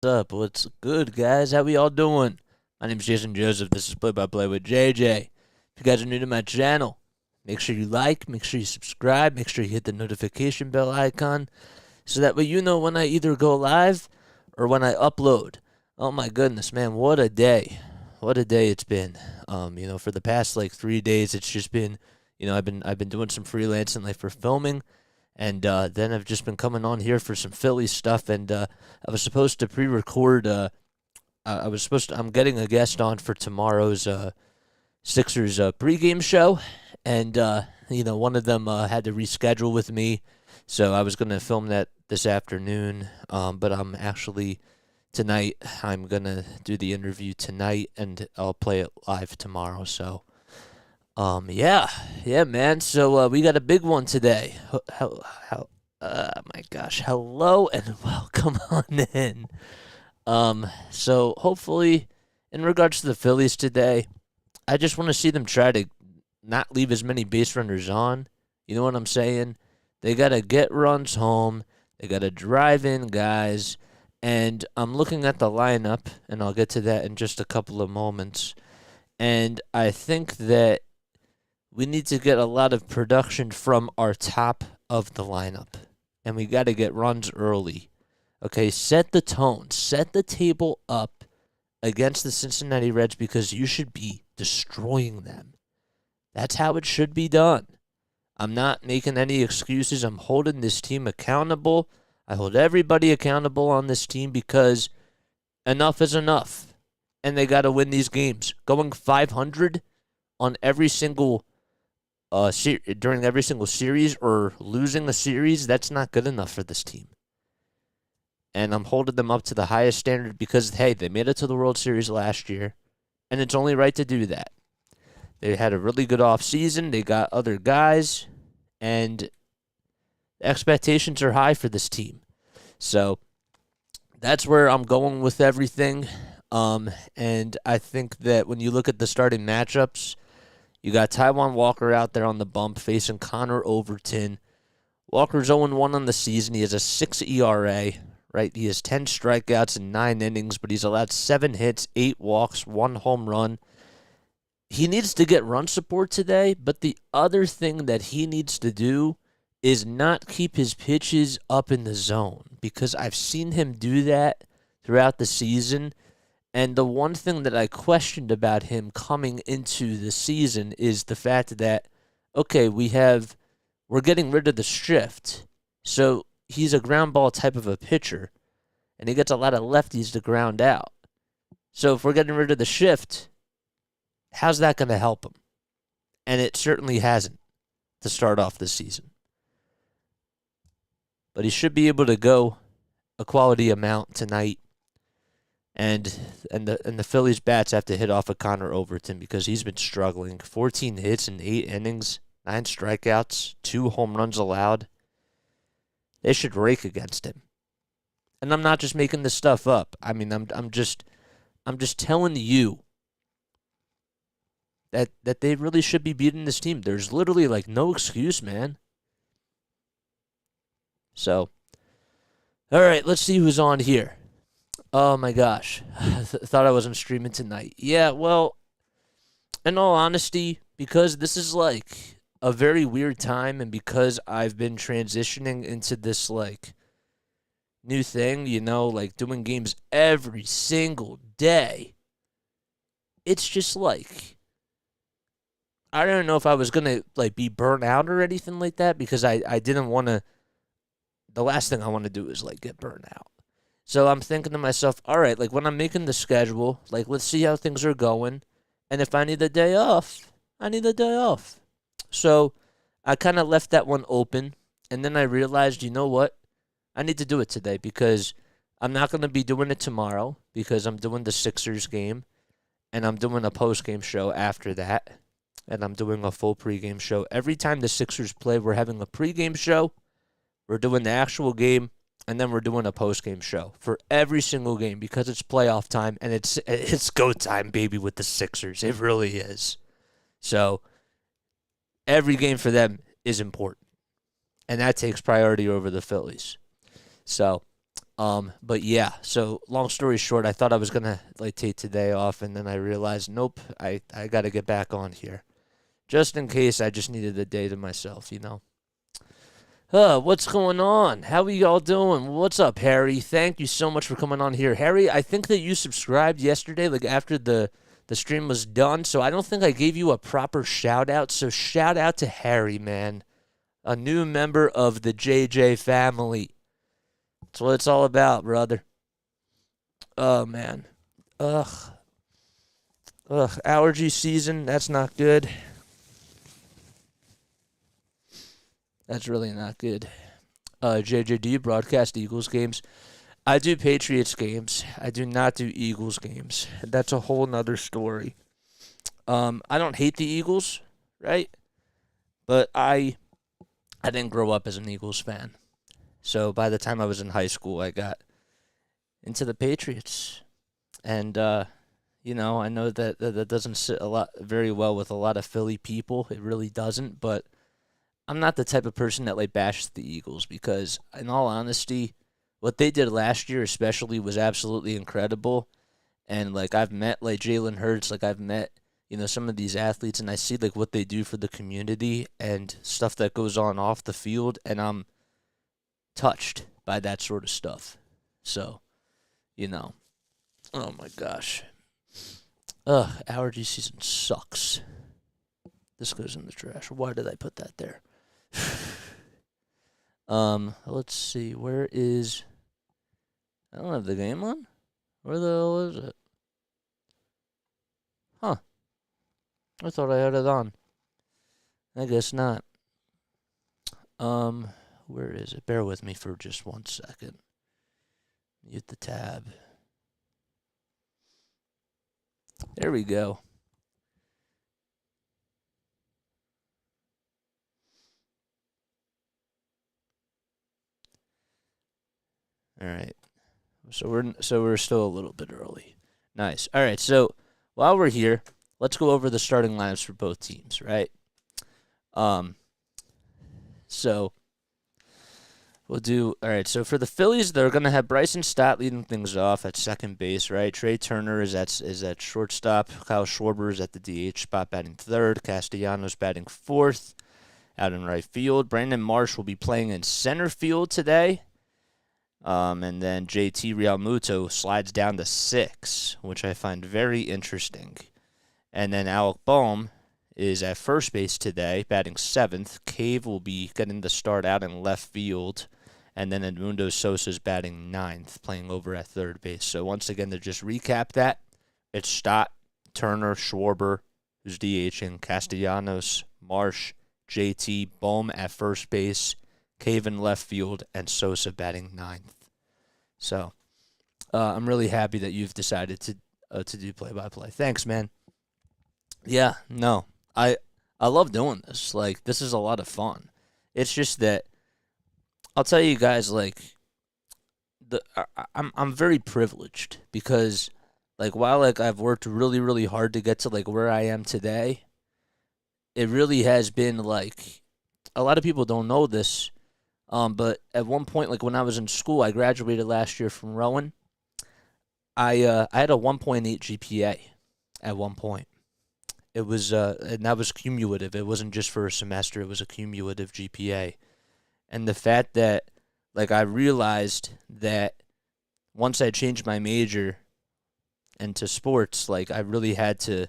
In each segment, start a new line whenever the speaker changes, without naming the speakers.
Up? What's good, guys? How we all doing? My name's Jason Joseph. This is Play by Play with JJ. If you guys are new to my channel, make sure you like, make sure you subscribe, make sure you hit the notification bell icon so that way you know when I either go live or when I upload. Oh my goodness, man, what a day. What a day it's been. For the past 3 days it's just been, I've been doing some freelancing for filming. And then I've just been coming on here for some Phillies stuff, and I was supposed to pre-record. I'm getting a guest on for tomorrow's Sixers pregame show, and one of them had to reschedule with me, so I was gonna film that this afternoon. But tonight. I'm gonna do the interview tonight, and I'll play it live tomorrow. So. Yeah, man. So, we got a big one today. My gosh. Hello and welcome on in. So hopefully, in regards to the Phillies today, I just want to see them try to not leave as many base runners on. You know what I'm saying? They got to get runs home. They got to drive in guys. And I'm looking at the lineup, and I'll get to that in just a couple of moments. And I think that we need to get a lot of production from our top of the lineup. And we got to get runs early. Okay, set the tone. Set the table up against the Cincinnati Reds because you should be destroying them. That's how it should be done. I'm not making any excuses. I'm holding this team accountable. I hold everybody accountable on this team because enough is enough. And they got to win these games. Going 500 on every single during every single series or losing a series, that's not good enough for this team. And I'm holding them up to the highest standard because, hey, they made it to the World Series last year, and it's only right to do that. They had a really good offseason. They got other guys, and the expectations are high for this team. So that's where I'm going with everything. And I think that when you look at the starting matchups, you got Taijuan Walker out there on the bump facing Connor Overton. Walker's 0-1 on the season. He has a 6 ERA, right? He has 10 strikeouts in 9 innings, but he's allowed 7 hits, 8 walks, 1 home run. He needs to get run support today, but the other thing that he needs to do is not keep his pitches up in the zone because I've seen him do that throughout the season. And the one thing that I questioned about him coming into the season is the fact that, okay, we're getting rid of the shift. So he's a ground ball type of a pitcher, and he gets a lot of lefties to ground out. So if we're getting rid of the shift, how's that going to help him? And it certainly hasn't to start off this season. But he should be able to go a quality amount tonight. And the Phillies bats have to hit off of Connor Overton because he's been struggling. 14 hits in 8 innings, 9 strikeouts, 2 home runs allowed. They should rake against him. And I'm not just making this stuff up. I mean, I'm just telling you that they really should be beating this team. There's literally no excuse, man. So, all right, let's see who's on here. Oh, my gosh. Thought I wasn't streaming tonight. Yeah, well, in all honesty, because this is, a very weird time, and because I've been transitioning into this, new thing, doing games every single day, it's just, I don't know if I was going to, be burnt out or anything like that, because I didn't want to, the last thing I want to do is, get burnt out. So I'm thinking to myself, all right, when I'm making the schedule, let's see how things are going. And if I need a day off, I need a day off. So I kind of left that one open. And then I realized, you know what? I need to do it today because I'm not going to be doing it tomorrow because I'm doing the Sixers game. And I'm doing a post-game show after that. And I'm doing a full pregame show. Every time the Sixers play, we're having a pregame show. We're doing the actual game. And then we're doing a post-game show for every single game because it's playoff time and it's go time, baby, with the Sixers. It really is. So every game for them is important. And that takes priority over the Phillies. So But yeah, so long story short, I thought I was gonna like take today off, and then I realized, nope, I gotta get back on here. Just in case I just needed a day to myself, you know. What's going on? How are y'all doing? What's up, Harry? Thank you so much for coming on here. Harry, I think that you subscribed yesterday, like after the stream was done, so I don't think I gave you a proper shout out. So shout out to Harry, man. A new member of the JJ family. That's what it's all about, brother. Oh man. Ugh. Ugh. Allergy season, that's not good. That's really not good. JJ, do you broadcast Eagles games? I do Patriots games. I do not do Eagles games. That's a whole nother story. I don't hate the Eagles, right? But I didn't grow up as an Eagles fan. So by the time I was in high school, I got into the Patriots. And you know, I know that doesn't sit a lot very well with a lot of Philly people. It really doesn't, but I'm not the type of person that like bashes the Eagles because in all honesty, what they did last year especially was absolutely incredible. And like I've met like Jalen Hurts, like I've met, you know, some of these athletes and I see like what they do for the community and stuff that goes on off the field and I'm touched by that sort of stuff. So, you know. Oh my gosh. Ugh, allergy season sucks. This goes in the trash. Why did I put that there? Let's see. Where is... I don't have the game on? Where the hell is it? Huh. I thought I had it on. I guess not. Where is it? Bear with me for just 1 second. Mute the tab. There we go. All right. So we're still a little bit early. Nice. All right. So while we're here, let's go over the starting lineups for both teams, right? So we'll do all right. So for the Phillies, they're gonna have Bryson Stott leading things off at second base, right? Trey Turner is at shortstop. Kyle Schwarber is at the DH spot, batting third. Castellanos batting fourth, out in right field. Brandon Marsh will be playing in center field today. And then JT Realmuto slides down to 6, which I find very interesting. And then Alec Boehm is at first base today, batting 7th. Cave will be getting the start out in left field. And then Edmundo Sosa's batting 9th, playing over at third base. So once again, to just recap that, it's Stott, Turner, Schwarber, who's DHing, Castellanos, Marsh, JT, Boehm at first base, Cave in left field, and Sosa batting 9th. So I'm really happy that you've decided to do play-by-play. Thanks, man. Yeah, no, I love doing this. Like, this is a lot of fun. It's just that I'll tell you guys, like, I'm very privileged because, like, while like I've worked really really hard to get to like where I am today, it really has been like a lot of people don't know this. But at one point, like when I was in school, I graduated last year from Rowan. I had a 1.8 GPA at one point. It was and that was cumulative. It wasn't just for a semester. It was a cumulative GPA. And the fact that like I realized that once I changed my major into sports, like I really had to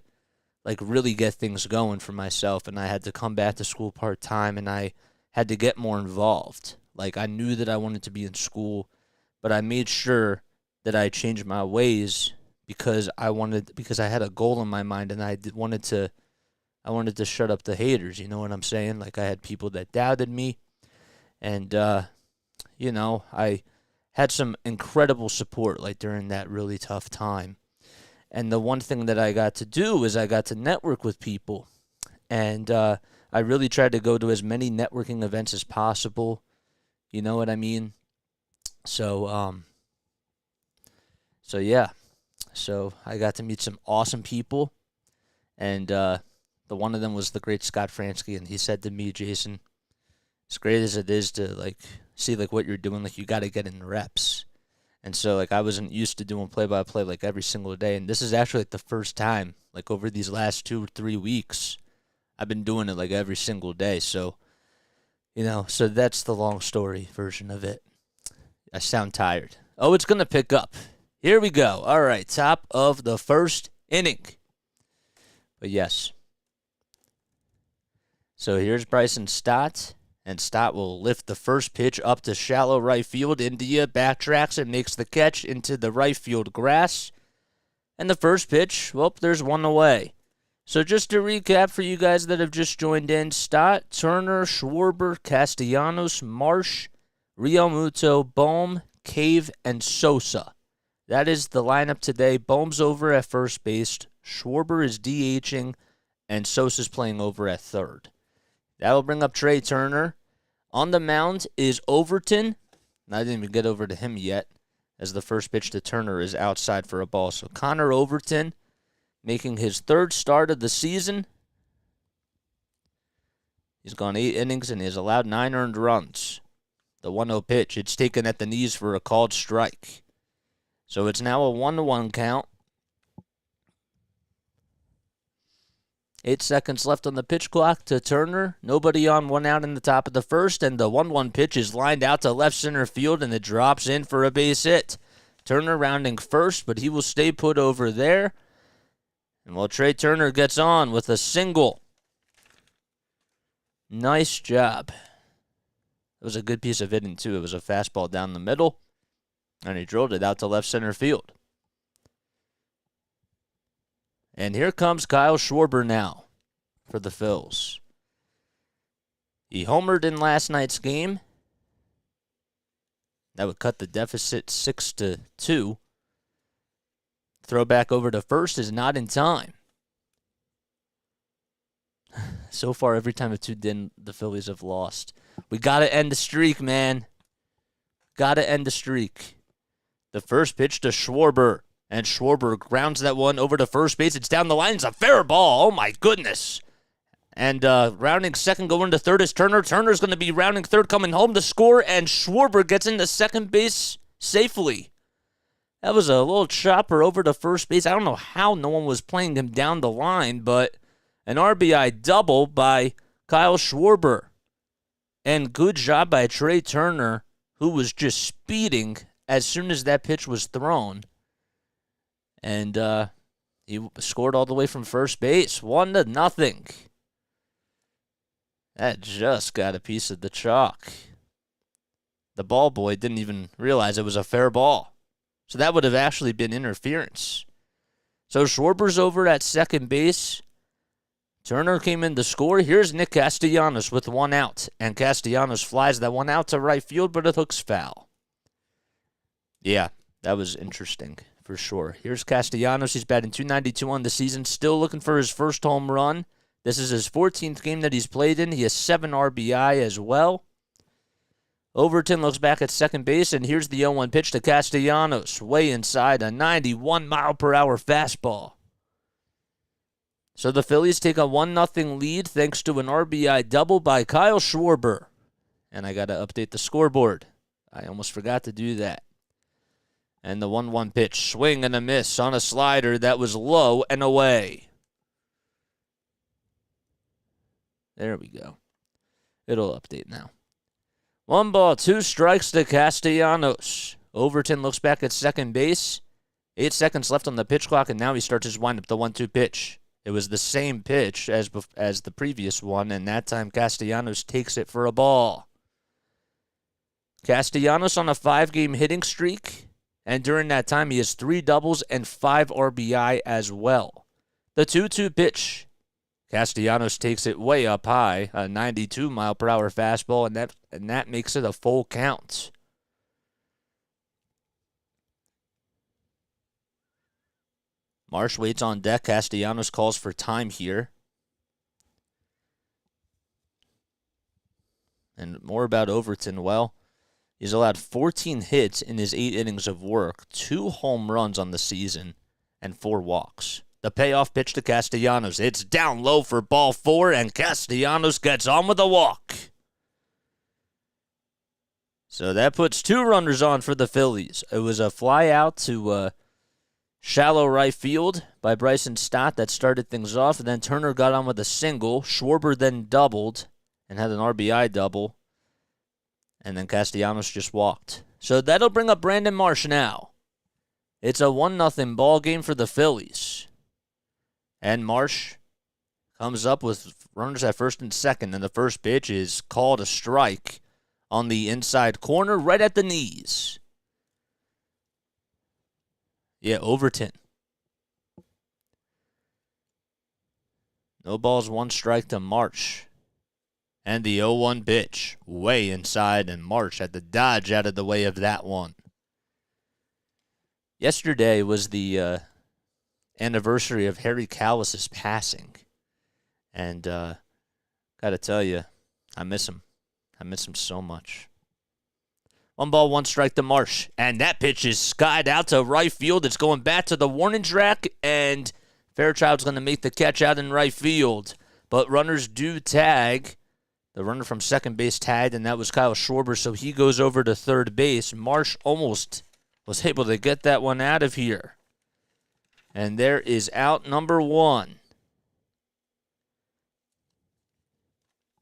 like really get things going for myself, and I had to come back to school part-time, and I had to get more involved. Like I knew that I wanted to be in school, but I made sure that I changed my ways because I had a goal in my mind, and I wanted to shut up the haters. You know what I'm saying? Like I had people that doubted me, and you know, I had some incredible support like during that really tough time. And the one thing that I got to do is I got to network with people, and I really tried to go to as many networking events as possible. You know what I mean? So yeah. So I got to meet some awesome people, and the one of them was the great Scott Fransky, and he said to me, Jason, as great as it is to like see like what you're doing, like you got to get in reps. And so, like, I wasn't used to doing play-by-play, like, every single day. And this is actually, like, the first time, like, over these last 2 or 3 weeks, I've been doing it, like, every single day. So, so that's the long story version of it. I sound tired. Oh, it's going to pick up. Here we go. All right, top of the first inning. But yes. So here's Bryson Stott. And Stott will lift the first pitch up to shallow right field. India backtracks and makes the catch into the right field grass. And the first pitch, well, there's one away. So just to recap for you guys that have just joined in, Stott, Turner, Schwarber, Castellanos, Marsh, Realmuto, Bohm, Cave, and Sosa. That is the lineup today. Bohm's over at first base, Schwarber is DHing, and Sosa's playing over at third. That will bring up Trey Turner. On the mound is Overton. I didn't even get over to him yet, as the first pitch to Turner is outside for a ball. So Connor Overton making his third start of the season. He's gone 8 innings and he has allowed 9 earned runs. The 1-0 pitch, it's taken at the knees for a called strike. So it's now a 1-1 count. 8 seconds left on the pitch clock to Turner. Nobody on, 1 out in the top of the first, and the 1-1 pitch is lined out to left center field, and it drops in for a base hit. Turner rounding first, but he will stay put over there. And while Trey Turner gets on with a single. Nice job. It was a good piece of hitting, too. It was a fastball down the middle, and he drilled it out to left center field. And here comes Kyle Schwarber now for the Phils. He homered in last night's game. That would cut the deficit 6-2. Throw back over to first is not in time. So far, every time the Phillies have lost. We got to end the streak, man. Got to end the streak. The first pitch to Schwarber. And Schwarber grounds that one over to first base. It's down the line. It's a fair ball. Oh, my goodness. And rounding second, going to third is Turner. Turner's going to be rounding third, coming home to score. And Schwarber gets into second base safely. That was a little chopper over to first base. I don't know how no one was playing him down the line, but an RBI double by Kyle Schwarber. And good job by Trey Turner, who was just speeding as soon as that pitch was thrown. And he scored all the way from first base, 1-0. That just got a piece of the chalk. The ball boy didn't even realize it was a fair ball. So that would have actually been interference. So Schwarber's over at second base. Turner came in to score. Here's Nick Castellanos with 1 out. And Castellanos flies that 1 out to right field, but it hooks foul. Yeah, that was interesting. For sure. Here's Castellanos. He's batting .292 on the season. Still looking for his first home run. This is his 14th game that he's played in. He has 7 RBI as well. Overton looks back at second base, and here's the 0-1 pitch to Castellanos. Way inside, a 91-mile-per-hour fastball. So the Phillies take a 1-0 lead thanks to an RBI double by Kyle Schwarber. And I got to update the scoreboard. I almost forgot to do that. And the 1-1 pitch, swing and a miss on a slider that was low and away. There we go. It'll update now. 1 ball, 2 strikes to Castellanos. Overton looks back at second base. 8 seconds left on the pitch clock, and now he starts his windup, the 1-2 pitch. It was the same pitch as the previous one, and that time Castellanos takes it for a ball. Castellanos on a 5-game hitting streak. And during that time, he has 3 doubles and 5 RBI as well. The 2-2 pitch. Castellanos takes it way up high, a 92-mile-per-hour fastball, and that makes it a full count. Marsh waits on deck. Castellanos calls for time here. And more about Overton. Well, he's allowed 14 hits in his 8 innings of work, 2 home runs on the season, and 4 walks. The payoff pitch to Castellanos. It's down low for ball 4, and Castellanos gets on with a walk. So that puts 2 runners on for the Phillies. It was a fly out to shallow right field by Bryson Stott that started things off, and then Turner got on with a single. Schwarber then doubled and had an RBI double, and then Castellanos just walked. So that'll bring up Brandon Marsh now. It's a 1-0 ball game for the Phillies. And Marsh comes up with runners at first and second, and the first pitch is called a strike on the inside corner right at the knees. Yeah, Overton. No balls, 1 strike to Marsh. And the 0-1 pitch way inside, and Marsh had to dodge out of the way of that one. Yesterday was the anniversary of Harry Callis's passing. And got to tell you, I miss him. I miss him so much. 1 ball, 1 strike to Marsh. And that pitch is skied out to right field. It's going back to the warning track, and Fairchild's going to make the catch out in right field. But runners do tag. The runner from second base tagged, and that was Kyle Schwarber, so he goes over to third base. Marsh almost was able to get that one out of here. And there is out number 1.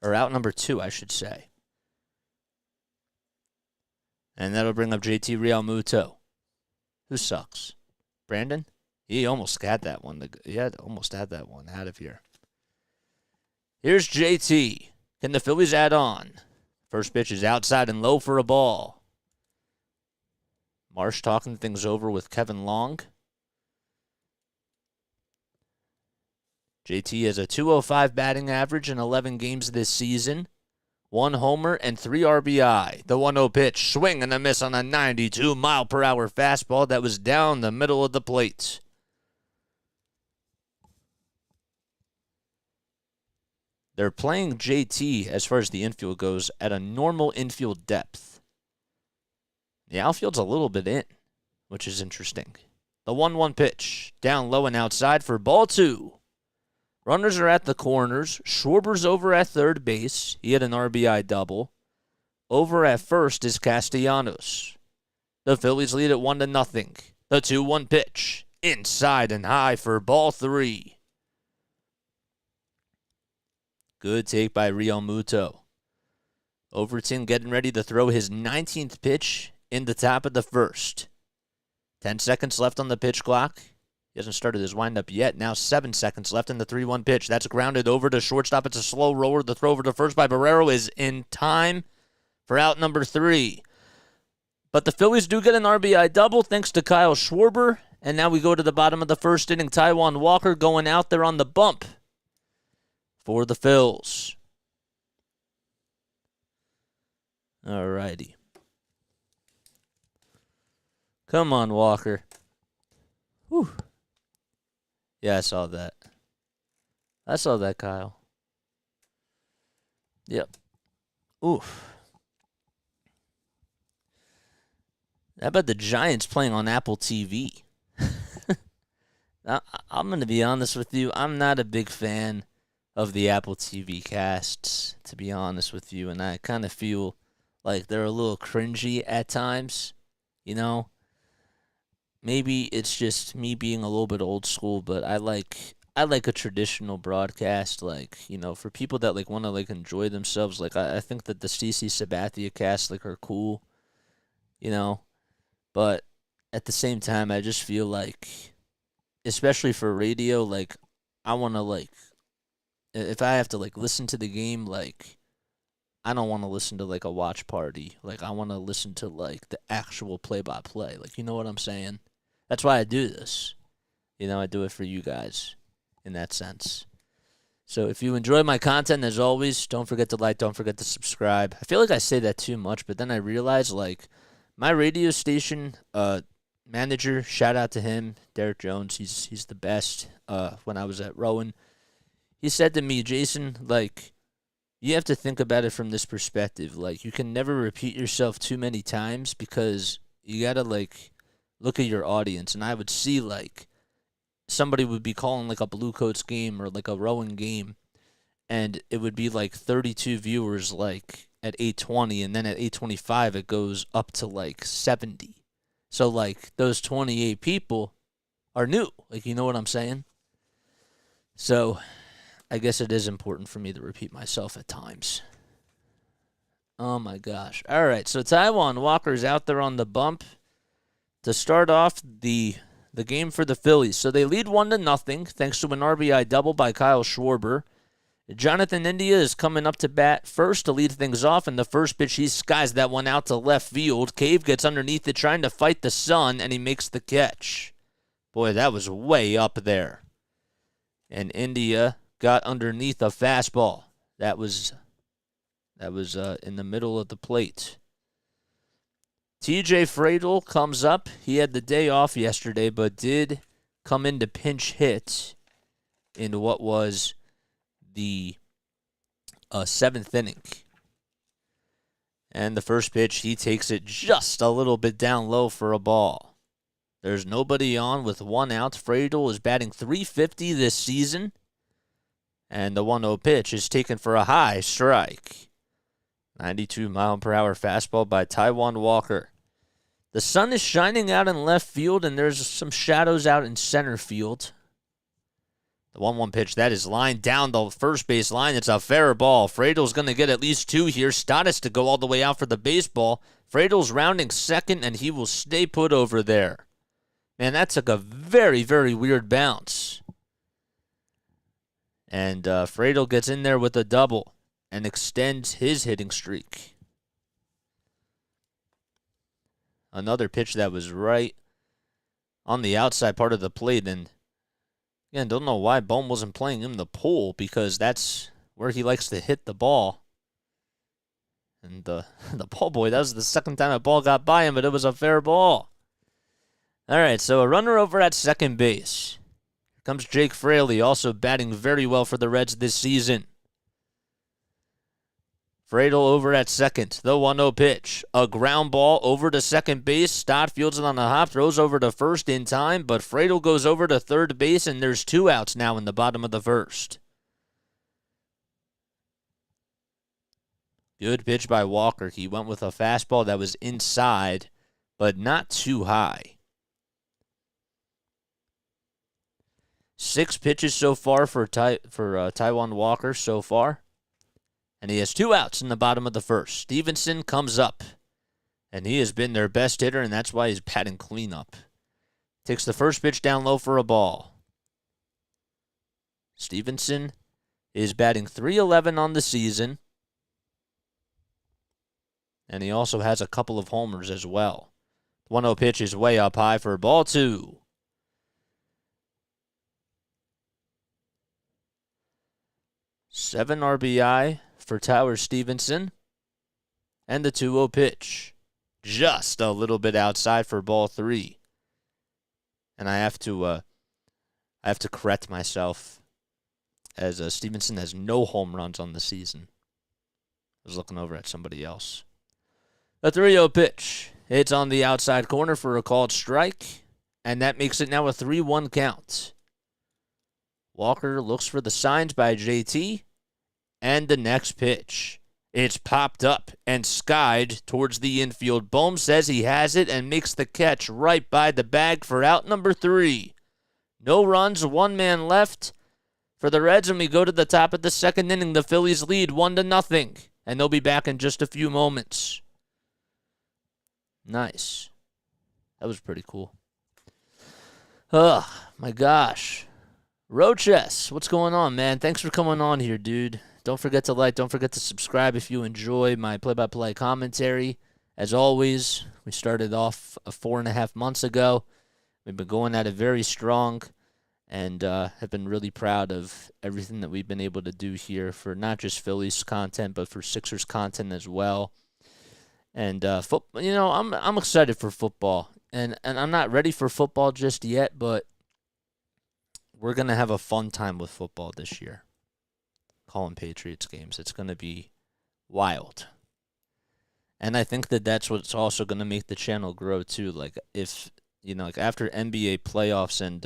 Or out number 2, I should say. And that'll bring up JT Realmuto. Who sucks? Brandon? He almost had that one. He almost had that one out of here. Here's JT. Can the Phillies add on? First pitch is outside and low for a ball. Marsh talking things over with Kevin Long. JT has a .205 batting average in 11 games this season. 1 homer and 3 RBI. The 1-0 pitch, swing and a miss on a 92-mile-per-hour fastball that was down the middle of the plate. They're playing JT, as far as the infield goes, at a normal infield depth. The outfield's a little bit in, which is interesting. The 1-1 pitch, down low and outside for ball 2. Runners are at the corners. Schwarber's over at third base. He had an RBI double. Over at first is Castellanos. The Phillies lead at 1-0. The 2-1 pitch, inside and high for ball 3. Good take by Realmuto. Overton getting ready to throw his 19th pitch in the top of the first. 10 seconds left on the pitch clock. He hasn't started his windup yet. Now 7 seconds left in the 3-1 pitch. That's grounded over to shortstop. It's a slow roller. The throw over to first by Barrero is in time for out number 3. But the Phillies do get an RBI double thanks to Kyle Schwarber. And now we go to the bottom of the first inning. Taijuan Walker going out there on the bump for the Phils. All righty. Come on, Walker. Whew. Yeah, I saw that. I saw that, Kyle. Yep. Oof. How about the Giants playing on Apple TV? Now, I'm going to be honest with you. I'm not a big fan of the Apple TV casts, to be honest with you. And I kind of feel like they're a little cringy at times, you know? Maybe it's just me being a little bit old school, but I like a traditional broadcast, like, you know, for people that like want to like enjoy themselves. Like I think that the CC Sabathia casts like are cool, you know, but at the same time, I just feel like, especially for radio, like I want to like, if I have to like listen to the game, like I don't want to listen to like a watch party. Like I want to listen to like the actual play-by-play. Like, you know what I'm saying? That's why I do this. You know, I do it for you guys in that sense. So if you enjoy my content, as always, don't forget to like, don't forget to subscribe. I feel like I say that too much, but then I realize, like, my radio station manager, shout out to him, Derek Jones, he's the best. When I was at Rowan, he said to me, Jason, like, you have to think about it from this perspective. Like, you can never repeat yourself too many times because you got to, like, look at your audience. And I would see, like, somebody would be calling, like, a Blue Coats game or, like, a Rowan game, and it would be, like, 32 viewers, like, at 820, and then at 825 it goes up to like 70. So like those 28 people are new. Like, you know what I'm saying? So I guess it is important for me to repeat myself at times. Oh my gosh. All right, so Taijuan Walker's out there on the bump to start off the game for the Phillies. So they lead 1-0 thanks to an RBI double by Kyle Schwarber. Jonathan India is coming up to bat first to lead things off, and the first pitch, he skies that one out to left field. Cave gets underneath it trying to fight the sun, and he makes the catch. Boy, that was way up there. And India got underneath a fastball. That was in the middle of the plate. TJ Friedl comes up. He had the day off yesterday, but did come in to pinch hit in what was the 7th inning. And the first pitch, he takes it just a little bit down low for a ball. There's nobody on with 1 out. Friedl is batting .350 this season. And the 1-0 pitch is taken for a high strike. 92-mile-per-hour fastball by Taijuan Walker. The sun is shining out in left field, and there's some shadows out in center field. The 1-1 pitch, that is lined down the first base line. It's a fair ball. Friedl's going to get at least 2 here. Status to go all the way out for the baseball. Friedl's rounding second, and he will stay put over there. Man, that took a very, very weird bounce. And Friedl gets in there with a double and extends his hitting streak. Another pitch that was right on the outside part of the plate. And again, don't know why Bohm wasn't playing him the pull, because that's where he likes to hit the ball. And the ball boy, that was the second time a ball got by him, but it was a fair ball. All right, so a runner over at second base. Here comes Jake Fraley, also batting very well for the Reds this season. Friedl over at second. The 1-0 pitch. A ground ball over to second base. Stott fields it on the hop. Throws over to first in time. But Friedl goes over to third base, and there's 2 outs now in the bottom of the first. Good pitch by Walker. He went with a fastball that was inside, but not too high. 6 pitches so far for Taijuan Walker so far. And he has 2 outs in the bottom of the first. Stevenson comes up, and he has been their best hitter, and that's why he's batting cleanup. Takes the first pitch down low for a ball. Stevenson is batting .311 on the season, and he also has a couple of homers as well. 1-0 pitch is way up high for ball 2. Seven RBI for Tyler Stevenson. And the 2-0 pitch. Just a little bit outside for ball 3. And I have to correct myself, as Stevenson has no home runs on the season. I was looking over at somebody else. The 3-0 pitch. It's on the outside corner for a called strike. And that makes it now a 3-1 count. Walker looks for the signs by JT. And the next pitch. It's popped up and skied towards the infield. Bohm says he has it and makes the catch right by the bag for out number 3. No runs, 1 man left for the Reds, and we go to the top of the second inning. The Phillies lead 1-0, and they'll be back in just a few moments. Nice. That was pretty cool. Oh, my gosh. Roches, what's going on, man? Thanks for coming on here, dude. Don't forget to like, don't forget to subscribe if you enjoy my play-by-play commentary. As always, we started off 4.5 months ago. We've been going at it very strong, and have been really proud of everything that we've been able to do here for not just Phillies content, but for Sixers content as well. And I'm excited for football, and I'm not ready for football just yet, but we're gonna have a fun time with football this year. Calling Patriots games. It's going to be wild. And I think that that's what's also going to make the channel grow too. Like if, like after NBA playoffs and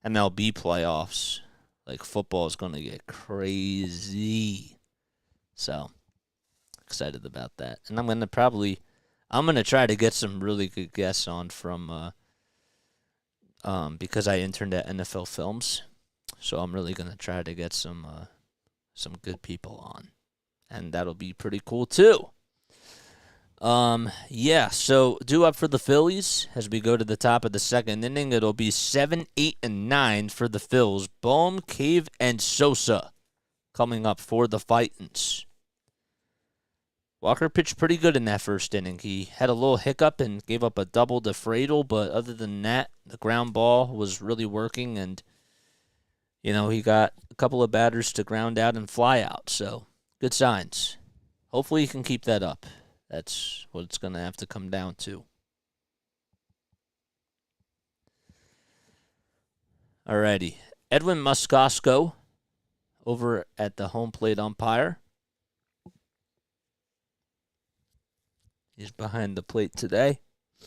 MLB playoffs, like football is going to get crazy. So excited about that. And I'm gonna try to get some really good guests on from because I interned at NFL Films. So I'm really gonna try to get some good people on. And that'll be pretty cool too. Yeah, so due up for the Phillies as we go to the top of the second inning. It'll be 7, 8, and 9 for the Phils. Bohm, Cave, and Sosa coming up for the Fightins. Walker pitched pretty good in that first inning. He had a little hiccup and gave up a double to Fradel, but other than that, the ground ball was really working, and, he got a couple of batters to ground out and fly out, so good signs. Hopefully he can keep that up. That's what it's going to have to come down to. Alrighty. Edwin Moscosco over at the home plate umpire. He's behind the plate today. He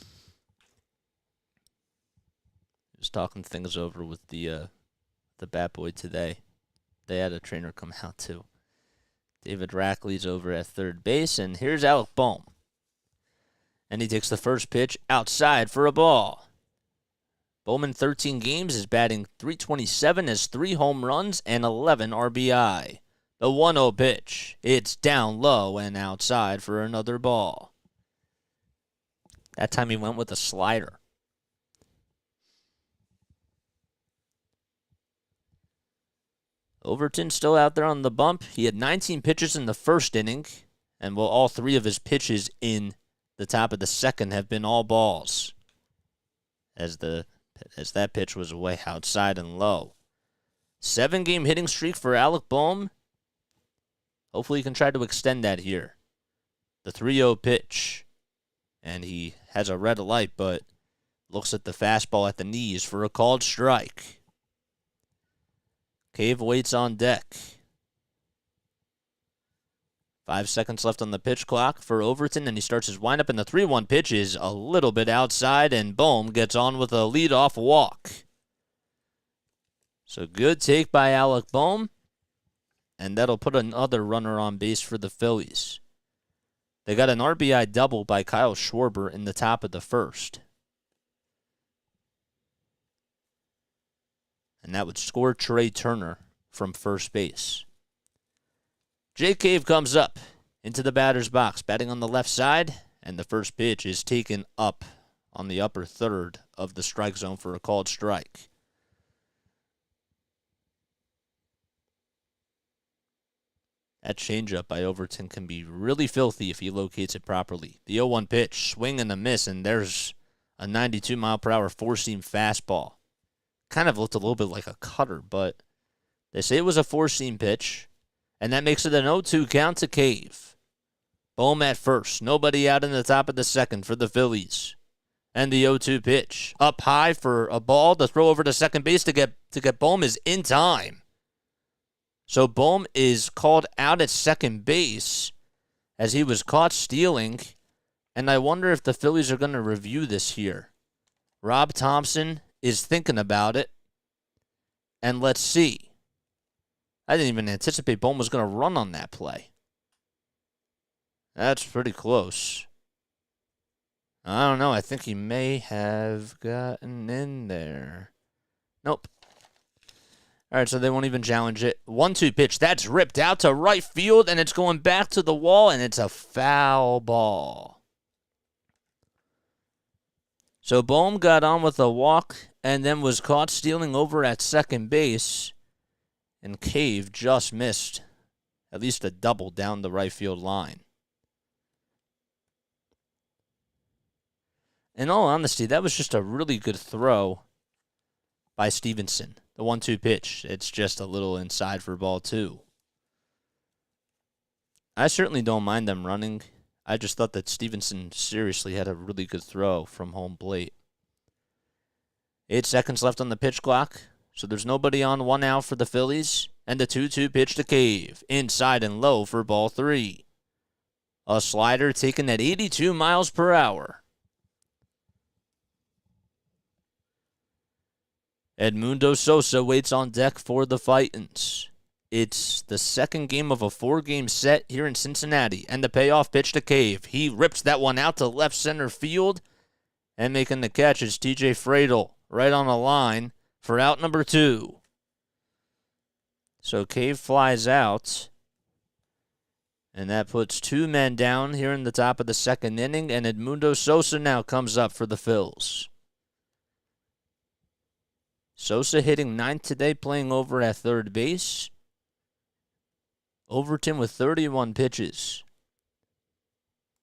was talking things over with the bat boy today. They had a trainer come out too. David Rackley's over at third base, and here's Alec Bohm. And he takes the first pitch outside for a ball. Bowman, 13 games, is batting .327, has 3 home runs and 11 RBI. The 1-0 pitch. It's down low and outside for another ball. That time he went with a slider. Overton still out there on the bump. He had 19 pitches in the first inning, and all 3 of his pitches in the top of the second have been all balls, as that pitch was way outside and low. 7-game hitting streak for Alec Bohm. Hopefully he can try to extend that here. The 3-0 pitch, and he has a red light, but looks at the fastball at the knees for a called strike. Cave waits on deck. 5 seconds left on the pitch clock for Overton, and he starts his windup, and the 3-1 pitch is a little bit outside, and Bohm gets on with a leadoff walk. So good take by Alec Bohm, and that'll put another runner on base for the Phillies. They got an RBI double by Kyle Schwarber in the top of the first. And that would score Trey Turner from first base. Jake Cave comes up into the batter's box, batting on the left side, and the first pitch is taken up on the upper third of the strike zone for a called strike. That changeup by Overton can be really filthy if he locates it properly. The 0-1 pitch, swing and a miss, and there's a 92-mile-per-hour four-seam fastball. Kind of looked a little bit like a cutter, but they say it was a four-seam pitch, and that makes it an 0-2 count to Cave. Bohm at first, nobody out in the top of the second for the Phillies. And the 0-2 pitch, up high for a ball to throw over to second base to get Bohm is in time. So Bohm is called out at second base as he was caught stealing, and I wonder if the Phillies are going to review this here. Rob Thompson is thinking about it, and let's see. I didn't even anticipate Bohm was going to run on that play. That's pretty close. I don't know. I think he may have gotten in there. Nope. All right, so they won't even challenge it. 1-2 pitch. That's ripped out to right field, and it's going back to the wall, and it's a foul ball. So Bohm got on with a walk and then was caught stealing over at second base, and Cave just missed at least a double down the right field line. In all honesty, that was just a really good throw by Stevenson. The 1-2 pitch. It's just a little inside for ball 2. I certainly don't mind them running. I just thought that Stevenson seriously had a really good throw from home plate. 8 seconds left on the pitch clock, so there's nobody on, 1 out for the Phillies, and the 2-2 pitch to Cave, inside and low for ball 3. A slider taken at 82 miles per hour. Edmundo Sosa waits on deck for the Fightins. It's the second game of a 4-game set here in Cincinnati, and the payoff pitch to Cave. He rips that one out to left center field, and making the catch is TJ Fradel right on the line for out number 2. So Cave flies out, and that puts 2 men down here in the top of the second inning, and Edmundo Sosa now comes up for the Phils. Sosa hitting 9th today, playing over at third base. Overton with 31 pitches.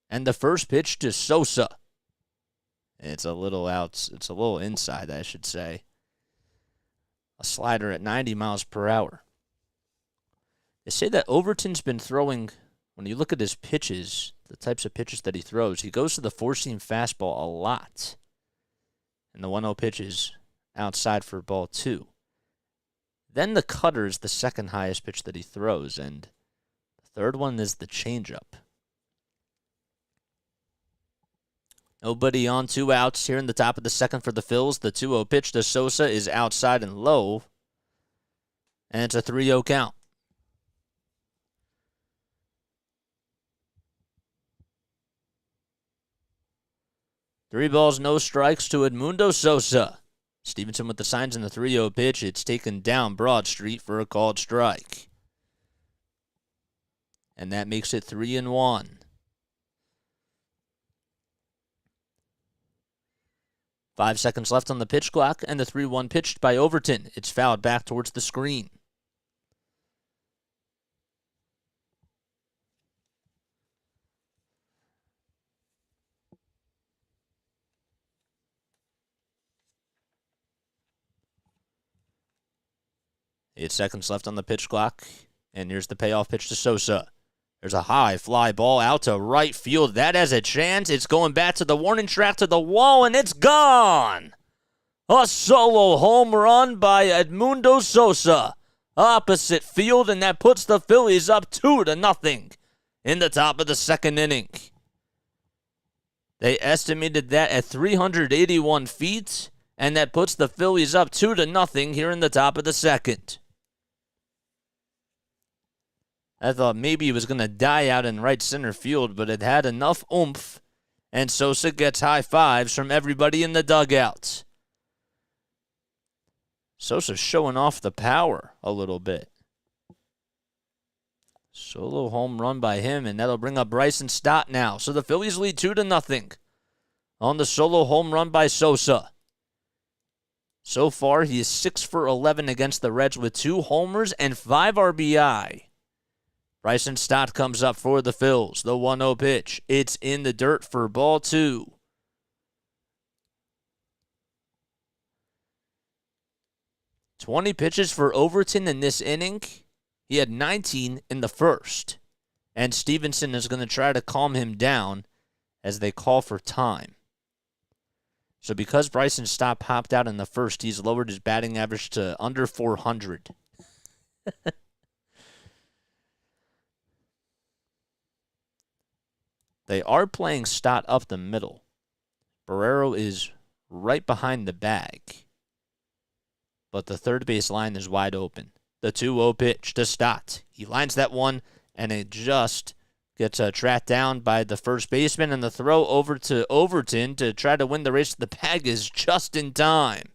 And the first pitch to Sosa. It's a little inside, I should say. A slider at 90 miles per hour. They say that Overton's been throwing, when you look at his pitches, the types of pitches that he throws, he goes to the four-seam fastball a lot. And the 1-0 pitch is outside for ball 2. Then the cutter is the second highest pitch that he throws, and the third one is the changeup. Nobody on, 2 outs here in the top of the second for the Phils. The 2-0 pitch to Sosa is outside and low, and it's a 3-0 count. Three balls, no strikes to Edmundo Sosa. Stevenson with the signs in the 3-0 pitch. It's taken down Broad Street for a called strike. And that makes it 3-1. Five seconds left on the pitch clock, and the 3-1 pitched by Overton. It's fouled back towards the screen. Eight seconds left on the pitch clock, and here's the payoff pitch to Sosa. There's a high fly ball out to right field. That has a chance. It's going back to the warning track to the wall, and it's gone. A solo home run by Edmundo Sosa. Opposite field, and that puts the Phillies up 2-0 in the top of the second inning. They estimated that at 381 feet, and that puts the Phillies up 2-0 here in the top of the second. I thought maybe he was going to die out in right center field, but it had enough oomph, and Sosa gets high fives from everybody in the dugout. Sosa showing off the power a little bit. Solo home run by him, and that'll bring up Bryson Stott now. So the Phillies lead 2-0 on the solo home run by Sosa. So far, he is 6 for 11 against the Reds with 2 homers and 5 RBI. Bryson Stott comes up for the Phils. The 1-0 pitch. It's in the dirt for ball 2. "20 pitches for Overton in this inning. He had 19 in the first. And Stevenson is going to try to calm him down as they call for time. So because Bryson Stott popped out in the first, he's lowered his batting average to under 400. They are playing Stott up the middle. Barrero is right behind the bag. But the third base line is wide open. The 2-0 pitch to Stott. He lines that one, and it just gets tracked down by the first baseman, and the throw over to Overton to try to win the race to the bag is just in time.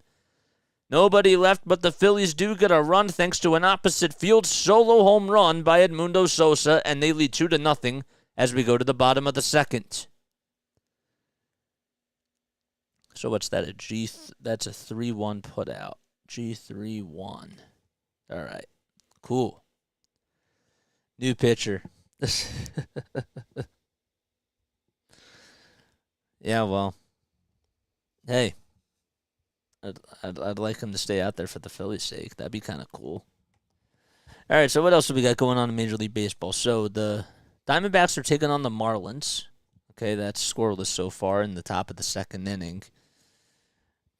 Nobody left, but the Phillies do get a run thanks to an opposite field solo home run by Edmundo Sosa, and they lead 2-0 as we go to the bottom of the second. So what's that? That's a 3-1 put out. G3-1. All right. Cool. New pitcher. Yeah, well. Hey. I'd like him to stay out there for the Phillies' sake. That'd be kind of cool. All right, so what else do we got going on in Major League Baseball? So the Diamondbacks are taking on the Marlins. Okay, that's scoreless so far in the top of the second inning.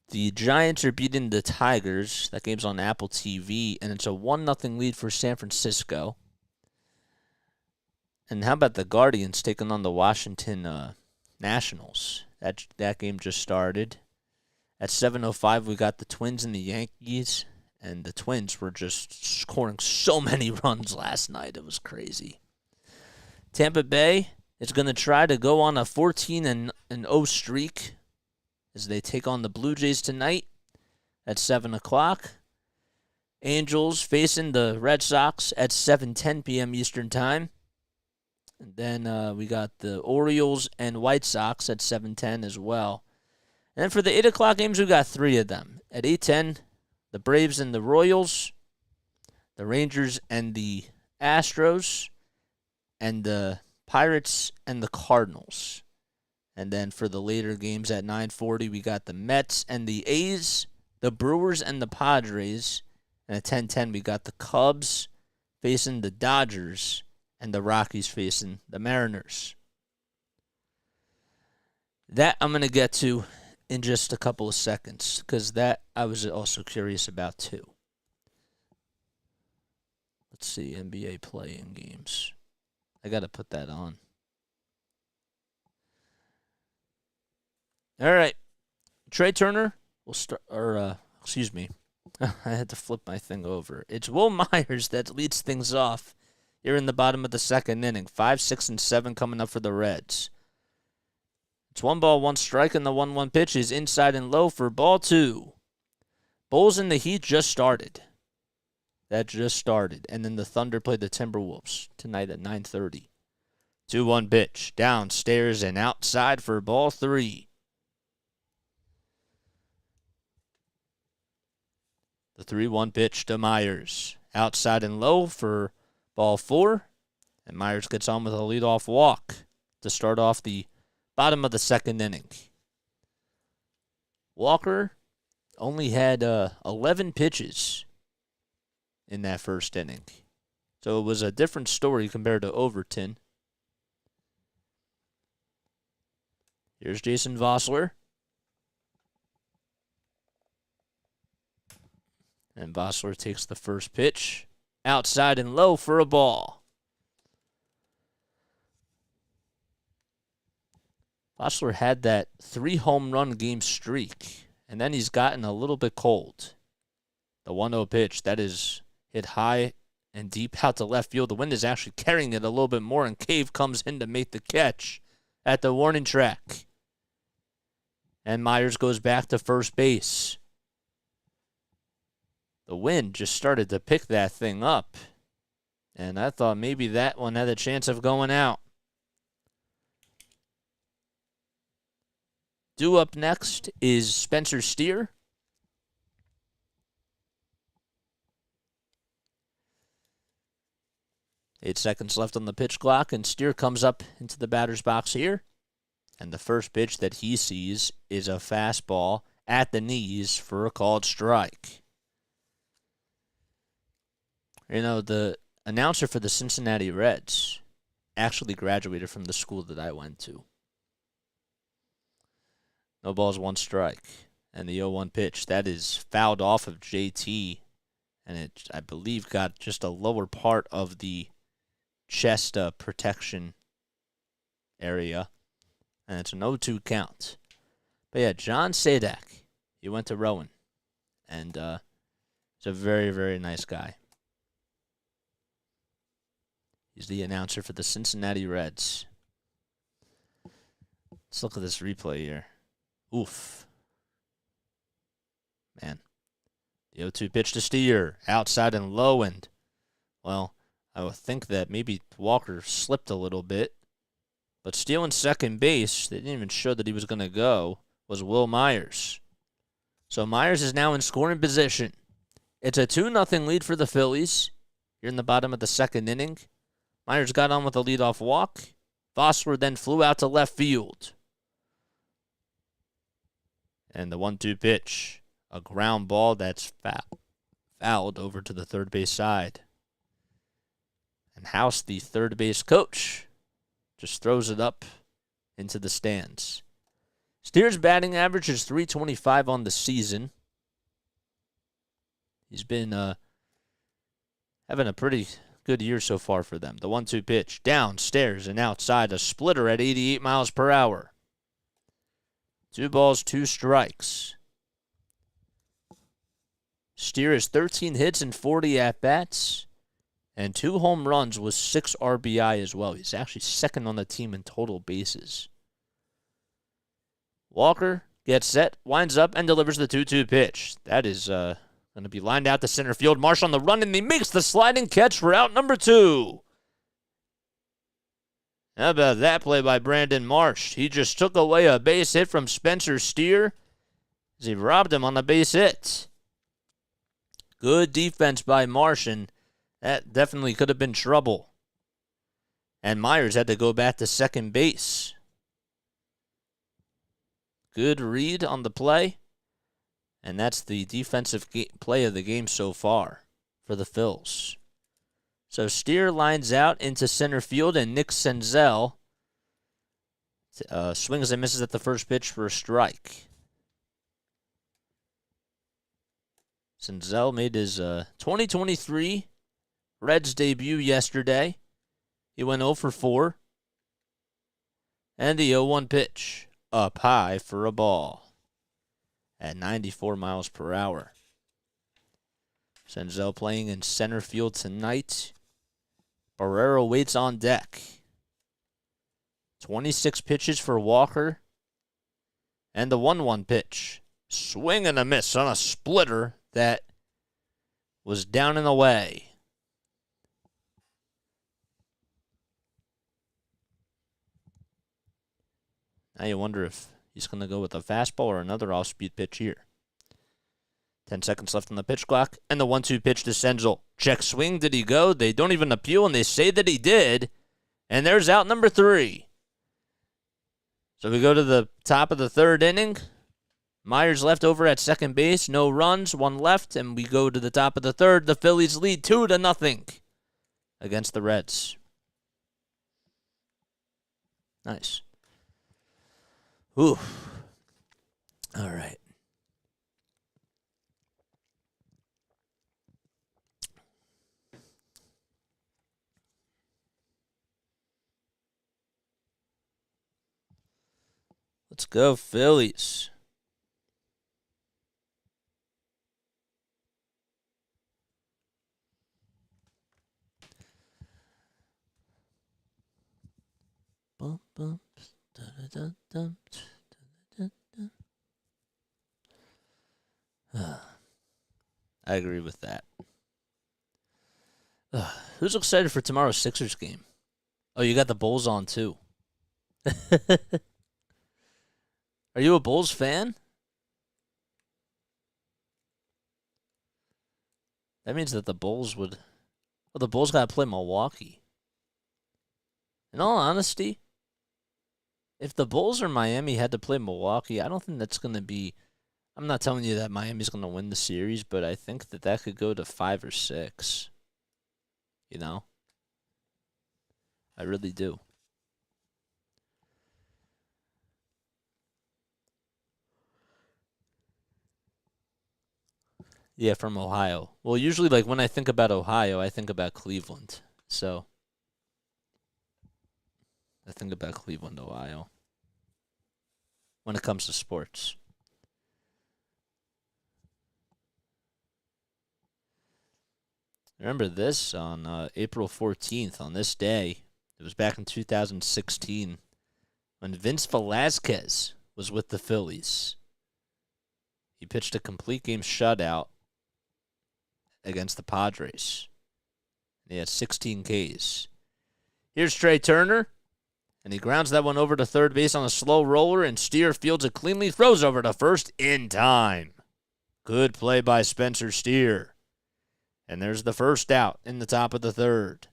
The Giants are beating the Tigers. That game's on Apple TV, and it's a 1-0 lead for San Francisco. And how about the Guardians taking on the Washington Nationals? That game just started. At 7:05, we got the Twins and the Yankees. And the Twins were just scoring so many runs last night. It was crazy. Tampa Bay is going to try to go on a 14-0 streak as they take on the Blue Jays tonight at 7 o'clock. Angels facing the Red Sox at 7:10 p.m. Eastern Time. And then we got the Orioles and White Sox at 7:10 as well. And then for the 8 o'clock games, we got 3 of them. At 8:10, the Braves and the Royals, the Rangers and the Astros, and the Pirates and the Cardinals. And then for the later games at 9:40, we got the Mets and the A's, the Brewers and the Padres. And at 10:10, we got the Cubs facing the Dodgers and the Rockies facing the Mariners. That I'm going to get to in just a couple of seconds, because that I was also curious about too. Let's see, NBA play-in games. I got to put that on. All right. Trey Turner will start, excuse me. I had to flip my thing over. It's Will Myers that leads things off here in the bottom of the second inning. 5, 6, and 7 coming up for the Reds. It's 1 ball, 1 strike, and the 1-1 pitch is inside and low for ball 2. Bulls and the Heat just started. That just started. And then the Thunder play the Timberwolves tonight at 9:30. 2-1 pitch. Downstairs and outside for ball 3. The 3-1 pitch to Myers. Outside and low for ball 4. And Myers gets on with a leadoff walk to start off the bottom of the second inning. Walker only had 11 pitches in that first inning. So it was a different story compared to Overton. Here's Jason Vossler. And Vossler takes the first pitch. Outside and low for a ball. Vossler had that 3-home run game streak, and then he's gotten a little bit cold. The 1-0 pitch, that is hit high and deep out to left field. The wind is actually carrying it a little bit more, and Cave comes in to make the catch at the warning track. And Myers goes back to first base. The wind just started to pick that thing up, and I thought maybe that one had a chance of going out. Due up next is Spencer Steer. Eight seconds left on the pitch clock, and Steer comes up into the batter's box here. And the first pitch that he sees is a fastball at the knees for a called strike. You know, the announcer for the Cincinnati Reds actually graduated from the school that I went to. No balls, 1 strike. And the 0-1 pitch, that is fouled off of JT. And it, I believe, got just a lower part of the chest protection area. And it's an 0-2 count. But yeah, John Sadak, he went to Rowan. And he's a very, very nice guy. He's the announcer for the Cincinnati Reds. Let's look at this replay here. Oof. Man. The 0-2 pitch to Steer. Outside and low, and, well, I would think that maybe Walker slipped a little bit. But stealing second base, they didn't even show that he was going to go, was Will Myers. So Myers is now in scoring position. It's a 2-0 lead for the Phillies. You're in the bottom of the second inning. Myers got on with a leadoff walk. Vossler then flew out to left field. And the 1-2 pitch, a ground ball that's fouled over to the third base side. And House, the third base coach, just throws it up into the stands. Steer's batting average is .325 on the season. He's been having a pretty good year so far for them. The 1-2 pitch, downstairs and outside, a splitter at 88 miles per hour. 2 balls, 2 strikes. Steer has 13 hits and 40 at-bats, and 2 home runs with 6 RBI as well. He's actually second on the team in total bases. Walker gets set, winds up, and delivers the 2-2 pitch. That is going to be lined out to center field. Marsh on the run, and he makes the sliding catch for out number 2. How about that play by Brandon Marsh? He just took away a base hit from Spencer Steer as he robbed him on a base hit. Good defense by Marsh, and that definitely could have been trouble. And Myers had to go back to second base. Good read on the play. And that's the defensive play of the game so far for the Phils. So Steer lines out into center field, and Nick Senzel swings and misses at the first pitch for a strike. Senzel made his 2023 Reds debut yesterday. He went 0 for 4. And the 0-1 pitch up high for a ball at 94 miles per hour. Senzel playing in center field tonight. Barrero waits on deck. 26 pitches for Walker. And the 1-1 pitch. Swing and a miss on a splitter that was down and away. Now you wonder if he's going to go with a fastball or another off-speed pitch here. 10 seconds left on the pitch clock, and the 1-2 pitch to Senzel. Check swing, did he go? They don't even appeal, and they say that he did. And there's out number 3. So we go to the top of the third inning. Myers left over at second base, no runs, 1 left, and we go to the top of the third. The Phillies lead 2-0 against the Reds. Nice. Ooh. All right. Let's go, Phillies. Bum, bum, da, da, da, da, da, da. I agree with that. Who's excited for tomorrow's Sixers game? Oh, you got the Bulls on too. Are you a Bulls fan? That means that the Bulls would... Well, the Bulls got to play Milwaukee. In all honesty, if the Bulls or Miami had to play Milwaukee, I don't think that's going to be... I'm not telling you that Miami's going to win the series, but I think that that could go to 5 or 6. You know? I really do. Yeah, from Ohio. Well, usually, like, when I think about Ohio, I think about Cleveland. So, I think about Cleveland, Ohio, when it comes to sports. Remember this on April 14th, on this day, it was back in 2016, when Vince Velasquez was with the Phillies. He pitched a complete game shutout against the Padres. He had 16 Ks. Here's Trey Turner, and he grounds that one over to third base on a slow roller, and Steer fields it cleanly, throws over to first in time. Good play by Spencer Steer. And there's the first out in the top of the third.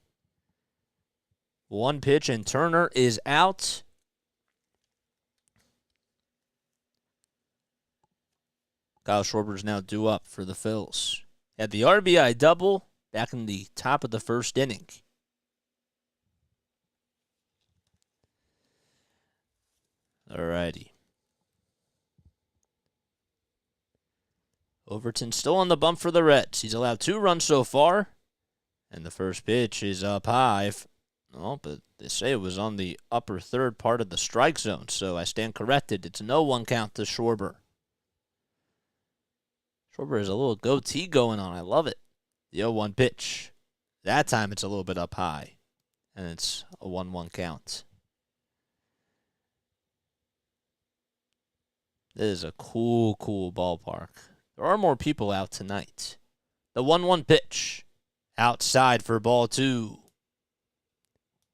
1 pitch, and Turner is out. Kyle Schwarber's now due up for the Phils. Had the RBI double back in the top of the first inning. Alrighty. Overton still on the bump for the Reds. He's allowed 2 runs so far. And the first pitch is up high. Oh, but they say it was on the upper third part of the strike zone, so I stand corrected. It's a 0-1 count to Schwarber. Schwarber has a little goatee going on. I love it. The 0-1 pitch. That time it's a little bit up high. And it's a 1-1 count. This is a cool ballpark. There are more people out tonight. The 1-1 pitch. Outside for ball 2.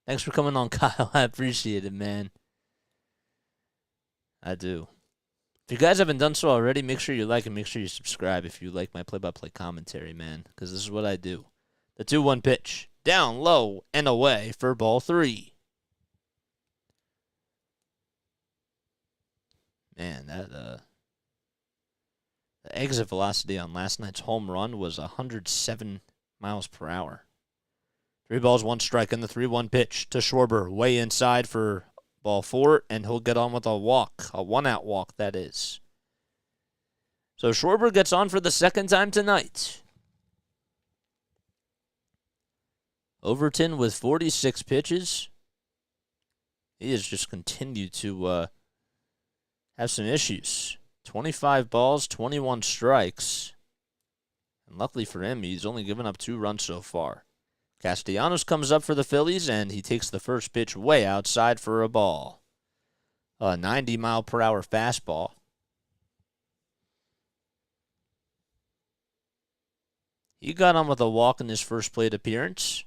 Thanks for coming on, Kyle. I appreciate it, man. I do. If you guys haven't done so already, make sure you like and make sure you subscribe if you like my play-by-play commentary, man, because this is what I do. The 2-1 pitch. Down low and away for ball 3. Man, the exit velocity on last night's home run was 107 miles per hour. 3 balls, 1 strike, and the 3-1 pitch to Schwarber, way inside for ball 4, and he'll get on with a walk, a 1-out walk, that is. So Schwarber gets on for the second time tonight. Overton with 46 pitches. He has just continued to have some issues. 25 balls, 21 strikes. And luckily for him, he's only given up 2 runs so far. Castellanos comes up for the Phillies, and he takes the first pitch way outside for a ball. A 90-mile-per-hour fastball. He got on with a walk in his first plate appearance.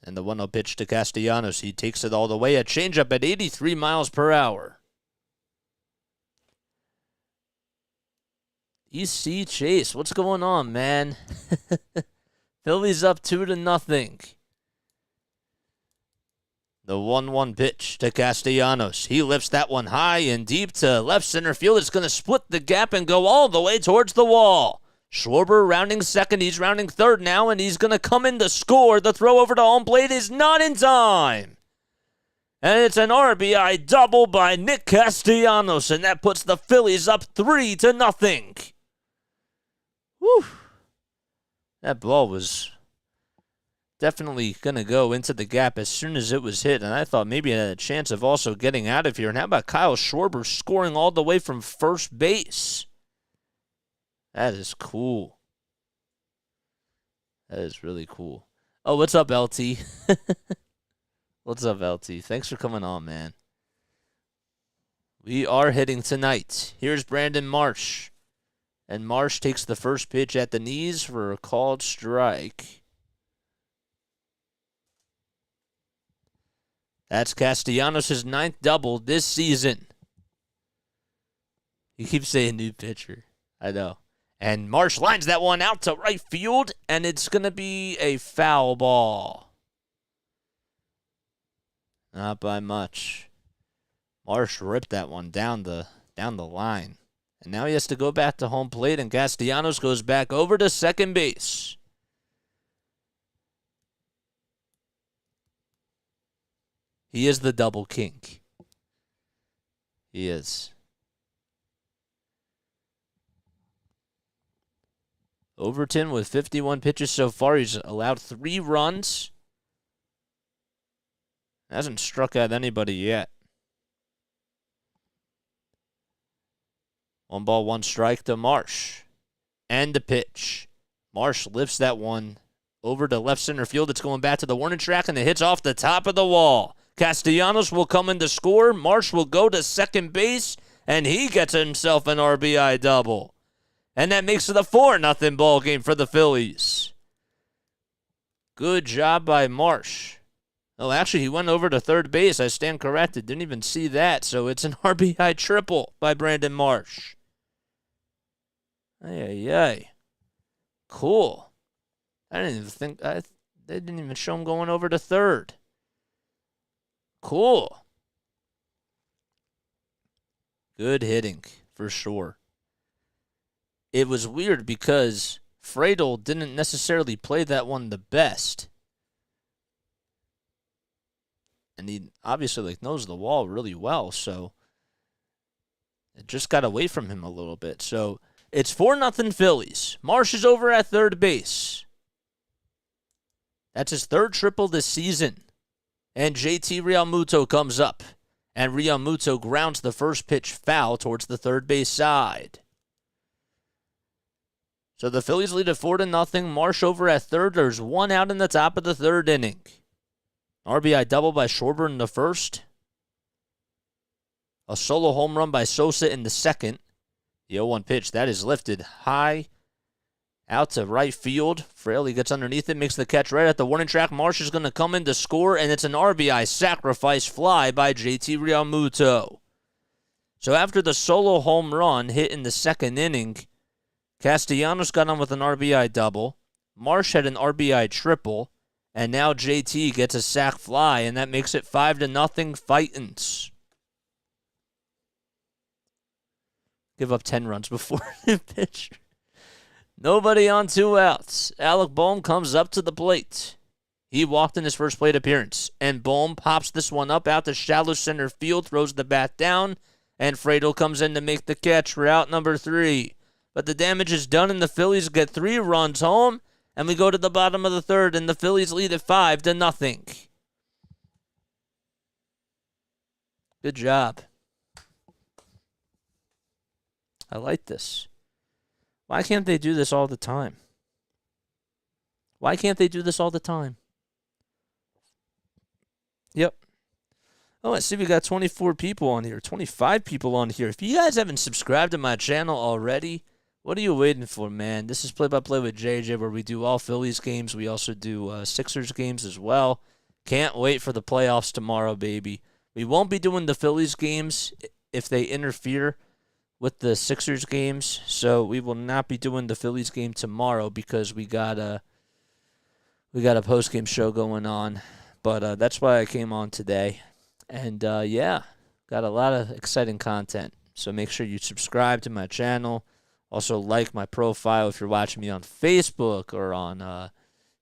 And the 1-0 pitch to Castellanos. He takes it all the way. A changeup at 83 miles per hour. EC Chase, what's going on, man? Phillies up 2-0. The 1-1 pitch to Castellanos. He lifts that one high and deep to left center field. It's going to split the gap and go all the way towards the wall. Schwarber rounding second. He's rounding third now, and he's going to come in to score. The throw over to home plate is not in time. And it's an RBI double by Nick Castellanos, and that puts the Phillies up 3-0. Whew. That ball was definitely going to go into the gap as soon as it was hit, and I thought maybe it had a chance of also getting out of here. And how about Kyle Schwarber scoring all the way from first base? That is cool. That is really cool. Oh, what's up, LT? What's up, LT? Thanks for coming on, man. We are hitting tonight. Here's Brandon Marsh. And Marsh takes the first pitch at the knees for a called strike. That's Castellanos' 9th double this season. You keep saying new pitcher. I know. And Marsh lines that one out to right field, and it's going to be a foul ball. Not by much. Marsh ripped that one down the line. And now he has to go back to home plate, and Castellanos goes back over to second base. He is the double king. He is. Overton with 51 pitches so far. He's allowed 3 runs. Hasn't struck out anybody yet. 1 ball, 1 strike to Marsh. And the pitch. Marsh lifts that one over to left center field. It's going back to the warning track, and it hits off the top of the wall. Castellanos will come in to score. Marsh will go to second base, and he gets himself an RBI double. And that makes it a 4-0 ball game for the Phillies. Good job by Marsh. Oh, actually, he went over to third base. I stand corrected. Didn't even see that. So it's an RBI triple by Brandon Marsh. Ay. Cool. I didn't even think. They didn't even show him going over to third. Cool. Good hitting, for sure. It was weird because Friedel didn't necessarily play that one the best. And he obviously knows the wall really well, so it just got away from him a little bit. So it's 4-0 Phillies. Marsh is over at third base. That's his 3rd triple this season. And JT Realmuto comes up. And Realmuto grounds the first pitch foul towards the third base side. So the Phillies lead it 4-0. Marsh over at third. There's one out in the top of the third inning. RBI double by Schwarber in the first. A solo home run by Sosa in the second. The 0-1 pitch, that is lifted high out to right field. Fraley gets underneath it, makes the catch right at the warning track. Marsh is going to come in to score, and it's an RBI sacrifice fly by JT Realmuto. So after the solo home run hit in the second inning, Castellanos got on with an RBI double. Marsh had an RBI triple. And now JT gets a sac fly, and that makes it 5-0 Fightins. Give up 10 runs before the pitch. Nobody on 2 outs. Alec Bohm comes up to the plate. He walked in his first plate appearance. And Bohm pops this one up out to shallow center field, throws the bat down, and Friedl comes in to make the catch for out number 3. But the damage is done, and the Phillies get 3 runs home. And we go to the bottom of the third, and the Phillies lead at 5-0. Good job. I like this. Why can't they do this all the time? Why can't they do this all the time? Yep. Oh, I see we got 24 people on here, 25 people on here. If you guys haven't subscribed to my channel already, what are you waiting for, man? This is Play-by-Play with JJ, where we do all Phillies games. We also do Sixers games as well. Can't wait for the playoffs tomorrow, baby. We won't be doing the Phillies games if they interfere with the Sixers games. So we will not be doing the Phillies game tomorrow because we got a post-game show going on. But that's why I came on today. And, yeah, got a lot of exciting content. So make sure you subscribe to my channel. Also, like my profile if you're watching me on Facebook or on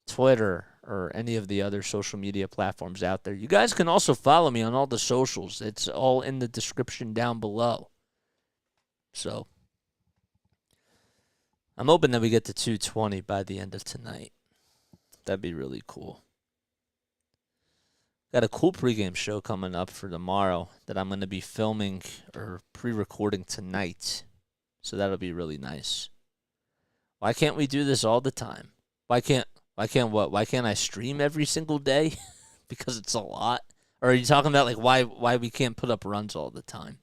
Twitter or any of the other social media platforms out there. You guys can also follow me on all the socials. It's all in the description down below. So, I'm hoping that we get to 220 by the end of tonight. That'd be really cool. Got a cool pregame show coming up for tomorrow that I'm going to be filming or pre-recording tonight. So that'll be really nice. Why can't we do this all the time? Why can't I stream every single day? Because it's a lot? Or are you talking about like why we can't put up runs all the time?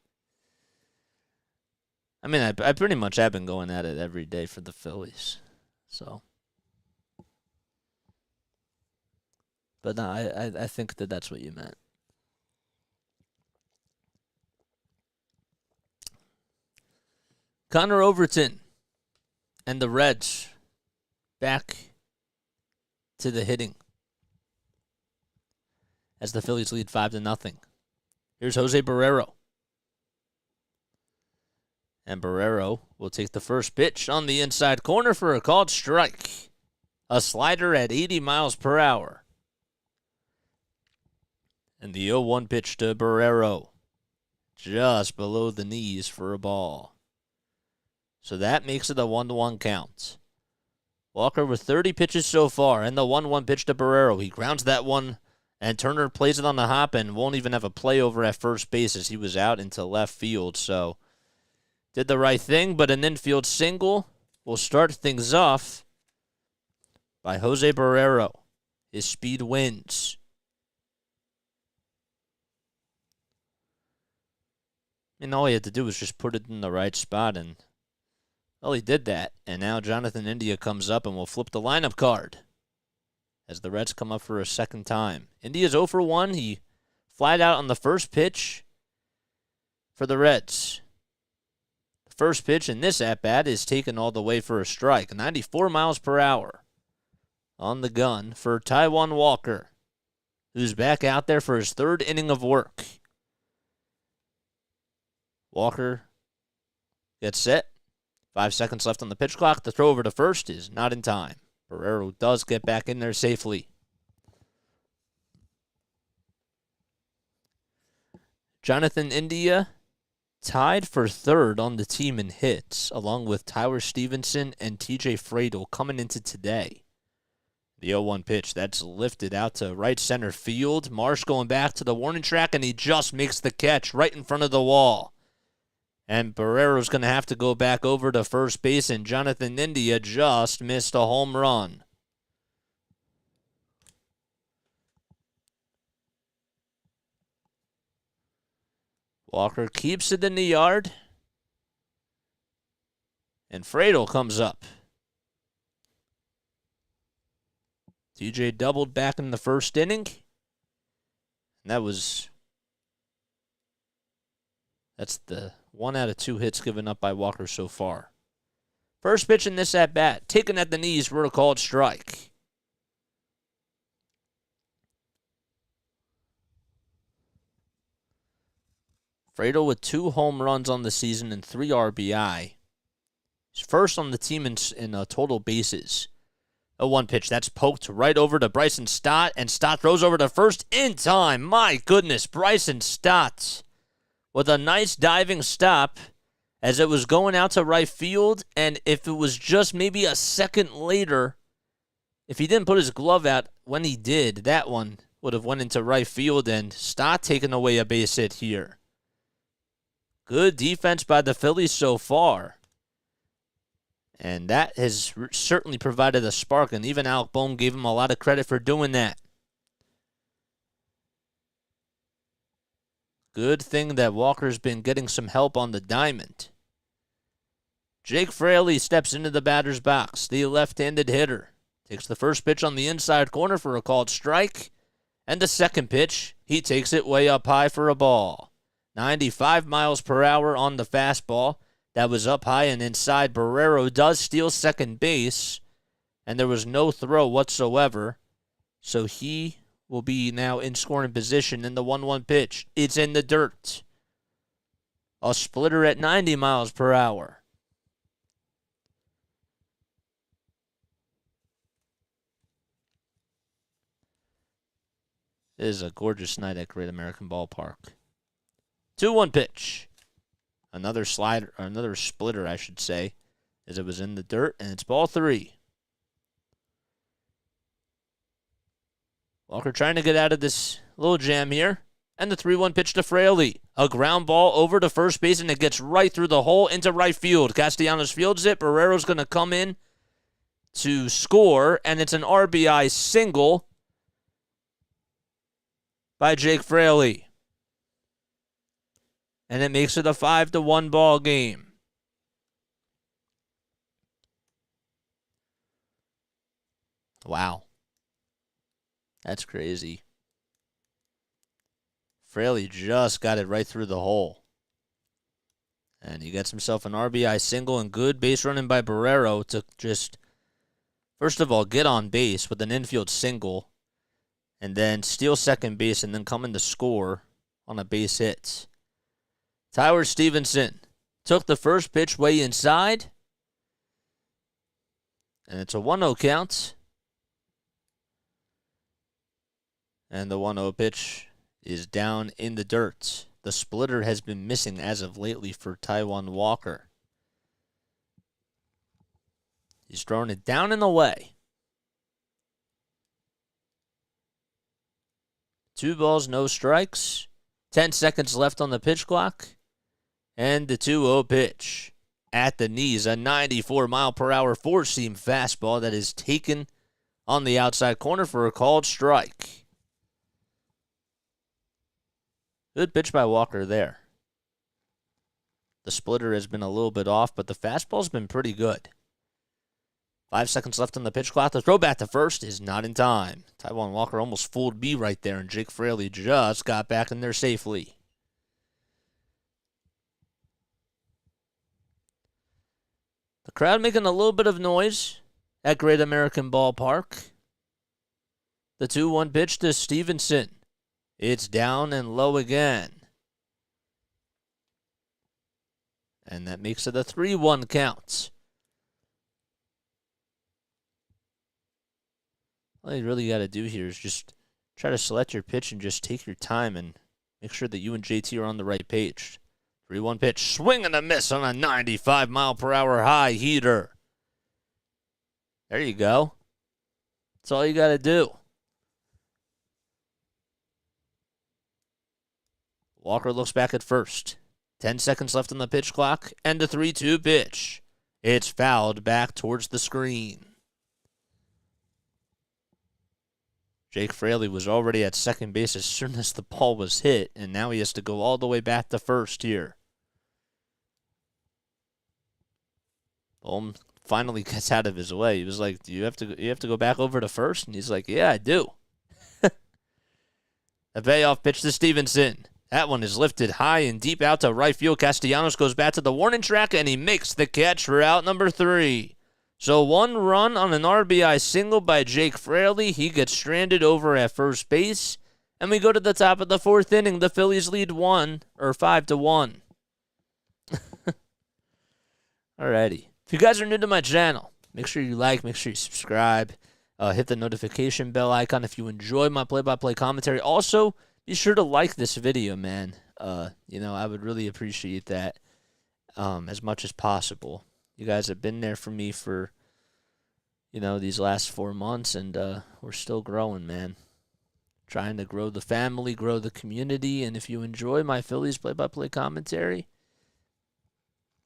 I mean, I pretty much have been going at it every day for the Phillies. So, but no, I think that's what you meant. Connor Overton and the Reds back to the hitting as the Phillies lead 5-0. Here's Jose Barrero. And Barrero will take the first pitch on the inside corner for a called strike. A slider at 80 miles per hour. And the 0-1 pitch to Barrero. Just below the knees for a ball. So that makes it a 1-1 count. Walker with 30 pitches so far, and the 1-1 pitch to Barrero. He grounds that one, and Turner plays it on the hop and won't even have a play over at first base as he was out into left field. So, did the right thing, but an infield single will start things off by Jose Barrero. His speed wins. And all he had to do was just put it in the right spot, and well, he did that, and now Jonathan India comes up and will flip the lineup card as the Reds come up for a second time. India's 0 for 1. He flied out on the first pitch for the Reds. The first pitch in this at-bat is taken all the way for a strike, 94 miles per hour on the gun for Taijuan Walker, who's back out there for his third inning of work. Walker gets set. 5 seconds left on the pitch clock. The throw over to first is not in time. Barrero does get back in there safely. Jonathan India tied for third on the team in hits, along with Tyler Stevenson and TJ Friedl coming into today. The 0-1 pitch, that's lifted out to right center field. Marsh going back to the warning track, and he just makes the catch right in front of the wall. And Barrero's going to have to go back over to first base, and Jonathan India just missed a home run. Walker keeps it in the yard. And Friedel comes up. TJ doubled back in the first inning. And that's the 1 out of 2 hits given up by Walker so far. First pitch in this at-bat, taken at the knees for a called strike. Friedel with 2 home runs on the season and 3 RBI. He's first on the team in total bases. A 1 pitch. That's poked right over to Bryson Stott, and Stott throws over to first in time. My goodness, Bryson Stott with a nice diving stop as it was going out to right field, and if it was just maybe a second later, if he didn't put his glove out when he did, that one would have went into right field, and Stott taking away a base hit here. Good defense by the Phillies so far. And that has certainly provided a spark, and even Alec Boehm gave him a lot of credit for doing that. Good thing that Walker's been getting some help on the diamond. Jake Fraley steps into the batter's box, the left-handed hitter. Takes the first pitch on the inside corner for a called strike. And the second pitch, he takes it way up high for a ball. 95 miles per hour on the fastball. That was up high and inside. Barrero does steal second base, and there was no throw whatsoever. So he will be now in scoring position in the 1-1 pitch. It's in the dirt. A splitter at 90 miles per hour. It is a gorgeous night at Great American Ballpark. 2-1 pitch. Another slider, or another splitter, I should say, as it was in the dirt, and it's ball 3. Walker trying to get out of this little jam here, and the 3-1 pitch to Fraley. A ground ball over to first base, and it gets right through the hole into right field. Castellanos fields it. Barrero's going to come in to score, and it's an RBI single by Jake Fraley. And it makes it a 5-1 ball game. Wow. That's crazy. Fraley just got it right through the hole. And he gets himself an RBI single, and good base running by Barrero to just, first of all, get on base with an infield single, and then steal second base, and then come in to score on a base hit. Tyler Stevenson took the first pitch way inside, and it's a 1-0 count. And the 1-0 pitch is down in the dirt. The splitter has been missing as of lately for Taijuan Walker. He's throwing it down and away. 2 balls, no strikes. 10 seconds left on the pitch clock. And the 2-0 pitch at the knees, a 94-mile-per-hour four-seam fastball that is taken on the outside corner for a called strike. Good pitch by Walker there. The splitter has been a little bit off, but the fastball's been pretty good. 5 seconds left on the pitch clock. The throw back to first is not in time. Taijuan Walker almost fooled me right there, and Jake Fraley just got back in there safely. The crowd making a little bit of noise at Great American Ballpark. The 2-1 pitch to Stevenson. It's down and low again. And that makes it a 3-1 count. All you really got to do here is just try to select your pitch and just take your time and make sure that you and JT are on the right page. 3-1 pitch, swing and a miss on a 95-mile-per-hour high heater. There you go. That's all you got to do. Walker looks back at first. 10 seconds left on the pitch clock, and the 3-2 pitch. It's fouled back towards the screen. Jake Fraley was already at second base as soon as the ball was hit, and now he has to go all the way back to first here. Bohm finally gets out of his way. He was like, "Do you have to go back over to first?" And he's like, "Yeah, I do." A payoff pitch to Stevenson. That one is lifted high and deep out to right field. Castellanos goes back to the warning track, and he makes the catch for out number 3. So 1 run on an RBI single by Jake Fraley. He gets stranded over at first base, and we go to the top of the 4th inning. The Phillies lead 5-1. Alrighty. If you guys are new to my channel, make sure you like, make sure you subscribe, hit the notification bell icon if you enjoy my play-by-play commentary. Also, be sure to like this video, man. I would really appreciate that as much as possible. You guys have been there for me for, these last 4 months, and we're still growing, man. Trying to grow the family, grow the community, and if you enjoy my Phillies play-by-play commentary,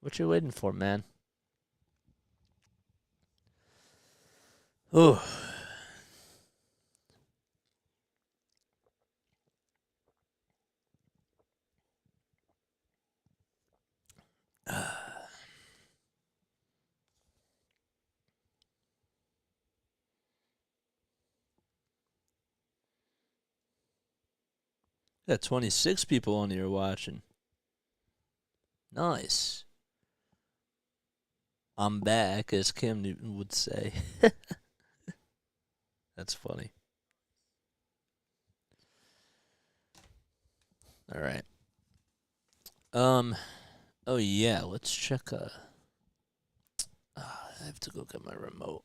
what you waiting for, man? Ooh. Got 26 people on here watching. Nice. I'm back, as Cam Newton would say. That's funny. All right. Oh yeah, let's check. I have to go get my remote.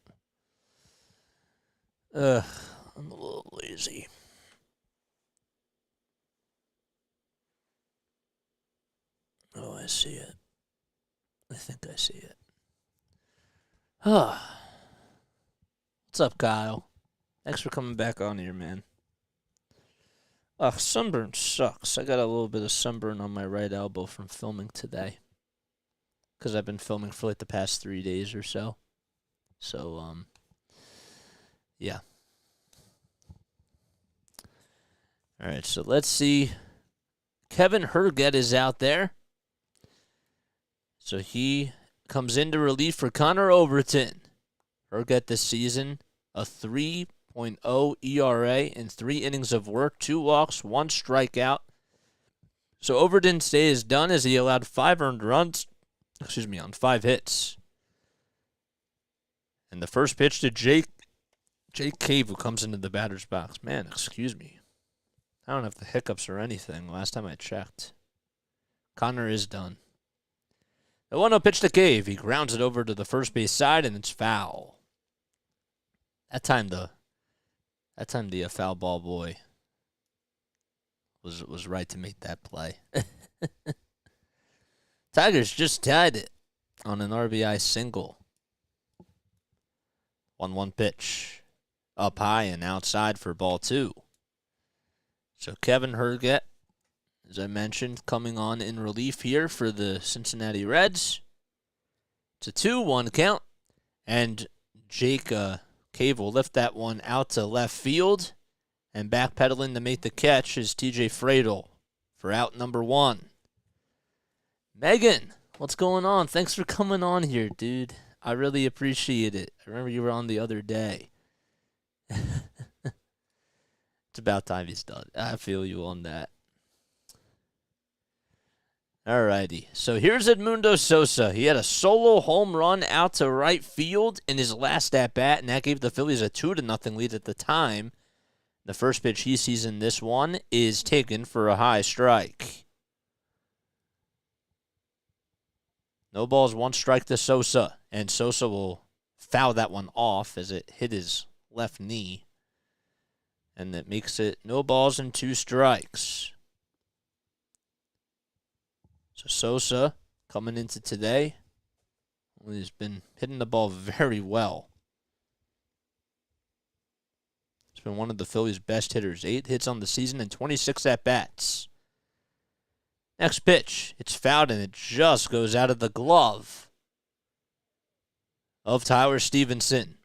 I'm a little lazy. Oh, I see it. I think I see it. What's up, Kyle? Thanks for coming back on here, man. Sunburn sucks. I got a little bit of sunburn on my right elbow from filming today. Because I've been filming for like the past 3 days or so. So, yeah. Alright, so let's see. Kevin Herget is out there. So he comes into relief for Connor Overton. Herget this season, a 3.0 ERA in 3 innings of work, 2 walks, 1 strikeout. So Overton's day is done as he allowed 5 earned runs, on 5 hits. And the first pitch to Jake Cave, who comes into the batter's box. Man, excuse me. I don't have the hiccups or anything last time I checked. Connor is done. The 1-0 pitch to Cave. He grounds it over to the first base side, and it's foul. That time the foul ball boy was right to make that play. Tigers just tied it on an RBI single. 1-1 pitch. Up high and outside for ball 2. So Kevin Herget, as I mentioned, coming on in relief here for the Cincinnati Reds. It's a 2-1 count. And Jake Cave will lift that one out to left field. And backpedaling to make the catch is TJ Fradel for out number 1. Megan, what's going on? Thanks for coming on here, dude. I really appreciate it. I remember you were on the other day. It's about time he's done. I feel you on that. Alrighty. So here's Edmundo Sosa. He had a solo home run out to right field in his last at-bat, and that gave the Phillies a 2-0 lead at the time. The first pitch he sees in this one is taken for a high strike. No balls, 1 strike to Sosa, and Sosa will foul that one off as it hit his left knee. And that makes it no balls and 2 strikes. So Sosa coming into today, he's been hitting the ball very well. He's been one of the Phillies' best hitters. 8 hits on the season and 26 at-bats. Next pitch. It's fouled, and it just goes out of the glove of Tyler Stevenson.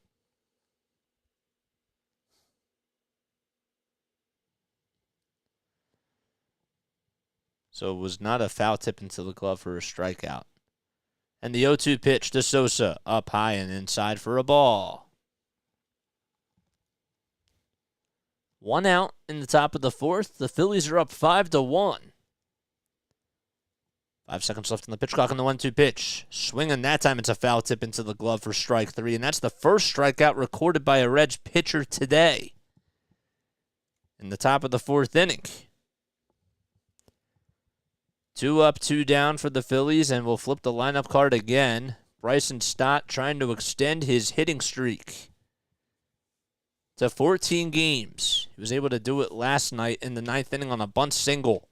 So it was not a foul tip into the glove for a strikeout. And the 0-2 pitch to Sosa, up high and inside for a ball. 1 out in the top of the fourth. The Phillies are up 5-1. 5 seconds left on the pitch clock on the 1-2 pitch. Swinging that time, it's a foul tip into the glove for strike 3. And that's the first strikeout recorded by a Reds pitcher today. In the top of the fourth inning. 2 up, 2 down for the Phillies, and we'll flip the lineup card again. Bryson Stott trying to extend his hitting streak to 14 games. He was able to do it last night in the 9th inning on a bunt single.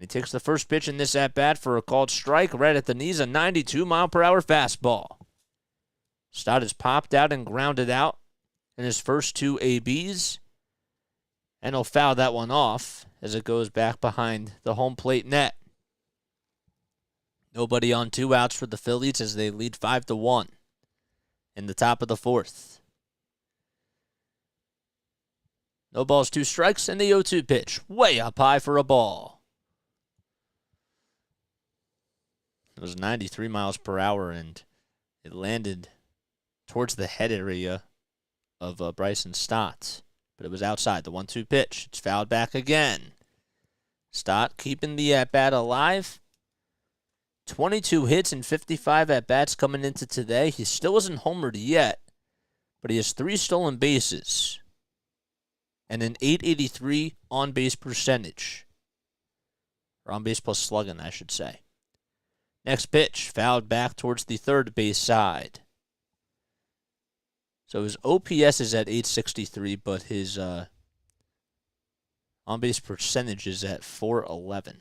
He takes the first pitch in this at-bat for a called strike right at the knees, a 92-mile-per-hour fastball. Stott is popped out and grounded out in his first 2 ABs, and he'll foul that one off as it goes back behind the home plate net. Nobody on 2 outs for the Phillies as they lead 5-1 in the top of the fourth. No balls, 2 strikes, and the 0-2 pitch way up high for a ball. It was 93 miles per hour, and it landed towards the head area of Bryson Stott. But it was outside. The 1-2 pitch. It's fouled back again. Stott keeping the at-bat alive. 22 hits and 55 at-bats coming into today. He still isn't homered yet, but he has 3 stolen bases and an .883 on-base percentage. Or on-base plus slugging, I should say. Next pitch, fouled back towards the third base side. So his OPS is at .863, but his on-base percentage is at .411.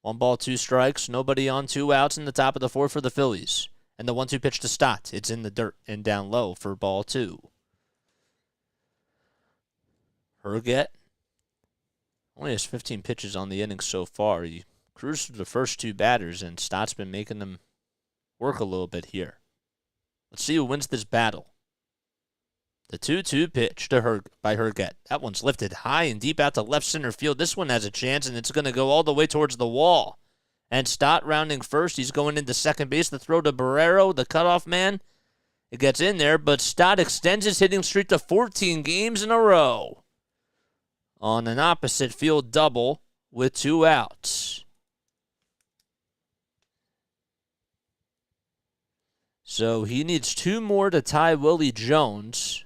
1 ball, 2 strikes, nobody on, 2 outs in the top of the fourth for the Phillies. And the 1-2 pitch to Stott. It's in the dirt and down low for ball 2. Herget only has 15 pitches on the inning so far. He cruised through the first 2 batters, and Stott's been making them work a little bit here. Let's see who wins this battle. The 2-2 pitch to by Herget. That one's lifted high and deep out to left center field. This one has a chance, and it's going to go all the way towards the wall. And Stott rounding first. He's going into second base. The throw to Barrero, the cutoff man. It gets in there, but Stott extends his hitting streak to 14 games in a row on an opposite field double with 2 outs. So he needs 2 more to tie Willie Jones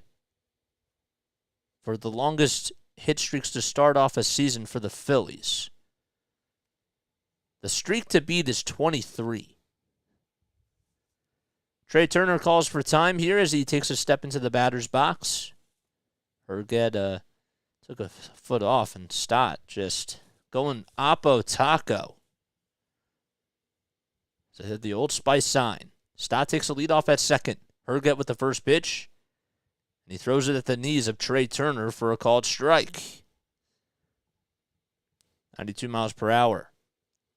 for the longest hit streaks to start off a season for the Phillies. The streak to beat is 23. Trey Turner calls for time here as he takes a step into the batter's box. Herget took a foot off, and Stott just going oppo taco. So the Old Spice sign. Stott takes the lead off at second. Herget with the first pitch. And he throws it at the knees of Trey Turner for a called strike. 92 miles per hour.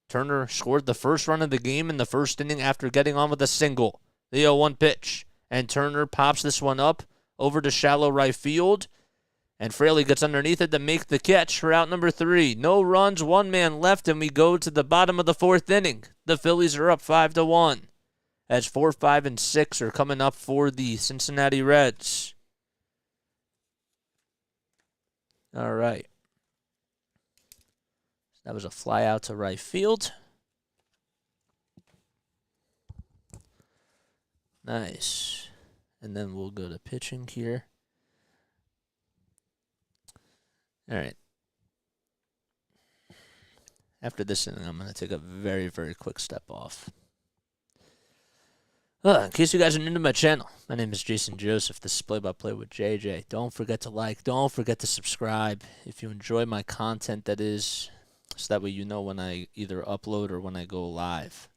Turner scored the first run of the game in the first inning after getting on with a single. The 0-1 pitch. And Turner pops this one up over to shallow right field. And Fraley gets underneath it to make the catch for out number 3. No runs, 1 man left, and we go to the bottom of the fourth inning. The Phillies are up 5-1. As 4, 5, and 6 are coming up for the Cincinnati Reds. All right. That was a fly out to right field. Nice. And then we'll go to pitching here. All right. After this inning, I'm going to take a very, very quick step off. In case you guys are new to my channel, my name is Jason Joseph. This is Play-by-Play with JJ. Don't forget to like. Don't forget to subscribe if you enjoy my content, that is, so that way you know when I either upload or when I go live.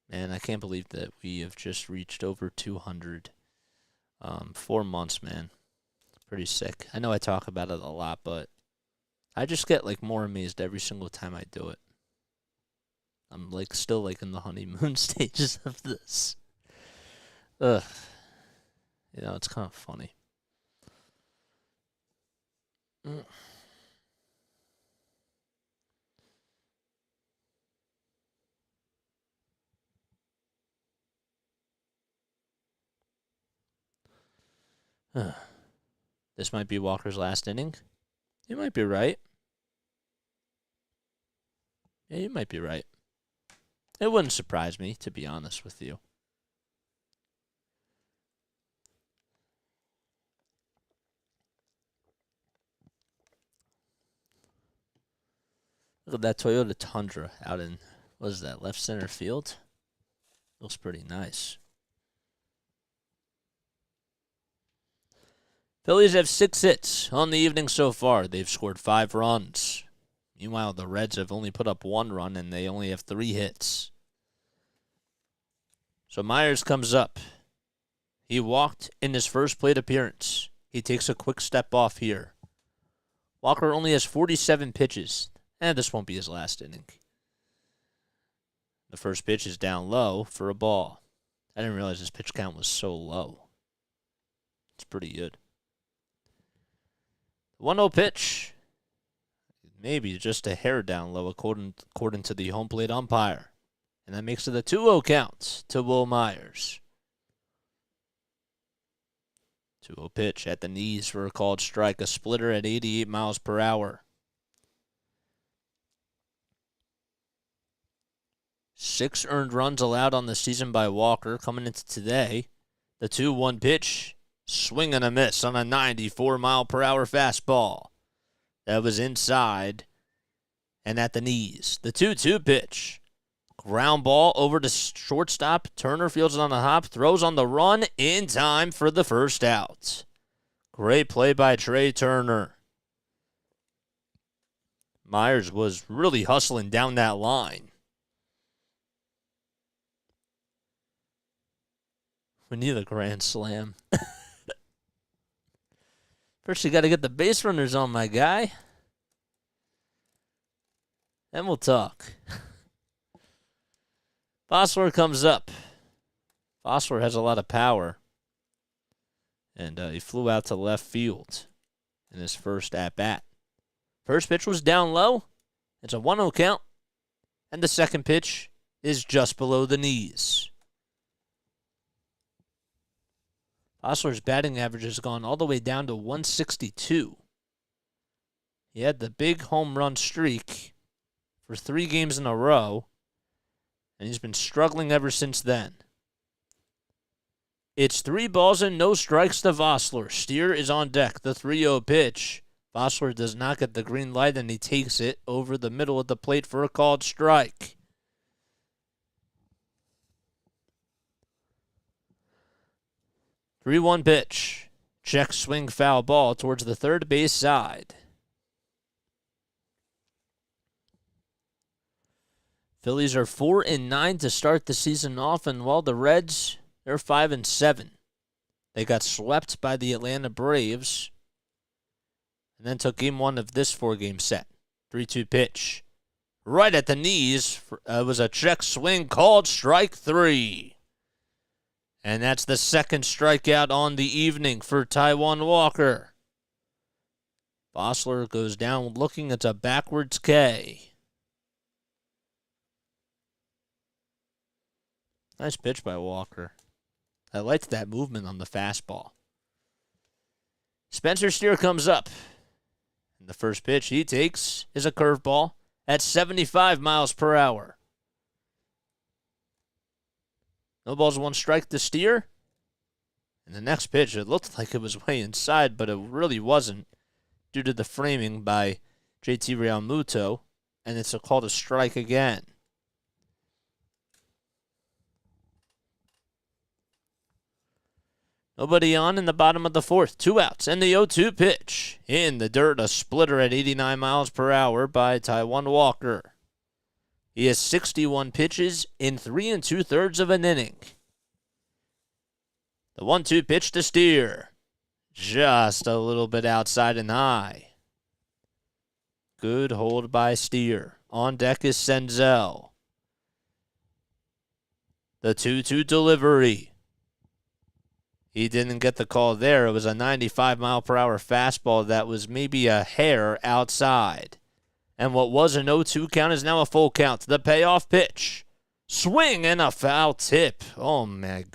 Man, I can't believe that we have just reached over 200. 4 months, man. Pretty sick. I know I talk about it a lot, but I just get more amazed every single time I do it. I'm still in the honeymoon stages of this. Ugh. It's kind of funny. This might be Walker's last inning. You might be right. Yeah, you might be right. It wouldn't surprise me, to be honest with you. Look at that Toyota Tundra out in, what is that, left center field? Looks pretty nice. Phillies have 6 hits on the evening so far. They've scored 5 runs. Meanwhile, the Reds have only put up 1 run, and they only have 3 hits. So Myers comes up. He walked in his first plate appearance. He takes a quick step off here. Walker only has 47 pitches. And this won't be his last inning. The first pitch is down low for a ball. I didn't realize his pitch count was so low. It's pretty good. 1-0 pitch. Maybe just a hair down low according to the home plate umpire. And that makes it a 2-0 count to Will Myers. 2-0 pitch at the knees for a called strike. A splitter at 88 miles per hour. 6 earned runs allowed on the season by Walker. Coming into today, the 2-1 pitch, swing and a miss on a 94-mile-per-hour fastball. That was inside and at the knees. The 2-2 pitch, ground ball over to shortstop. Turner fields it on the hop, throws on the run in time for the first out. Great play by Trey Turner. Myers was really hustling down that line. We need a grand slam. First, you got to get the base runners on, my guy. Then we'll talk. Bosler comes up. Bosler has a lot of power. And he flew out to left field in his first at-bat. First pitch was down low. It's a 1-0 count. And the second pitch is just below the knees. Bosler's batting average has gone all the way down to 162. He had the big home run streak for 3 games in a row, and he's been struggling ever since then. It's 3 balls and no strikes to Vosler. Steer is on deck. The 3-0 pitch. Vosler does not get the green light, and he takes it over the middle of the plate for a called strike. Three-one pitch. Check swing foul ball towards the third base side. Phillies are 4-9 to start the season off, and while the Reds, they're 5-7. They got swept by the Atlanta Braves and then took game 1 of this 4-game set. 3-2 pitch. Right at the knees. It was a check swing called strike 3. And that's the second strikeout on the evening for Taijuan Walker. Bosler goes down looking. It's a backwards K. Nice pitch by Walker. I liked that movement on the fastball. Spencer Steer comes up. And the first pitch he takes is a curveball at 75 miles per hour. No balls, 1 strike to Steer. And the next pitch, it looked like it was way inside, but it really wasn't due to the framing by JT Realmuto. And it's called a strike again. Nobody on in the bottom of the 4th. 2 outs and the 0-2 pitch. In the dirt, a splitter at 89 miles per hour by Taijuan Walker. He has 61 pitches in 3 2/3 of an inning. The 1-2 pitch to Steer. Just a little bit outside and high. Good hold by Steer. On deck is Senzel. The 2-2 delivery. He didn't get the call there. It was a 95-mile-per-hour fastball that was maybe a hair outside. And what was an 0-2 count is now a full count. The payoff pitch. Swing and a foul tip. Oh, my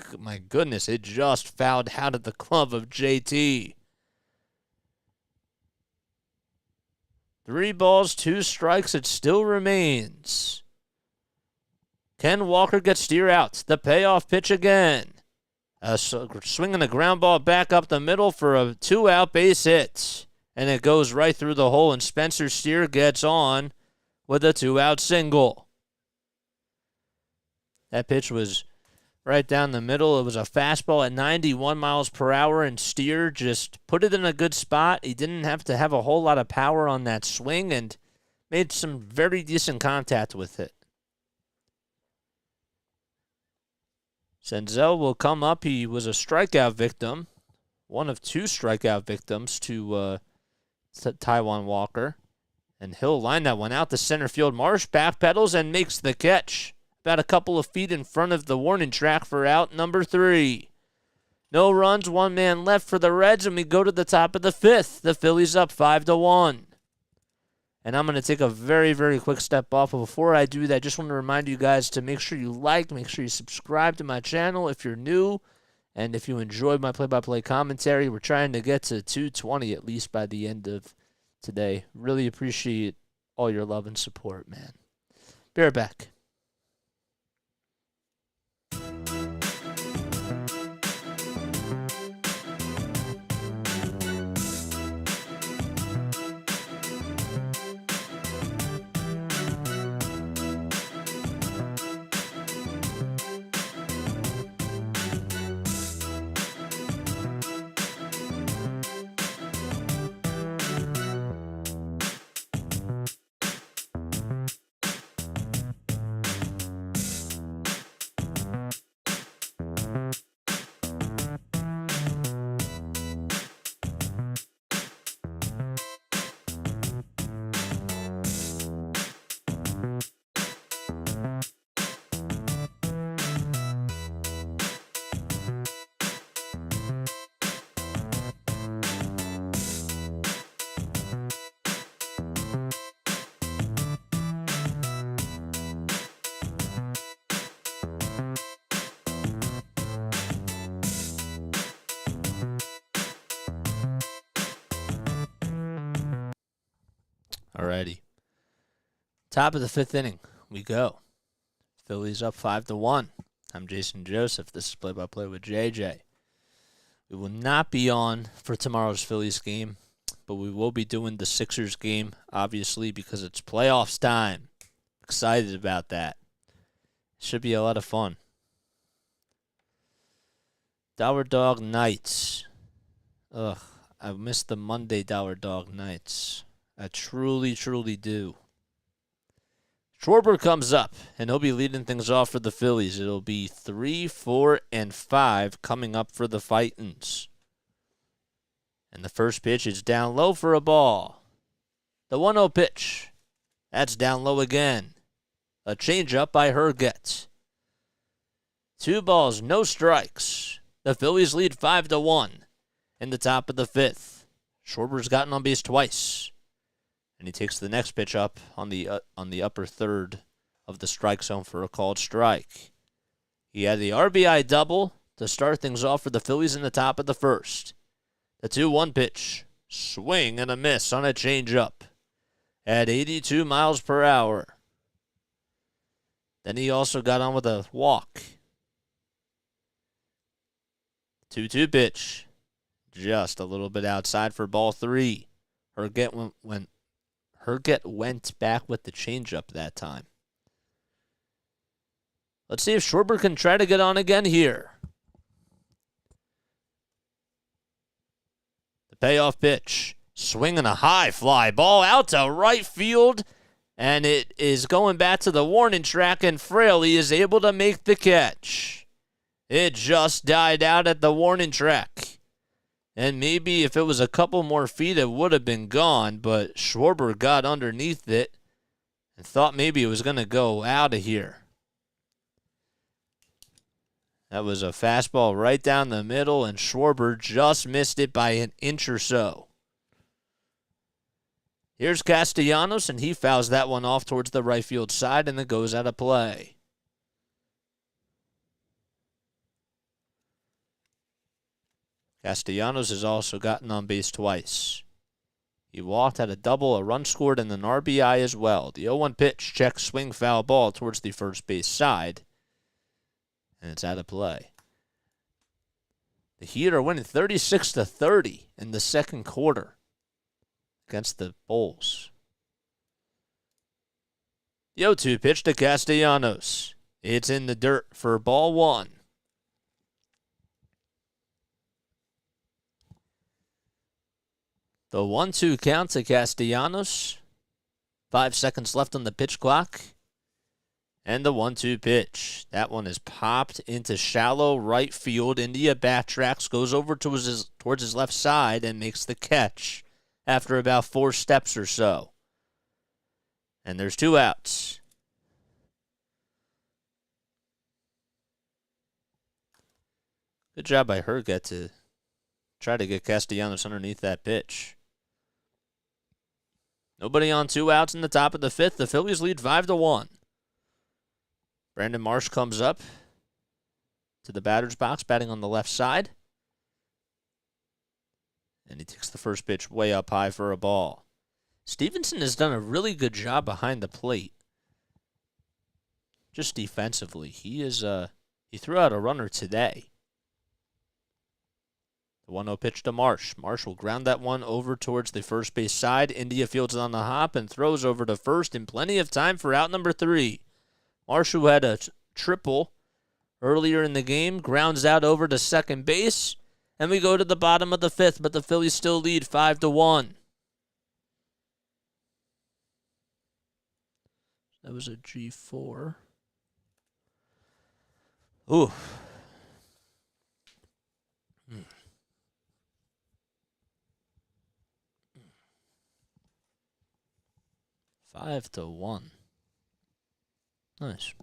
goodness. It just fouled out of the glove of JT. 3 balls, 2 strikes. It still remains. Ken Walker gets Steer out. The payoff pitch again. Swinging a ground ball back up the middle for a 2-out base hit. And it goes right through the hole, and Spencer Steer gets on with a 2-out single. That pitch was right down the middle. It was a fastball at 91 miles per hour, and Steer just put it in a good spot. He didn't have to have a whole lot of power on that swing and made some very decent contact with it. Senzel will come up. He was a strikeout victim, one of 2 strikeout victims to Taijuan Walker. And he'll line that one out to center field. Marsh backpedals and makes the catch. About a couple of feet in front of the warning track for out number 3. No runs, 1 man left for the Reds, and we go to the top of the 5th. The Phillies up 5-1. And I'm going to take a very, very quick step off. But before I do that, I just want to remind you guys to make sure you like, make sure you subscribe to my channel if you're new. And if you enjoyed my play-by-play commentary, we're trying to get to 220 at least by the end of today. Really appreciate all your love and support, man. Be right back. Alrighty. Top of the 5th inning, we go. Phillies up 5-1. I'm Jason Joseph. This is Play-by-Play with JJ. We will not be on for tomorrow's Phillies game, but we will be doing the Sixers game, obviously, because it's playoffs time. Excited about that. Should be a lot of fun. Dollar Dog Nights. Ugh, I missed the Monday Dollar Dog Nights. I truly, truly do. Scoreboard comes up, and he'll be leading things off for the Phillies. It'll be 3, 4, and 5 coming up for the Fightins. And the first pitch is down low for a ball. The 1-0 pitch. That's down low again. A changeup by Herget. 2 balls, no strikes. The Phillies lead 5-1 in the top of the 5th. Schwarber's gotten on base twice. And he takes the next pitch up on the upper third of the strike zone for a called strike. He had the RBI double to start things off for the Phillies in the top of the 1st. The 2-1 pitch. Swing and a miss on a changeup at 82 miles per hour. Then he also got on with a walk. 2-2 pitch. Just a little bit outside for ball 3. Herget went back with the changeup that time. Let's see if Schwarber can try to get on again here. The payoff pitch. Swinging a high fly ball out to right field. And it is going back to the warning track, and Fraley is able to make the catch. It just died out at the warning track. And maybe if it was a couple more feet, it would have been gone, but Schwarber got underneath it and thought maybe it was going to go out of here. That was a fastball right down the middle, and Schwarber just missed it by an inch or so. Here's Castellanos, and he fouls that one off towards the right field side, and it goes out of play. Castellanos has also gotten on base twice. He walked, had a double, a run scored, and an RBI as well. The 0-1 pitch, check, swing, foul ball towards the first base side, and it's out of play. The Heat are winning 36-30 in the second quarter against the Bulls. The 0-2 pitch to Castellanos. It's in the dirt for ball one. The 1-2 count to Castellanos. 5 seconds left on the pitch clock. And the 1-2 pitch. That one is popped into shallow right field. India backtracks, goes over towards his left side, and makes the catch after about 4 steps or so. And there's 2 outs. Good job by Herget to try to get Castellanos underneath that pitch. Nobody on 2 outs in the top of the 5th. The Phillies lead 5-1. Brandon Marsh comes up to the batter's box, batting on the left side. And he takes the first pitch way up high for a ball. Stevenson has done a really good job behind the plate. Just defensively. He threw out a runner today. The 1-0 pitch to Marsh. Marsh will ground that one over towards the first base side. India fields it on the hop and throws over to first in plenty of time for out number 3. Marsh, who had a triple earlier in the game, grounds out over to second base. And we go to the bottom of the 5th, but the Phillies still lead 5-1. That was a G4. Ooh. 5-1. Nice.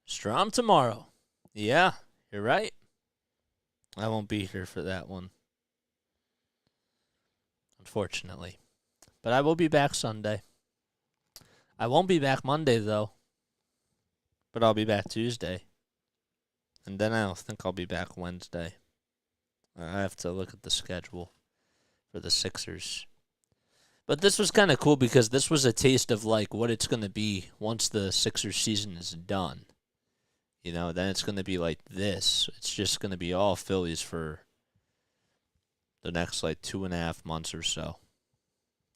Strom tomorrow. Yeah, you're right. I won't be here for that one, unfortunately. But I will be back Sunday. I won't be back Monday, though. But I'll be back Tuesday. And then I don't think I'll be back Wednesday. I have to look at the schedule for the Sixers. But this was kind of cool because this was a taste of like what it's going to be once the Sixers season is done. You know, then it's going to be like this. It's just going to be all Phillies for the next like 2.5 months or so.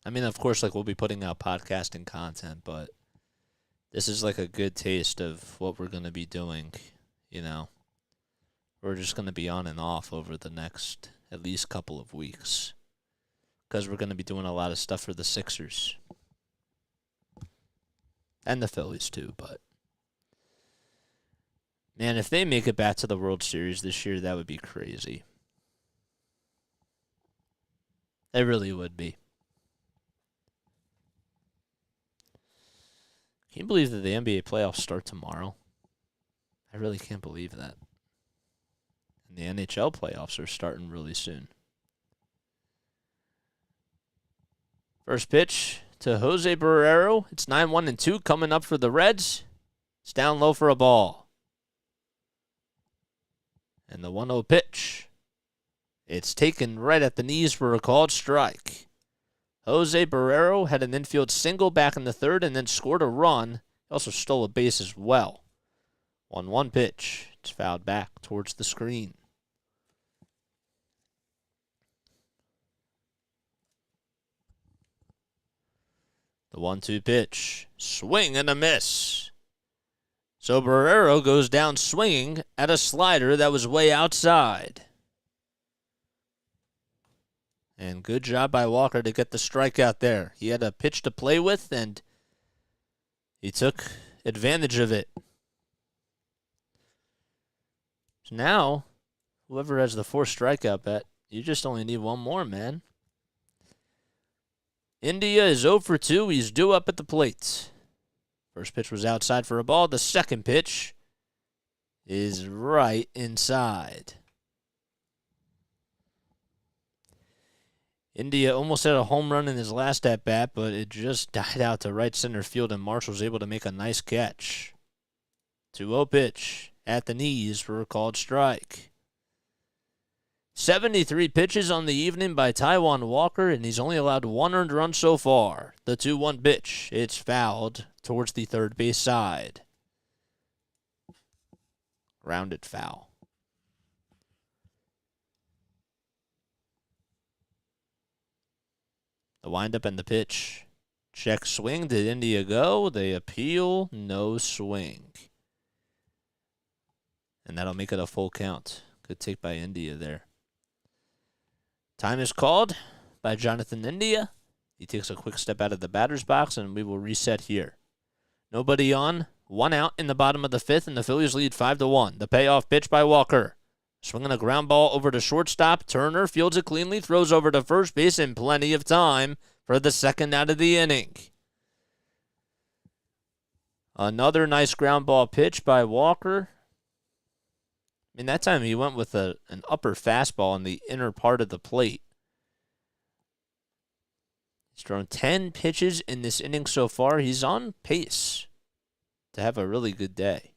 I mean, of course, like we'll be putting out podcasting content, but this is like a good taste of what we're going to be doing, you know. We're just going to be on and off over the next at least couple of weeks because we're going to be doing a lot of stuff for the Sixers and the Phillies too, but man, if they make it back to the World Series this year, that would be crazy. It really would be. Can you believe that the NBA playoffs start tomorrow? I really can't believe that. And the NHL playoffs are starting really soon. First pitch to Jose Barrero. It's 9-1-2 coming up for the Reds. It's down low for a ball. And the 1-0 pitch. It's taken right at the knees for a called strike. Jose Barrero had an infield single back in the 3rd and then scored a run. He also stole a base as well. 1-1 pitch. It's fouled back towards the screen. The 1-2 pitch. Swing and a miss. So Barrero goes down swinging at a slider that was way outside. And good job by Walker to get the strikeout there. He had a pitch to play with, and he took advantage of it. So now, whoever has the 4th strikeout bet, you just only need one more, man. India is 0 for 2. He's due up at the plate. First pitch was outside for a ball. The second pitch is right inside. India almost had a home run in his last at-bat, but it just died out to right center field, and Marshall was able to make a nice catch. 2-0 pitch at the knees for a called strike. 73 pitches on the evening by Taijuan Walker, and he's only allowed 1 earned run so far. The 2-1 pitch. It's fouled towards the third base side. Grounded foul. The windup and the pitch. Check swing. Did India go? They appeal. No swing. And that'll make it a full count. Good take by India there. Time is called by Jonathan India. He takes a quick step out of the batter's box, and we will reset here. Nobody on. 1 out in the bottom of the 5th, and the Phillies lead 5-1. The payoff pitch by Walker. Swinging a ground ball over to shortstop. Turner fields it cleanly, throws over to first base in plenty of time for the 2nd out of the inning. Another nice ground ball pitch by Walker. I mean, that time he went with an upper fastball in the inner part of the plate. He's thrown 10 pitches in this inning so far. He's on pace to have a really good day.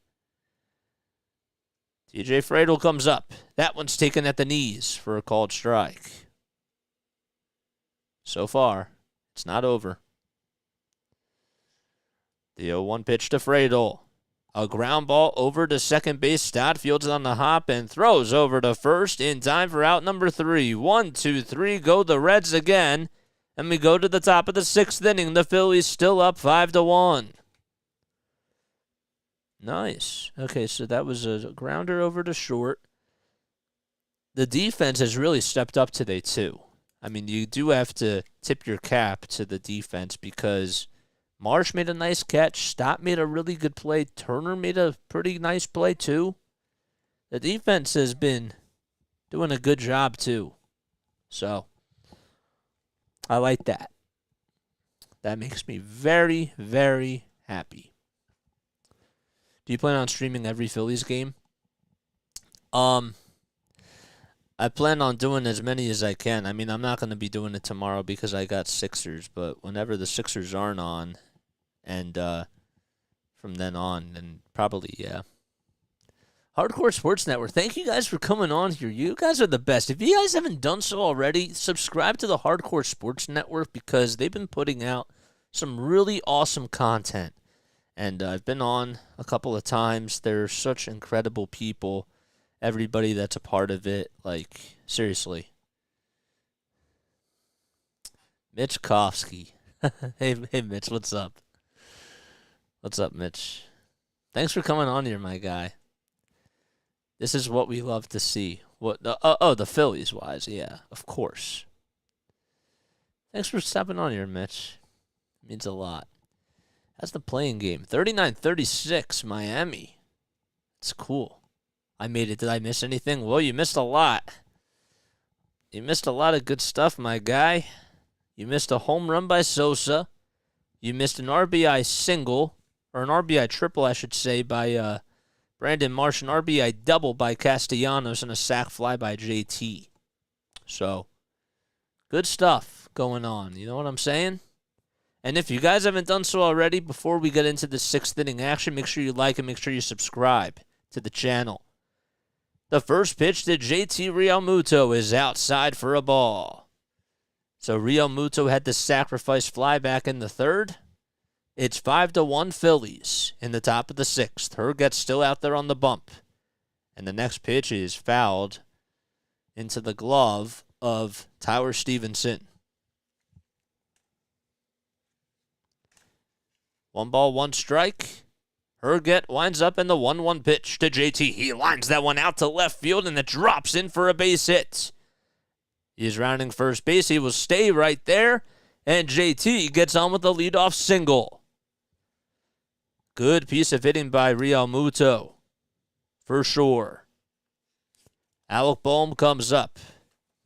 TJ Fradel comes up. That one's taken at the knees for a called strike. So far, it's not over. The 0-1 pitch to Fradel. A ground ball over to second base. Stott fields it on the hop and throws over to first in time for out number 3. 1, 2, 3, go the Reds again. And we go to the top of the 6th inning. The Phillies still up 5-1. Nice. Okay, so that was a grounder over to short. The defense has really stepped up today, too. I mean, you do have to tip your cap to the defense because Marsh made a nice catch. Stott made a really good play. Turner made a pretty nice play, too. The defense has been doing a good job, too. So, I like that. That makes me very, very happy. Do you plan on streaming every Phillies game? I plan on doing as many as I can. I mean, I'm not going to be doing it tomorrow because I got Sixers, but whenever the Sixers aren't on, and from then on, then probably, yeah. Hardcore Sports Network, thank you guys for coming on here. You guys are the best. If you guys haven't done so already, subscribe to the Hardcore Sports Network because they've been putting out some really awesome content. And I've been on a couple of times. They're such incredible people. Everybody that's a part of it, like, seriously. Mitch Kofsky. Hey, Mitch, what's up? What's up, Mitch? Thanks for coming on here, my guy. This is what we love to see. The Phillies-wise, yeah, of course. Thanks for stopping on here, Mitch. It means a lot. That's the playing game. 39-36, Miami. It's cool. I made it. Did I miss anything? Well, you missed a lot. You missed a lot of good stuff, my guy. You missed a home run by Sosa. You missed an RBI single, or an RBI triple, I should say, by Brandon Marsh, an RBI double by Castellanos, and a sac fly by JT. So, good stuff going on. You know what I'm saying? And if you guys haven't done so already, before we get into the 6th inning action, make sure you like and make sure you subscribe to the channel. The first pitch to JT Realmuto is outside for a ball. So Realmuto had to sacrifice fly back in the 3rd. It's 5-1 Phillies in the top of the 6th. Herget's still out there on the bump. And the next pitch is fouled into the glove of Tyler Stevenson. 1 ball, 1 strike. Herget winds up in the 1-1 pitch to JT. He lines that one out to left field, and it drops in for a base hit. He's rounding first base. He will stay right there. And JT gets on with a leadoff single. Good piece of hitting by Realmuto, for sure. Alec Bohm comes up.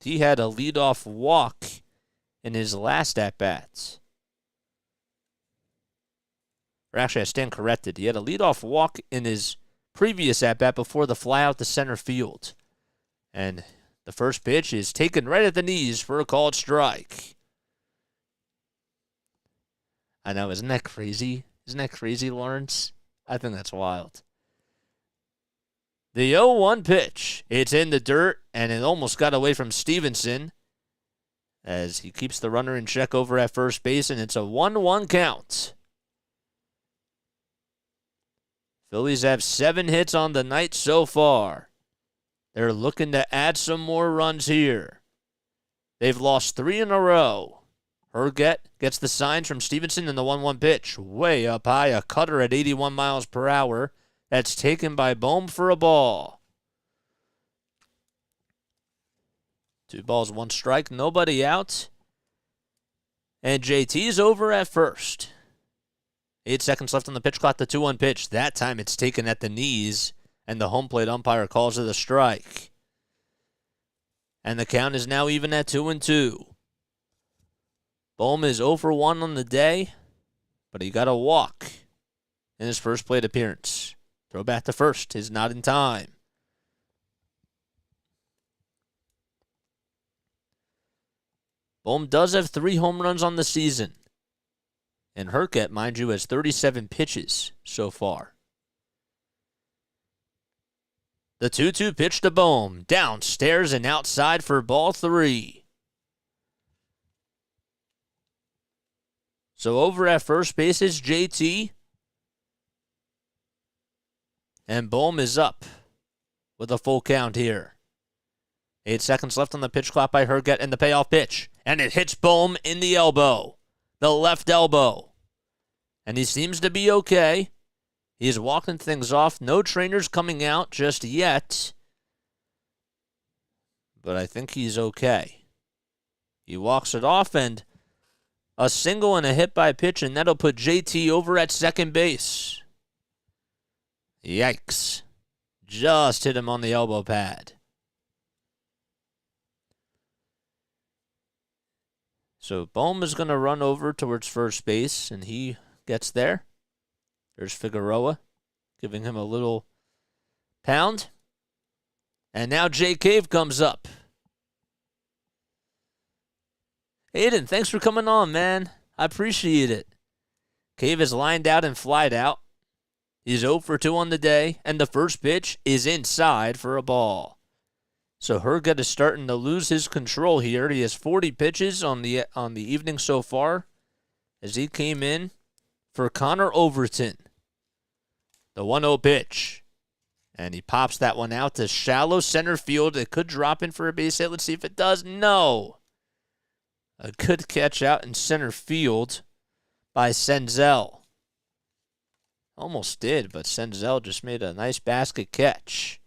He had a leadoff walk in his last at-bats. Or actually, I stand corrected. He had a leadoff walk in his previous at-bat before the fly out to center field. And the first pitch is taken right at the knees for a called strike. I know, isn't that crazy? Isn't that crazy, Lawrence? I think that's wild. The 0-1 pitch. It's in the dirt, and it almost got away from Stevenson as he keeps the runner in check over at first base, and it's a 1-1 count. Phillies have 7 hits on the night so far. They're looking to add some more runs here. They've lost 3 in a row. Herget gets the signs from Stevenson in the 1-1 pitch. Way up high, a cutter at 81 miles per hour. That's taken by Bohm for a ball. 2 balls, 1 strike, nobody out. And JT's over at first. 8 seconds left on the pitch clock, the 2-1 pitch. That time it's taken at the knees, and the home plate umpire calls it a strike. And the count is now even at 2-2. Bohm is 0 for 1 on the day, but he got a walk in his first plate appearance. Throw back to first is not in time. Bohm does have 3 home runs on the season. And Herget, mind you, has 37 pitches so far. The 2-2 pitch to Bohm. Downstairs and outside for ball 3. So over at first base is JT. And Bohm is up with a full count here. 8 seconds left on the pitch clock by Herget, and the payoff pitch. And it hits Bohm in the elbow. The left elbow. And he seems to be okay. He's walking things off. No trainers coming out just yet. But I think he's okay. He walks it off, and a single and a hit by pitch, and that'll put JT over at second base. Yikes. Just hit him on the elbow pad. So Bohm is going to run over towards first base, and he gets there. There's Figueroa giving him a little pound. And now Jay Cave comes up. Aiden, thanks for coming on, man. I appreciate it. Cave is lined out and flied out. He's 0 for 2 on the day, and the first pitch is inside for a ball. So Herget is starting to lose his control here. He has 40 pitches on the evening so far as he came in for Connor Overton. The 1-0 pitch. And he pops that one out to shallow center field. It could drop in for a base hit. Let's see if it does. No. A good catch out in center field by Senzel. Almost did, but Senzel just made a nice basket catch.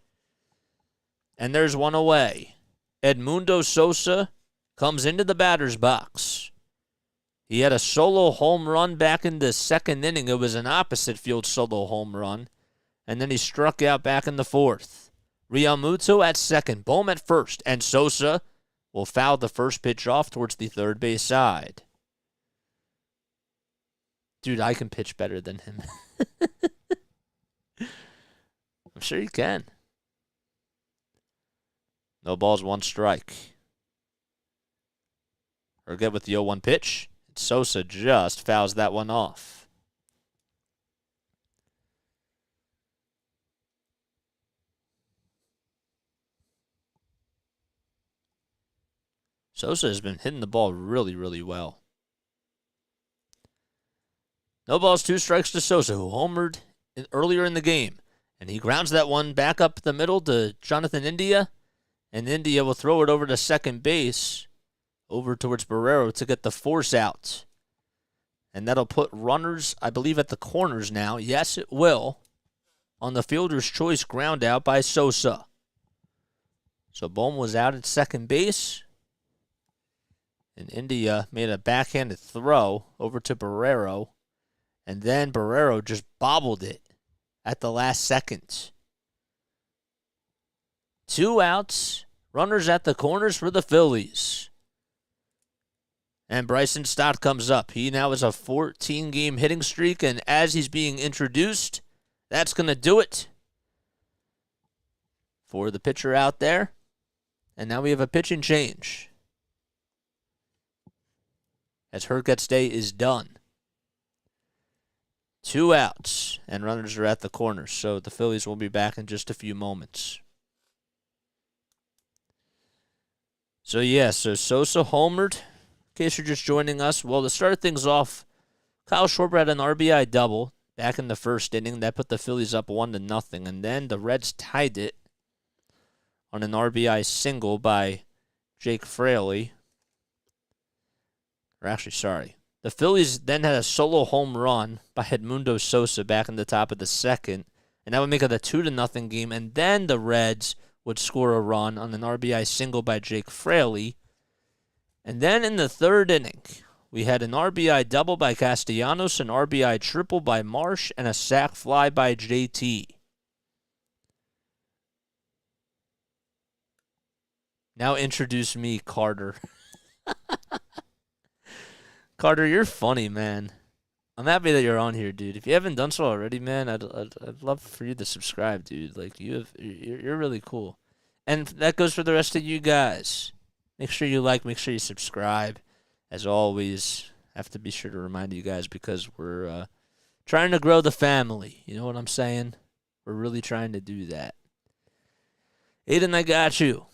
And there's one away. Edmundo Sosa comes into the batter's box. He had a solo home run back in the second inning. It was an opposite field solo home run. And then he struck out back in the fourth. Realmuto at second, Bohm at first, and Sosa will foul the first pitch off towards the third base side. Dude, I can pitch better than him. I'm sure you can. No balls, 1 strike. Herget with the 0-1 pitch. Sosa just fouls that one off. Sosa has been hitting the ball really, really well. No balls, 2 strikes to Sosa, who homered earlier in the game. And he grounds that one back up the middle to Jonathan India. And India will throw it over to second base, over towards Barrero to get the force out. And that'll put runners, I believe, at the corners now. Yes, it will. On the fielder's choice ground out by Sosa. So Bohm was out at second base. And India made a backhanded throw over to Barrero, and then Barrero just bobbled it at the last second. 2 outs, runners at the corners for the Phillies. And Bryson Stott comes up. He now has a 14-game hitting streak, and as he's being introduced, that's going to do it for the pitcher out there. And now we have a pitching change, as Herget's day is done. 2 outs, and runners are at the corners, so the Phillies will be back in just a few moments. So Sosa homered, in case you're just joining us. Well, to start things off, Kyle Schwarber had an RBI double back in the first inning. That put the Phillies up 1-0, and then the Reds tied it on an RBI single by Jake Fraley. The Phillies then had a solo home run by Edmundo Sosa back in the top of the second, and that would make it a 2-0 game, and then the Reds would score a run on an RBI single by Jake Fraley. And then in the third inning, we had an RBI double by Castellanos, an RBI triple by Marsh, and a sac fly by JT. Now introduce me, Carter. Carter, you're funny, man. I'm happy that you're on here, dude. If you haven't done so already, man, I'd love for you to subscribe, dude. Like you're really cool, and that goes for the rest of you guys. Make sure you like, make sure you subscribe. As always, I have to be sure to remind you guys because we're trying to grow the family. You know what I'm saying? We're really trying to do that. Aiden, I got you.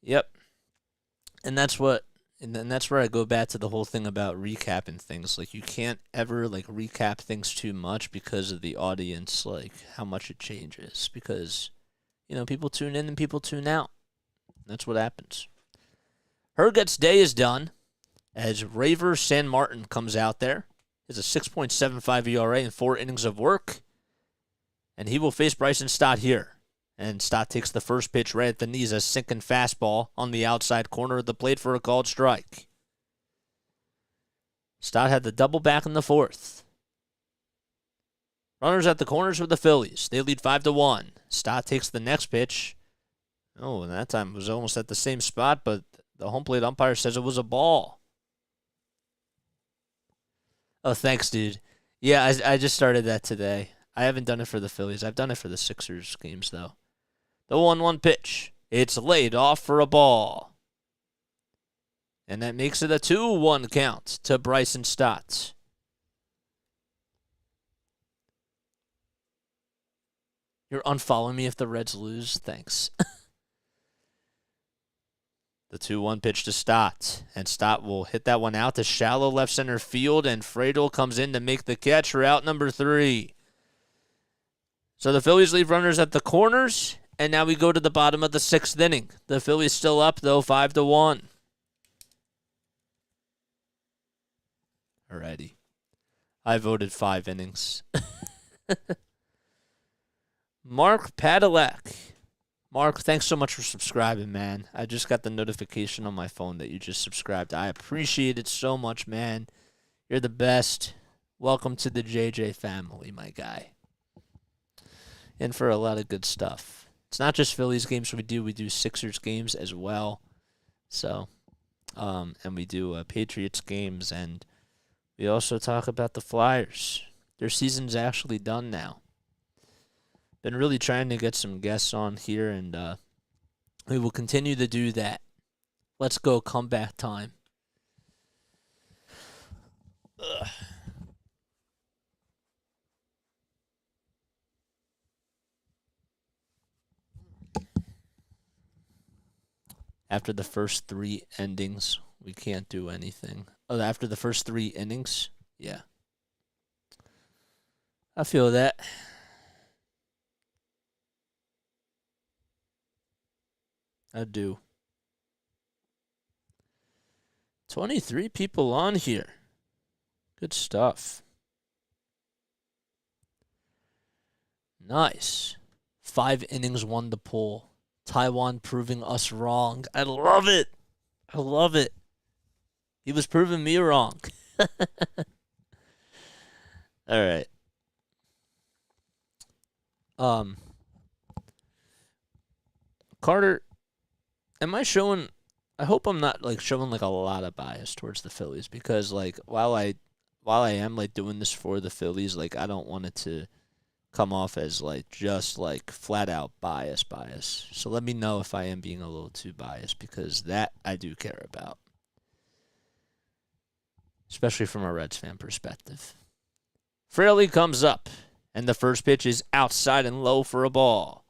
Yep. And that's where I go back to the whole thing about recapping things. Like, you can't ever, recap things too much because of the audience, how much it changes. Because, people tune in and people tune out. That's what happens. Herget's day is done as Raver San Martin comes out there. He has a 6.75 ERA in 4 innings of work. And he will face Bryson Stott here. And Stott takes the first pitch right at the knees, a sinking fastball on the outside corner of the plate for a called strike. Stott had the double back in the fourth. Runners at the corners for the Phillies. They lead 5-1. Stott takes the next pitch. Oh, and that time it was almost at the same spot, but the home plate umpire says it was a ball. Oh, thanks, dude. Yeah, I just started that today. I haven't done it for the Phillies. I've done it for the Sixers games, though. The 1-1 pitch. It's laid off for a ball. And that makes it a 2-1 count to Bryson Stott. You're unfollowing me if the Reds lose? Thanks. The 2-1 pitch to Stott. And Stott will hit that one out to shallow left center field. And Friedel comes in to make the catch for out number 3. So the Phillies leave runners at the corners. And now we go to the bottom of the 6th inning. The Phillies still up, though, 5-1. Alrighty. I voted 5 innings. Mark Padalek. Mark, thanks so much for subscribing, man. I just got the notification on my phone that you just subscribed. I appreciate it so much, man. You're the best. Welcome to the JJ family, my guy. And for a lot of good stuff. It's not just Phillies games we do Sixers games as well. So, and we do Patriots games, and we also talk about the Flyers. Their season's actually done now. Been really trying to get some guests on here, and we will continue to do that. Let's go comeback time. Ugh. After the first 3 endings, we can't do anything. Oh, after the first 3 innings? Yeah. I feel that. I do. 23 people on here. Good stuff. Nice. 5 innings won the poll. Taiwan proving us wrong. I love it. I love it. He was proving me wrong. All right. Carter, am I showing? I hope I'm not like showing like a lot of bias towards the Phillies because like while I am like doing this for the Phillies, like I don't want it to come off as like just like flat out bias. So let me know if I am being a little too biased because that I do care about, especially from a Reds fan perspective. Fraley comes up, and the first pitch is outside and low for a ball.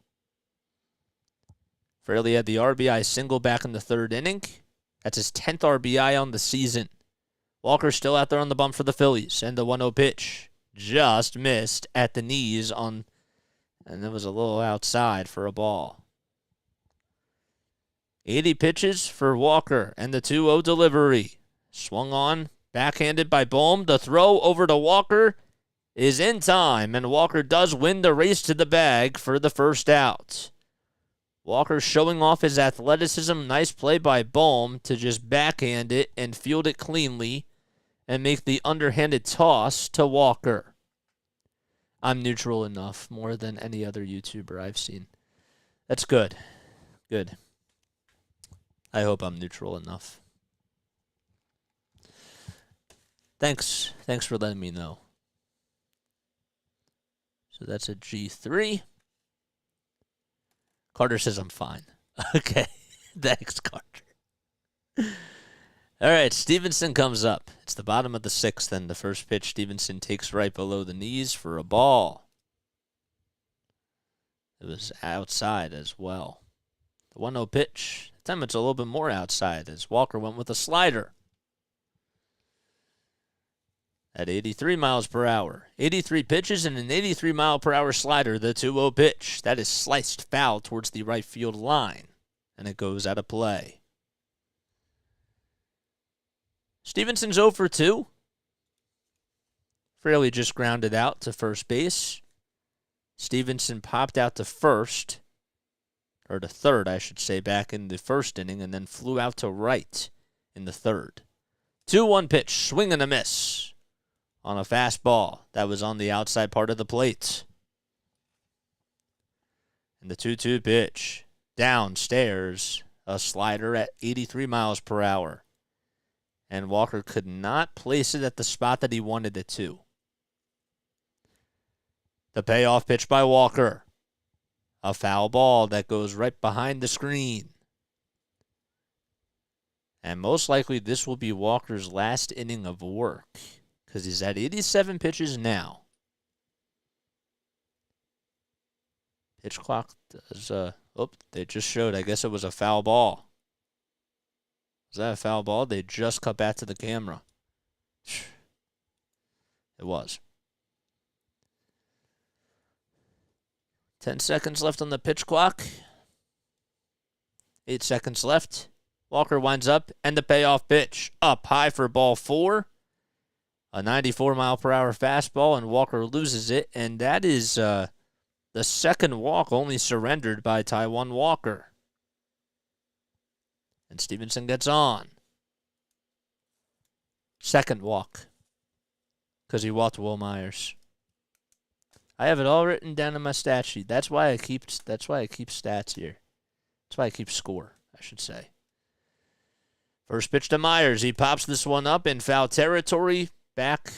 Fraley had the RBI single back in the third inning. That's his 10th RBI on the season. Walker's still out there on the bump for the Phillies, and the 1-0 pitch just missed at the knees and it was a little outside for a ball. 80 pitches for Walker, and the 2-0 delivery. Swung on, backhanded by Bohm. The throw over to Walker is in time, and Walker does win the race to the bag for the first out. Walker showing off his athleticism. Nice play by Bohm to just backhand it and field it cleanly and make the underhanded toss to Walker. I'm neutral enough more than any other YouTuber I've seen. That's good. Good. I hope I'm neutral enough. Thanks for letting me know. So that's a G3. Carter says I'm fine. Okay. Thanks, Carter. All right, Stevenson comes up. It's the bottom of the sixth, and the first pitch Stevenson takes right below the knees for a ball. It was outside as well. The 1-0 pitch. This time it's a little bit more outside as Walker went with a slider. At 83 miles per hour. 83 pitches and an 83 mile per hour slider, the 2-0 pitch. That is sliced foul towards the right field line, and it goes out of play. Stevenson's 0 for 2. Fraley just grounded out to first base. Stevenson popped out to first, or to third, I should say, back in the first inning, and then flew out to right in the third. 2-1 pitch, swing and a miss on a fastball that was on the outside part of the plate. And the 2-2 pitch, downstairs, a slider at 83 miles per hour. And Walker could not place it at the spot that he wanted it to. The payoff pitch by Walker. A foul ball that goes right behind the screen. And most likely this will be Walker's last inning of work, because he's at 87 pitches now. Pitch clock does, they just showed, I guess it was a foul ball. Was that a foul ball? They just cut back to the camera. It was. 10 seconds left on the pitch clock. 8 seconds left. Walker winds up, and the payoff pitch. Up high for ball 4. A 94 mile per hour fastball, and Walker loses it. And that is the second walk only surrendered by Taijuan Walker. And Stevenson gets on. Second walk. Because he walked Will Myers. I have it all written down in my stat sheet. That's why I keep stats here. That's why I keep score, I should say. First pitch to Myers. He pops this one up in foul territory. Back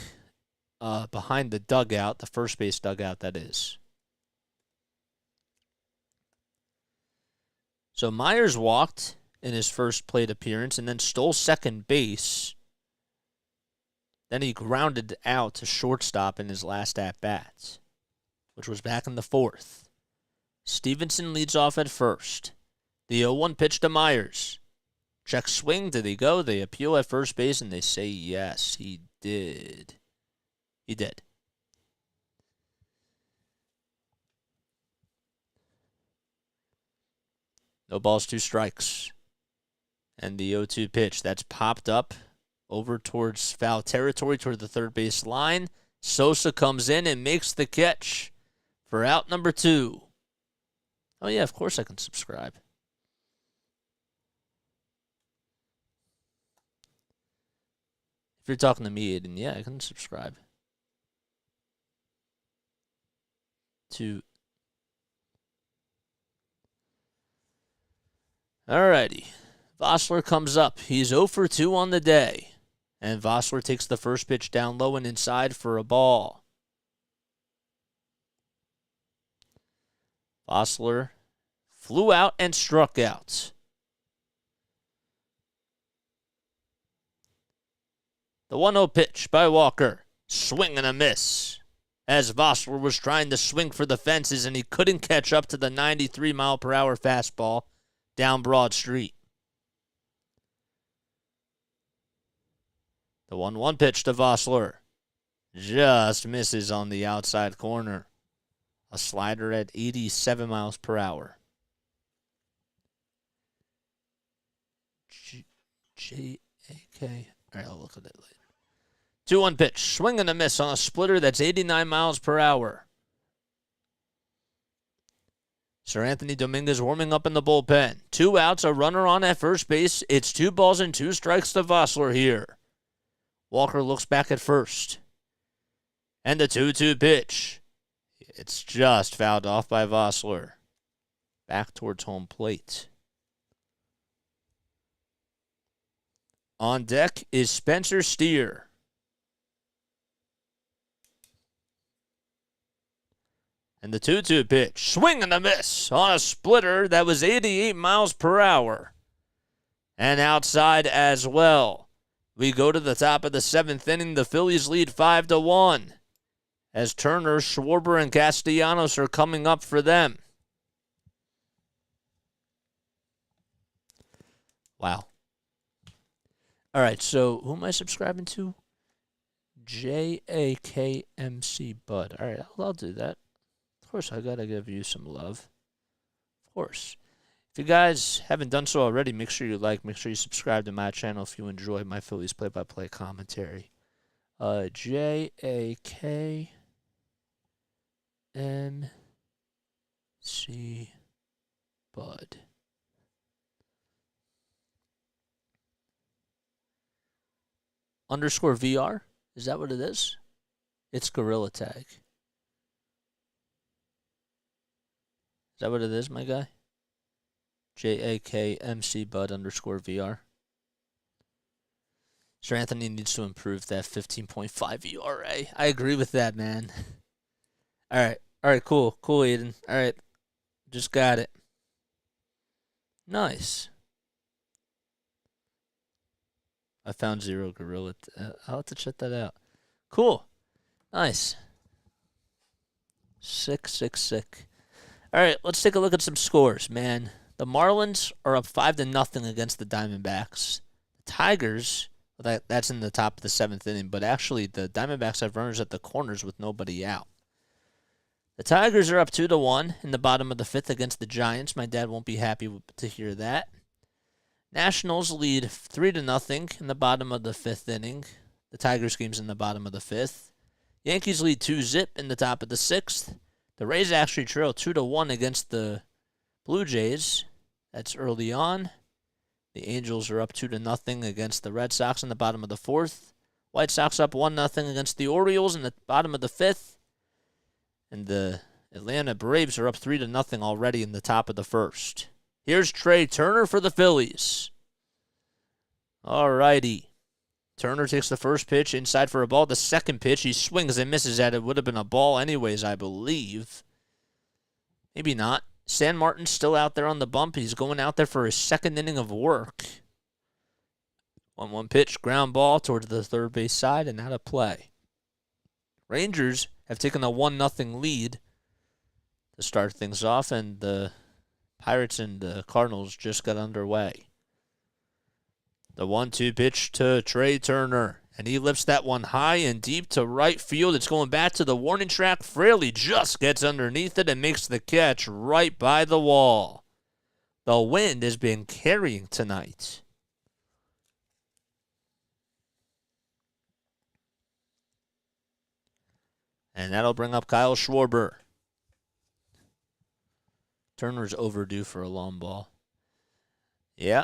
behind the dugout, the first base dugout, that is. So Myers walked in his first plate appearance and then stole second base. Then he grounded out to shortstop in his last at-bat, which was back in the fourth. Stevenson leads off at first. The 0-1 pitch to Myers. Check swing. Did he go? They appeal at first base, and they say yes, he did. He did. No balls, 2 strikes. And the 0-2 pitch, that's popped up over towards foul territory, toward the third base line. Sosa comes in and makes the catch for out number 2. Oh, yeah, of course I can subscribe. If you're talking to me, Aiden, yeah, I can subscribe to. Alrighty. Vossler comes up. He's 0 for 2 on the day. And Vossler takes the first pitch down low and inside for a ball. Vossler flew out and struck out. The 1-0 pitch by Walker. Swing and a miss. As Vossler was trying to swing for the fences and he couldn't catch up to the 93-mile-per-hour fastball down Broad Street. The 1-1 pitch to Vossler. Just misses on the outside corner. A slider at 87 miles per hour. J-A-K. All right, I'll look at it later. 2-1 pitch. Swing and a miss on a splitter that's 89 miles per hour. Sir Anthony Dominguez warming up in the bullpen. 2 outs, a runner on at first base. It's 2 balls and 2 strikes to Vossler here. Walker looks back at first. And the 2-2 pitch. It's just fouled off by Vossler. Back towards home plate. On deck is Spencer Steer. And the 2-2 pitch. Swing and a miss on a splitter that was 88 miles per hour. And outside as well. We go to the top of the 7th inning. The Phillies lead 5-1. As Turner, Schwarber, and Castellanos are coming up for them. Wow. All right, so who am I subscribing to? JAKMC Bud. All right, I'll do that. Of course, I got to give you some love. Of course. If you guys haven't done so already, make sure you like, make sure you subscribe to my channel if you enjoy my Phillies play-by-play commentary. JAKMC Bud. Underscore VR? Is that what it is? It's Gorilla Tag. Is that what it is, my guy? JAKMC Bud underscore VR. Sir Anthony needs to improve that 15.5 ERA. I agree with that, man. All right, cool, Aiden. All right, just got it. Nice. I found 0 Gorilla. I'll have to check that out. Cool. Nice. Sick. All right, let's take a look at some scores, man. The Marlins are up 5-0 against the Diamondbacks. The Tigers, that's in the top of the 7th inning, but actually the Diamondbacks have runners at the corners with nobody out. The Tigers are up 2-1 in the bottom of the 5th against the Giants. My dad won't be happy to hear that. Nationals lead 3-0 in the bottom of the 5th inning. The Tigers game's in the bottom of the 5th. Yankees lead 2-0 in the top of the 6th. The Rays actually trail 2-1 against the Blue Jays. That's early on. The Angels are up 2-0 against the Red Sox in the bottom of the 4th. White Sox up 1-0 against the Orioles in the bottom of the 5th. And the Atlanta Braves are up 3-0 already in the top of the 1st. Here's Trey Turner for the Phillies. All righty. Turner takes the first pitch inside for a ball. The second pitch, he swings and misses at it. Would have been a ball anyways, I believe. Maybe not. San Martin's still out there on the bump. He's going out there for his 2nd inning of work. 1-1 pitch, ground ball towards the third base side and out of play. Rangers have taken a 1-0 lead to start things off, and the Pirates and the Cardinals just got underway. The 1-2 pitch to Trey Turner, and he lifts that one high and deep to right field. It's going back to the warning track. Fraley just gets underneath it and makes the catch right by the wall. The wind has been carrying tonight. And that'll bring up Kyle Schwarber. Turner's overdue for a long ball. Yeah.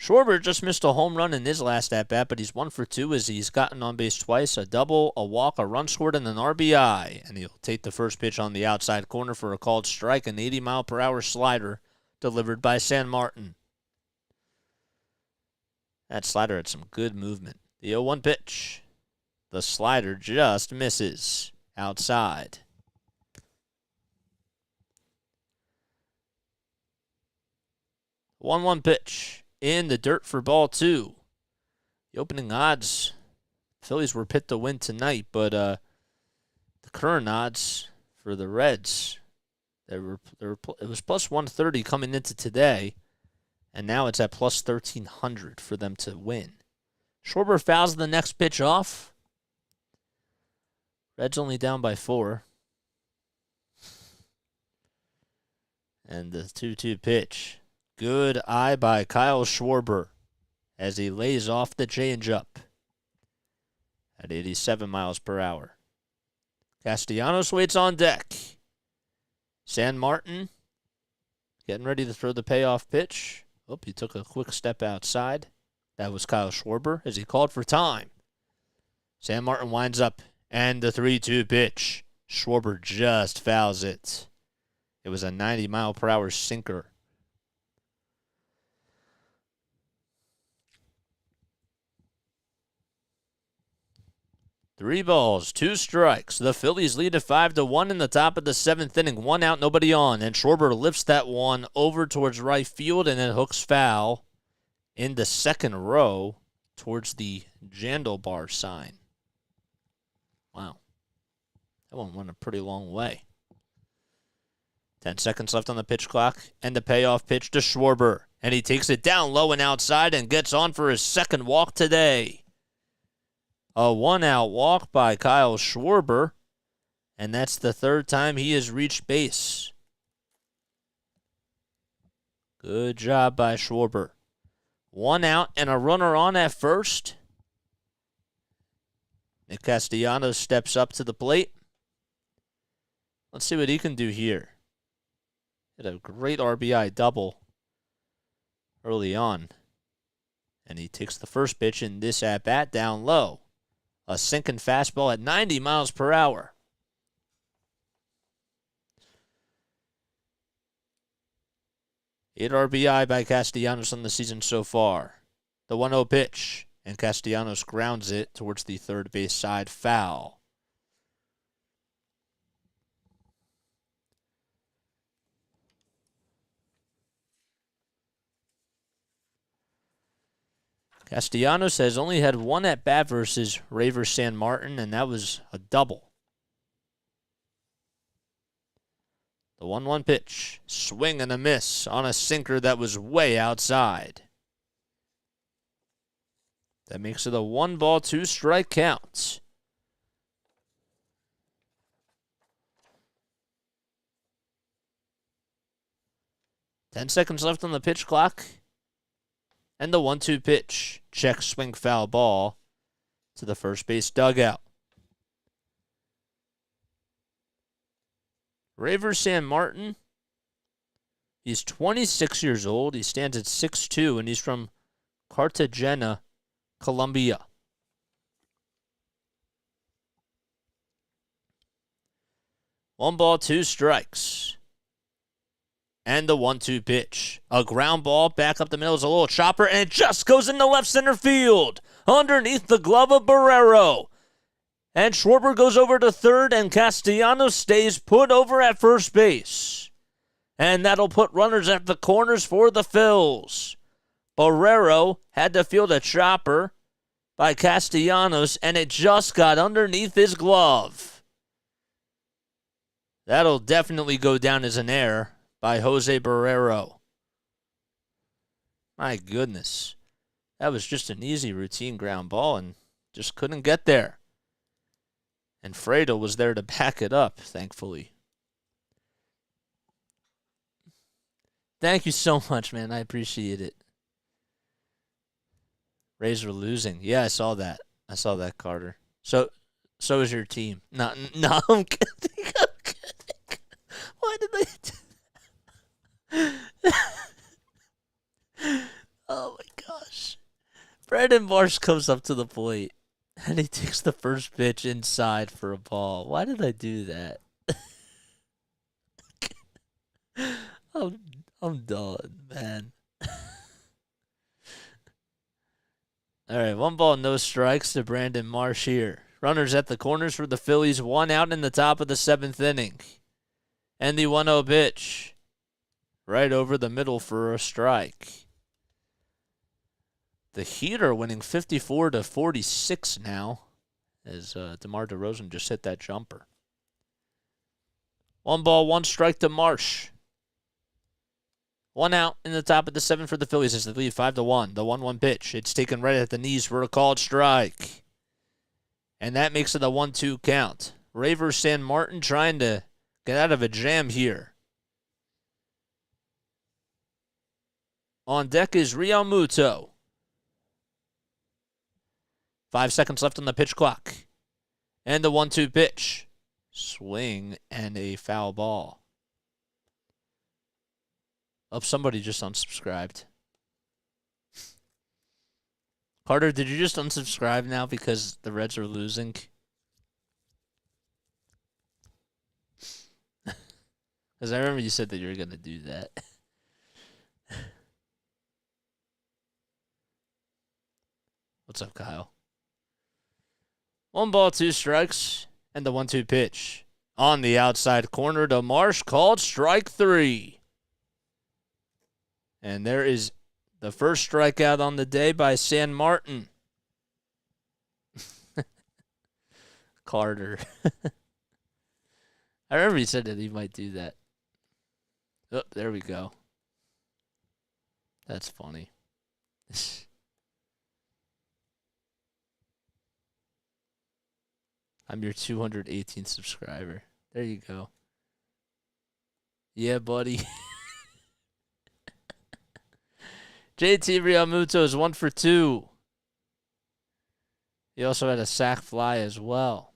Schwarber just missed a home run in his last at-bat, but he's 1 for 2 as he's gotten on base twice, a double, a walk, a run scored, and an RBI. And he'll take the first pitch on the outside corner for a called strike, an 80-mile-per-hour slider delivered by San Martin. That slider had some good movement. The 0-1 pitch. The slider just misses outside. 1-1 pitch. In the dirt for ball 2. The opening odds, Phillies were picked to win tonight, but the current odds for the Reds, it was plus 130 coming into today, and now it's at plus 1,300 for them to win. Schwarber fouls the next pitch off. Reds only down by 4. And the 2-2 pitch. Good eye by Kyle Schwarber as he lays off the changeup at 87 miles per hour. Castellanos waits on deck. San Martin getting ready to throw the payoff pitch. Oh, he took a quick step outside. That was Kyle Schwarber as he called for time. San Martin winds up and the 3-2 pitch. Schwarber just fouls it. It was a 90-mile-per-hour sinker. 3 balls, 2 strikes. The Phillies lead at 5-1 in the top of the 7th inning. 1 out, nobody on. And Schwarber lifts that one over towards right field and then hooks foul in the second row towards the Jandelbar sign. Wow. That one went a pretty long way. 10 seconds left on the pitch clock. And the payoff pitch to Schwarber. And he takes it down low and outside and gets on for his second walk today. A 1-out walk by Kyle Schwarber, and that's the 3rd time he has reached base. Good job by Schwarber. 1 out and a runner on at first. Nick Castellanos steps up to the plate. Let's see what he can do here. Had a great RBI double early on. And he takes the first pitch in this at-bat down low. A sinking fastball at 90 miles per hour. Eight RBI by Castellanos on the season so far. The 1-0 pitch, and Castellanos grounds it towards the third base side foul. Castellanos has only had 1 at-bat versus Raver San Martin, and that was a double. The 1-1 pitch. Swing and a miss on a sinker that was way outside. That makes it a 1-ball, 2-strike count. Ten seconds left on the pitch clock. And the 1-2 pitch. Check swing foul ball to the first base dugout. Raver San Martin, he's 26 years old. He stands at 6'2", and he's from Cartagena, Colombia. One ball, 2 strikes. And the 1-2 pitch. A ground ball back up the middle is a little chopper, and it just goes into left center field underneath the glove of Barrero. And Schwarber goes over to third, and Castellanos stays put over at first base. And that'll put runners at the corners for the Phils. Barrero had to field a chopper by Castellanos, and it just got underneath his glove. That'll definitely go down as an error by Jose Barrero. My goodness. That was just an easy routine ground ball and just couldn't get there. And Fredo was there to back it up, thankfully. Thank you so much, man. I appreciate it. Rays are losing. Yeah, I saw that. I saw that, Carter. So is your team. No, I'm kidding. I'm kidding. Why did they do that? Oh, my God. Brandon Marsh comes up to the plate, and he takes the first pitch inside for a ball. Why did I do that? I'm done, man. All right, 1 ball, no strikes to Brandon Marsh here. Runners at the corners for the Phillies, 1 out in the top of the 7th inning. And the 1-0 pitch. Right over the middle for a strike. The Heat are winning 54-46 now, as DeMar DeRozan just hit that jumper. 1 ball, 1 strike to Marsh. 1 out in the top of the 7th for the Phillies as they lead 5-1. The 1-1 pitch. It's taken right at the knees for a called strike. And that makes it a 1-2 count. Raver San Martin trying to get out of a jam here. On deck is Realmuto. 5 seconds left on the pitch clock. And the 1-2 pitch. Swing and a foul ball. Oh, somebody just unsubscribed. Carter, did you just unsubscribe now because the Reds are losing? Because I remember you said that you were going to do that. What's up, Kyle? 1 ball, 2 strikes, and the 1-2 pitch. On the outside corner to Marsh, called strike 3. And there is the first strikeout on the day by San Martin. Carter. I remember he said that he might do that. Oh, there we go. That's funny. I'm your 218th subscriber. There you go. Yeah, buddy. JT Realmuto is 1 for 2. He also had a sac fly as well.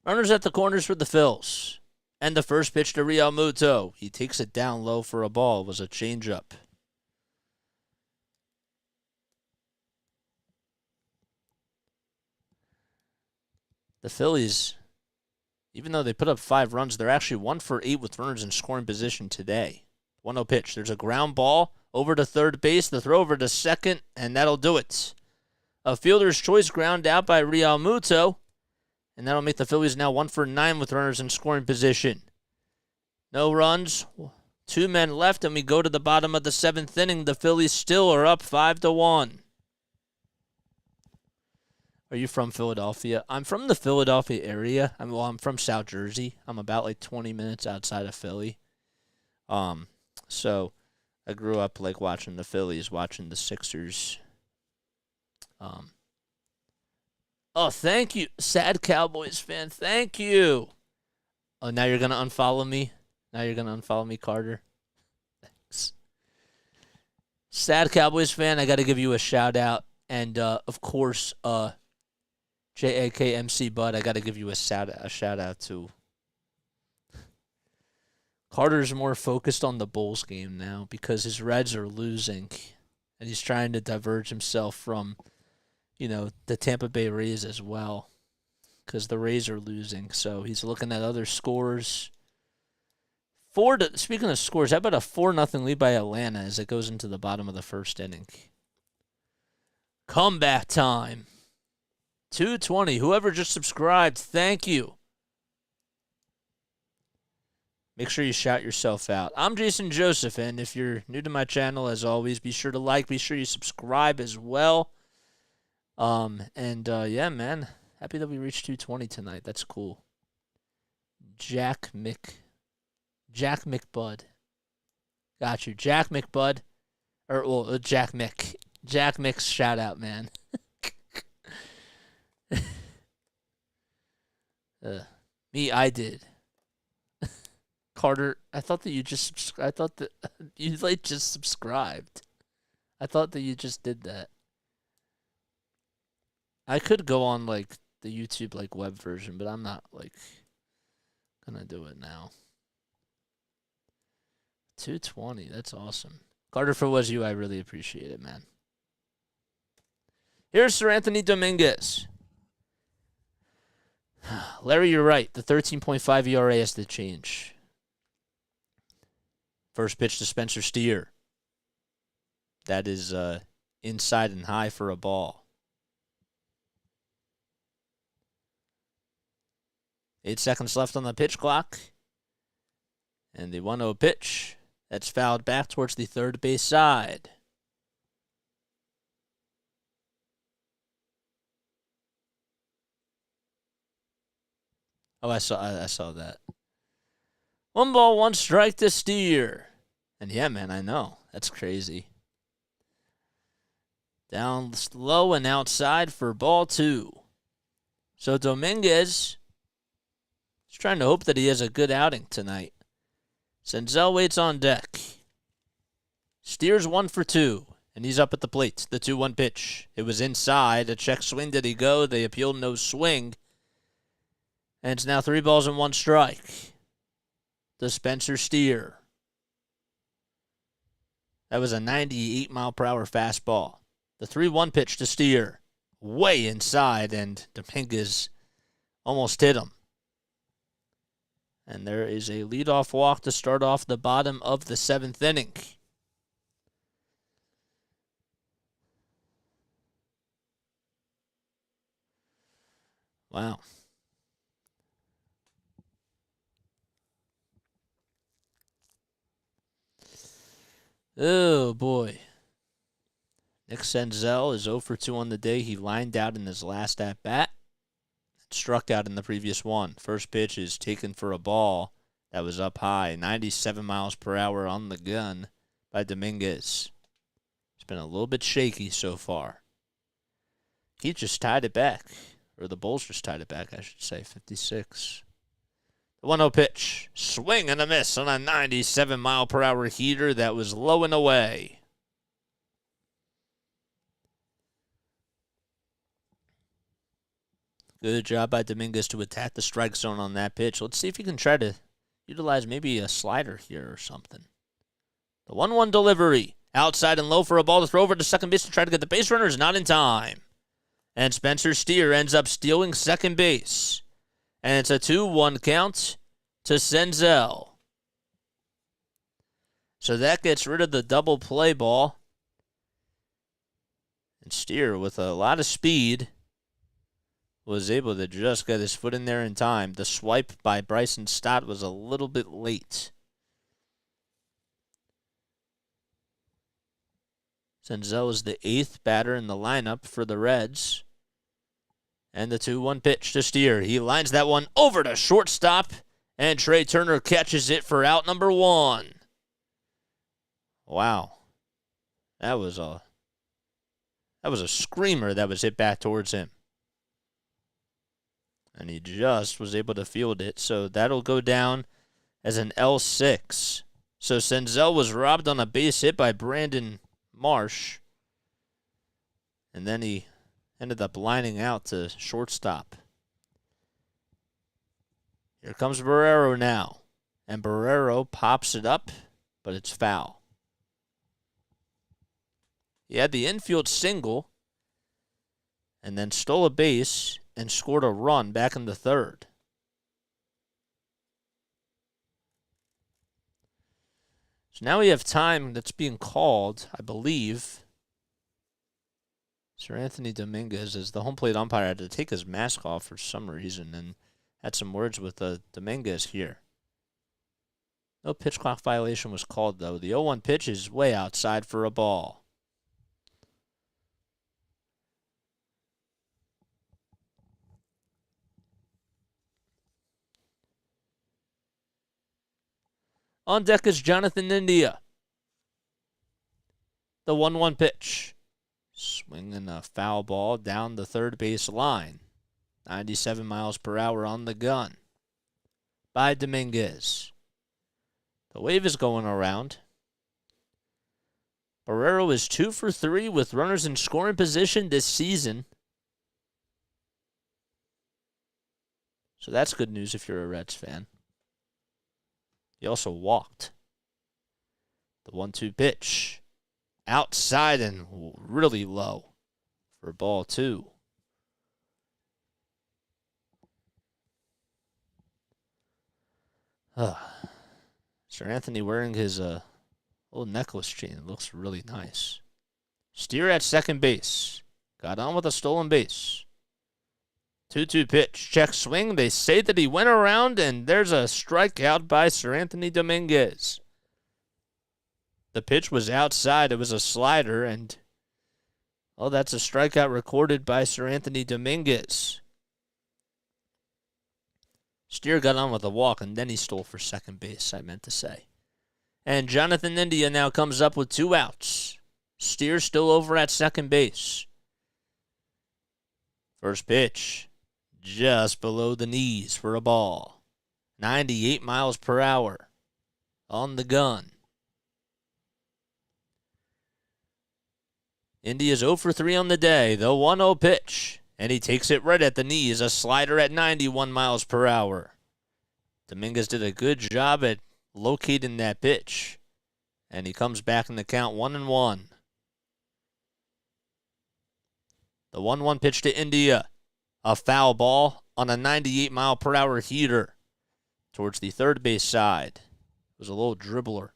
Runners at the corners for the Phils. And the first pitch to Realmuto. He takes it down low for a ball. It was a changeup. The Phillies, even though they put up 5 runs, they're actually 1 for 8 with runners in scoring position today. 1-0 pitch. There's a ground ball over to third base, the throw over to second, and that'll do it. A fielder's choice ground out by Realmuto, and that'll make the Phillies now 1 for 9 with runners in scoring position. No runs, 2 men left, and we go to the bottom of the 7th inning. The Phillies still are up 5-1. Are you from Philadelphia? I'm from the Philadelphia area. I'm from South Jersey. I'm about like 20 minutes outside of Philly. So I grew up like watching the Phillies, watching the Sixers. Oh, thank you, sad Cowboys fan. Thank you. Oh, now you're gonna unfollow me. Now you're gonna unfollow me, Carter. Thanks. Sad Cowboys fan. I got to give you a shout out, and of course, JAKMC Bud, I got to give you a shout out to. Carter's more focused on the Bulls game now because his Reds are losing, and he's trying to diverge himself from, the Tampa Bay Rays as well because the Rays are losing. So he's looking at other scores. Speaking of scores, how about a 4-0 lead by Atlanta as it goes into the bottom of the 1st inning? Comeback time. 220. Whoever just subscribed, thank you. Make sure you shout yourself out. I'm Jason Joseph, and if you're new to my channel, as always, be sure to like, be sure you subscribe as well. Yeah, man, happy that we reached 220 tonight. That's cool. Jack McBud. Got you. Jack McBud. Jack Mick. Jack Mick's shout out, man. I did. Carter, I thought that you just subscribed. I thought that you just did that. I could go on the YouTube web version, but I'm not gonna do it now. 220. That's awesome. Carter, for was you, I really appreciate it, man. Here's Sir Anthony Dominguez. Larry, you're right. The 13.5 ERA has to change. First pitch to Spencer Steer. That is inside and high for a ball. 8 seconds left on the pitch clock. And the 1-0 pitch. That's fouled back towards the third base side. Oh, I saw that. 1 ball, 1 strike to Steer. And yeah, man, I know. That's crazy. Down low and outside for ball 2. So Dominguez is trying to hope that he has a good outing tonight. Senzel waits on deck. Steers 1 for 2, and he's up at the plate. The 2-1 pitch. It was inside. A check swing. Did he go? They appealed no swing. And it's now 3 balls and 1 strike to Spencer Steer. That was a 98-mile-per-hour fastball. The 3-1 pitch to Steer. Way inside, and Dominguez almost hit him. And there is a leadoff walk to start off the bottom of the 7th inning. Wow. Oh, boy. Nick Senzel is 0 for 2 on the day. He lined out in his last at-bat. Struck out in the previous one. First pitch is taken for a ball that was up high. 97 miles per hour on the gun by Dominguez. It's been a little bit shaky so far. He just tied it back. Or the Bulls just tied it back, I should say. 56. The 1-0 pitch. Swing and a miss on a 97-mile-per-hour heater that was low and away. Good job by Dominguez to attack the strike zone on that pitch. Let's see if he can try to utilize maybe a slider here or something. The 1-1 delivery. Outside and low for a ball to throw over to second base to try to get the base runner is not in time. And Spencer Steer ends up stealing second base. And it's a 2-1 count to Senzel. So that gets rid of the double play ball. And Steer, with a lot of speed, was able to just get his foot in there in time. The swipe by Bryson Stott was a little bit late. Senzel is the 8th batter in the lineup for the Reds. And the 2-1 pitch to Steer. He lines that one over to shortstop, and Trey Turner catches it for out number 1. Wow. That was a screamer that was hit back towards him. And he just was able to field it. So that'll go down as an L6. So Senzel was robbed on a base hit by Brandon Marsh. And then he ended up lining out to shortstop. Here comes Barrero now. And Barrero pops it up, but it's foul. He had the infield single and then stole a base and scored a run back in the third. So now we have time that's being called, I believe. Sir Anthony Dominguez, as the home plate umpire, had to take his mask off for some reason and had some words with Dominguez here. No pitch clock violation was called, though. The 0-1 pitch is way outside for a ball. On deck is Jonathan India. The 1-1 pitch. Swinging a foul ball down the third base line. 97 miles per hour on the gun by Dominguez. The wave is going around. Barrero is 2 for 3 with runners in scoring position this season. So that's good news if you're a Reds fan. He also walked. The 1-2 pitch. Outside and really low for ball 2. Sir Anthony wearing his little necklace chain. It looks really nice. Steer at second base. Got on with a stolen base. 2-2 pitch. Check swing. They say that he went around, and there's a strikeout by Sir Anthony Dominguez. The pitch was outside. It was a slider, and that's a strikeout recorded by Sir Anthony Dominguez. Steer got on with a walk, and then he stole for second base, I meant to say. And Jonathan India now comes up with 2 outs. Steer still over at second base. First pitch, just below the knees for a ball. 98 miles per hour on the gun. India's 0 for 3 on the day. The 1-0 pitch. And he takes it right at the knees. A slider at 91 miles per hour. Dominguez did a good job at locating that pitch. And he comes back in the count 1-1. The 1-1 pitch to India. A foul ball on a 98 mile per hour heater towards the third base side. It was a little dribbler.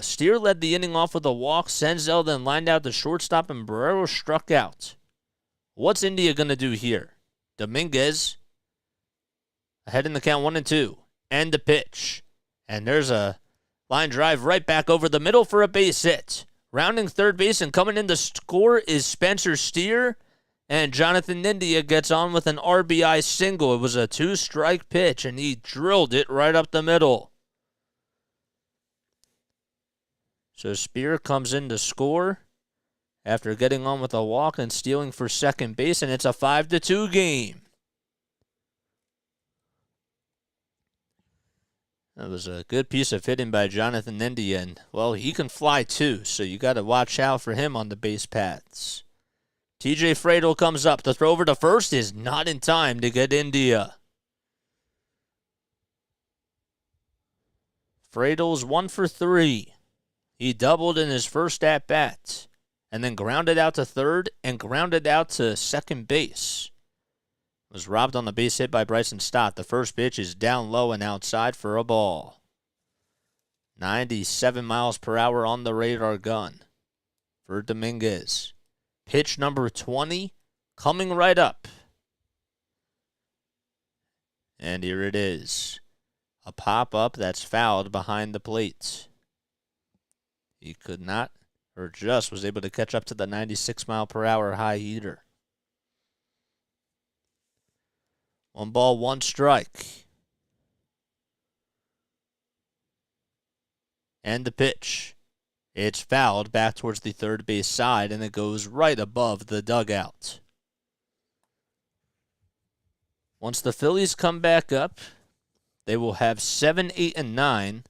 Steer led the inning off with a walk. Senzel then lined out the shortstop, and Barrero struck out. What's India going to do here? Dominguez ahead in the count 1-2. And the pitch. And there's a line drive right back over the middle for a base hit. Rounding third base and coming in to score is Spencer Steer. And Jonathan India gets on with an RBI single. It was a 2-strike pitch, and he drilled it right up the middle. So Spear comes in to score after getting on with a walk and stealing for second base, and it's a 5-2 game. That was a good piece of hitting by Jonathan India, and, well, he can fly too, so you got to watch out for him on the base paths. TJ Fradel comes up. The throw over to first is not in time to get India. Fradel's 1 for 3. He doubled in his first at-bat and then grounded out to third and grounded out to second base. Was robbed on the base hit by Bryson Stott. The first pitch is down low and outside for a ball. 97 miles per hour on the radar gun for Dominguez. Pitch number 20 coming right up. And here it is. A pop-up that's fouled behind the plate. He could not, or just was able to catch up to the 96 mile per hour high heater. 1 ball, 1 strike. And the pitch. It's fouled back towards the third base side, and it goes right above the dugout. Once the Phillies come back up, they will have 7, 8, and 9.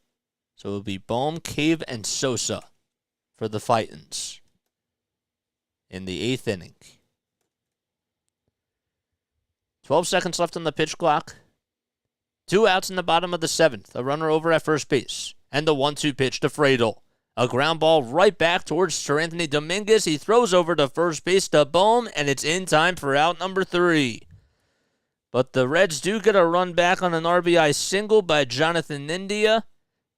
So it will be Bohm, Cave, and Sosa for the Fightins in the 8th inning. 12 seconds left on the pitch clock. 2 outs in the bottom of the 7th. A runner over at first base. And the 1-2 pitch to Fradel. A ground ball right back towards Sir Anthony Dominguez. He throws over to first base to Bohm, and it's in time for out number 3. But the Reds do get a run back on an RBI single by Jonathan India.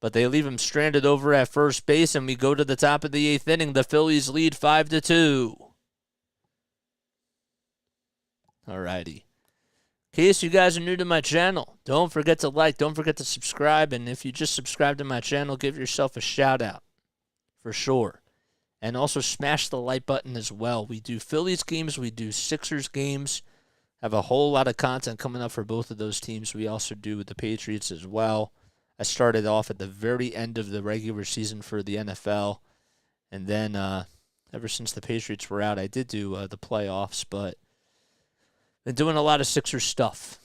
But they leave him stranded over at first base, and we go to the top of the 8th inning. The Phillies lead 5-2. Alrighty. In case you guys are new to my channel, don't forget to like, don't forget to subscribe, and if you just subscribe to my channel, give yourself a shout out, for sure. And also smash the like button as well. We do Phillies games, we do Sixers games. Have a whole lot of content coming up for both of those teams. We also do with the Patriots as well. I started off at the very end of the regular season for the NFL, and then ever since the Patriots were out, I did do the playoffs, but been doing a lot of Sixers stuff.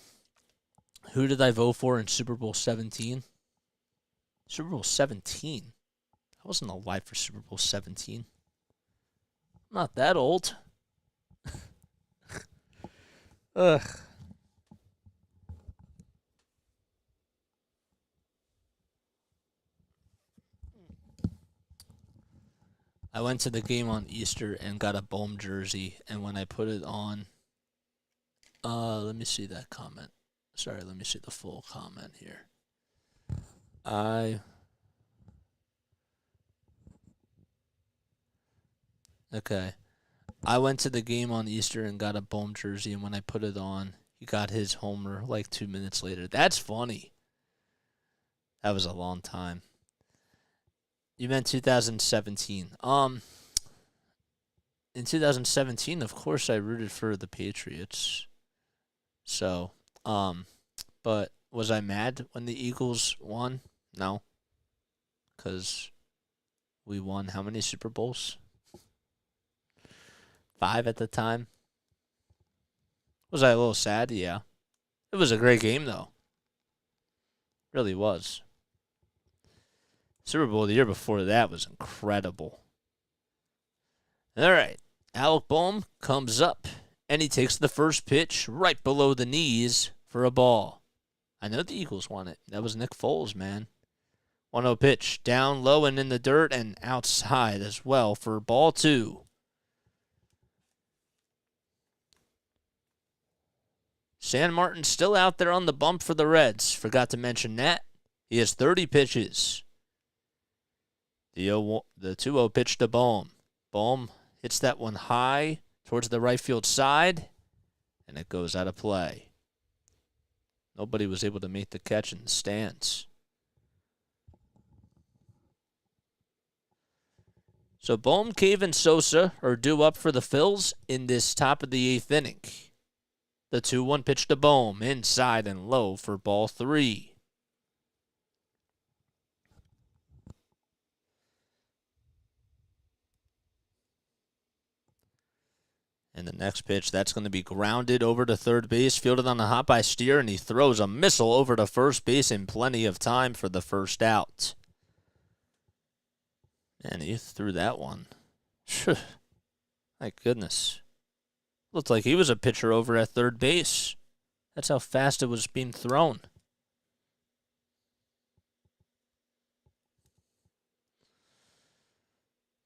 Who did I vote for in Super Bowl 17? Super Bowl 17? I wasn't alive for Super Bowl 17. I'm not that old. Ugh. I went to the game on Easter and got a Bohm jersey, and when I put it on, let me see that comment. Sorry, let me see the full comment here. Okay. I went to the game on Easter and got a Bohm jersey, and when I put it on, he got his homer like 2 minutes later. That's funny. That was a long time. You meant 2017. In 2017, of course, I rooted for the Patriots. So, but was I mad when the Eagles won? No. Because we won how many Super Bowls? 5 at the time. Was I a little sad? Yeah. It was a great game, though. Really was. Super Bowl the year before that was incredible. All right. Alec Bohm comes up, and he takes the first pitch right below the knees for a ball. I know the Eagles won it. That was Nick Foles, man. 1-0 pitch. Down low and in the dirt and outside as well for ball 2. San Martin's still out there on the bump for the Reds. Forgot to mention that. He has 30 pitches. The 2-0 pitch to Bohm. Bohm hits that one high towards the right field side, and it goes out of play. Nobody was able to make the catch in the stands. So Bohm, Cave, and Sosa are due up for the Phils in this top of the 8th inning. The 2-1 pitch to Bohm, inside and low for ball 3. And the next pitch, that's going to be grounded over to third base, fielded on the hop by Steer, and he throws a missile over to first base in plenty of time for the first out. Man, he threw that one. My goodness. Looked like he was a pitcher over at third base. That's how fast it was being thrown.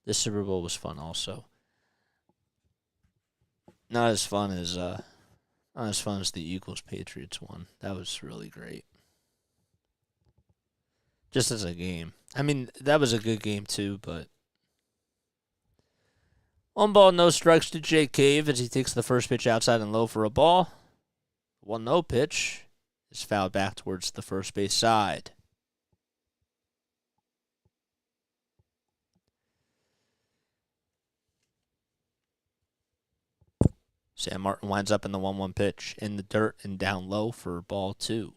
This Super Bowl was fun also. Not as fun as the Eagles Patriots one. That was really great. Just as a game. I mean, that was a good game too, but 1 ball, no strikes to Jake Cave as he takes the first pitch outside and low for a ball. 1-0 pitch is fouled back towards the first base side. Sam Martin winds up in the 1-1 pitch in the dirt and down low for ball 2.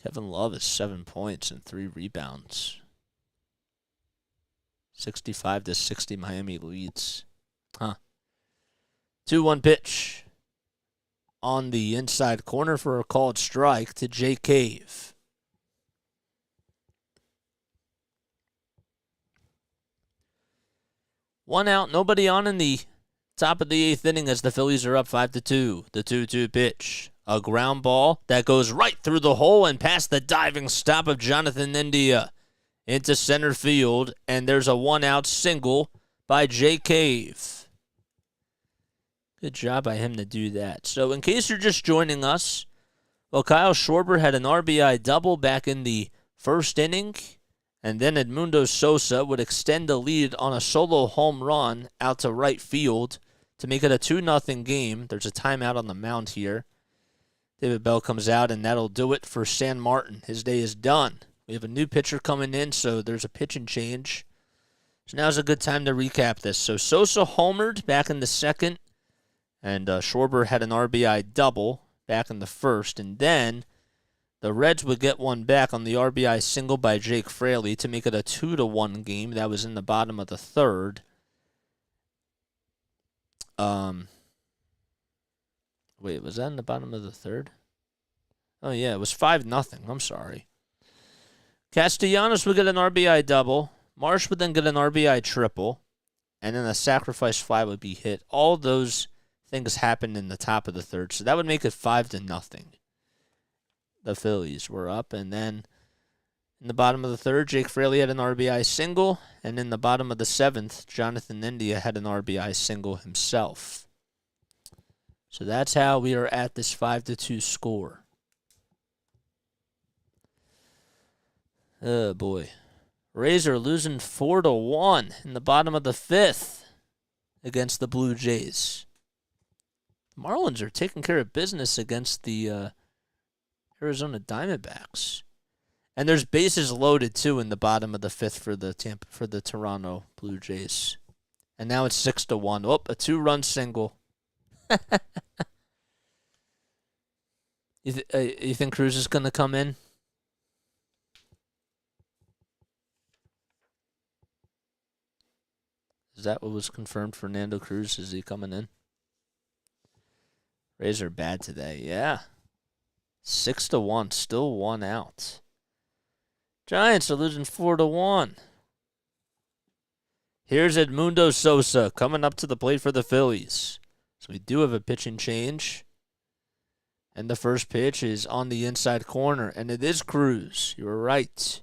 Kevin Love has 7 points and 3 rebounds. 65-60 Miami leads. 2-1 pitch on the inside corner for a called strike to Jake Cave. One out, nobody on in the top of the 8th inning as the Phillies are up 5-2. The 2-2 pitch. A ground ball that goes right through the hole and past the diving stop of Jonathan India into center field, and there's a 1-out single by Jake Cave. Good job by him to do that. So in case you're just joining us, well, Kyle Schwarber had an RBI double back in the first inning, and then Edmundo Sosa would extend the lead on a solo home run out to right field to make it a 2-0 game. There's a timeout on the mound here. David Bell comes out, and that'll do it for San Martin. His day is done. We have a new pitcher coming in, so there's a pitching change. So now's a good time to recap this. So Sosa homered back in the second, and Schwarber had an RBI double back in the first. And then the Reds would get one back on the RBI single by Jake Fraley to make it a 2-1 game. That was in the bottom of the third. Wait, was that in the bottom of the third? Oh, yeah, it was 5-0. I'm sorry. Castellanos would get an RBI double. Marsh would then get an RBI triple. And then a sacrifice fly would be hit. All those things happened in the top of the third. So that would make it 5-0. The Phillies were up. And then In the bottom of the third, Jake Fraley had an RBI single, and in the bottom of the seventh, Jonathan India had an RBI single himself. So that's how we are at this 5-2 score. Oh, boy. Rays are losing 4-1 in the bottom of the fifth against the Blue Jays. The Marlins are taking care of business against the Arizona Diamondbacks. And there's bases loaded, too, in the bottom of the fifth for the Toronto Blue Jays. And now it's 6-1. Oh, a 2-run single. You think Cruz is going to come in? Is that what was confirmed? Fernando Cruz, is he coming in? Rays are bad today, yeah. 6-1, still one out. Giants are losing 4-1. Here's Edmundo Sosa coming up to the plate for the Phillies. So we do have a pitching change. And the first pitch is on the inside corner, and it is Cruz. You were right.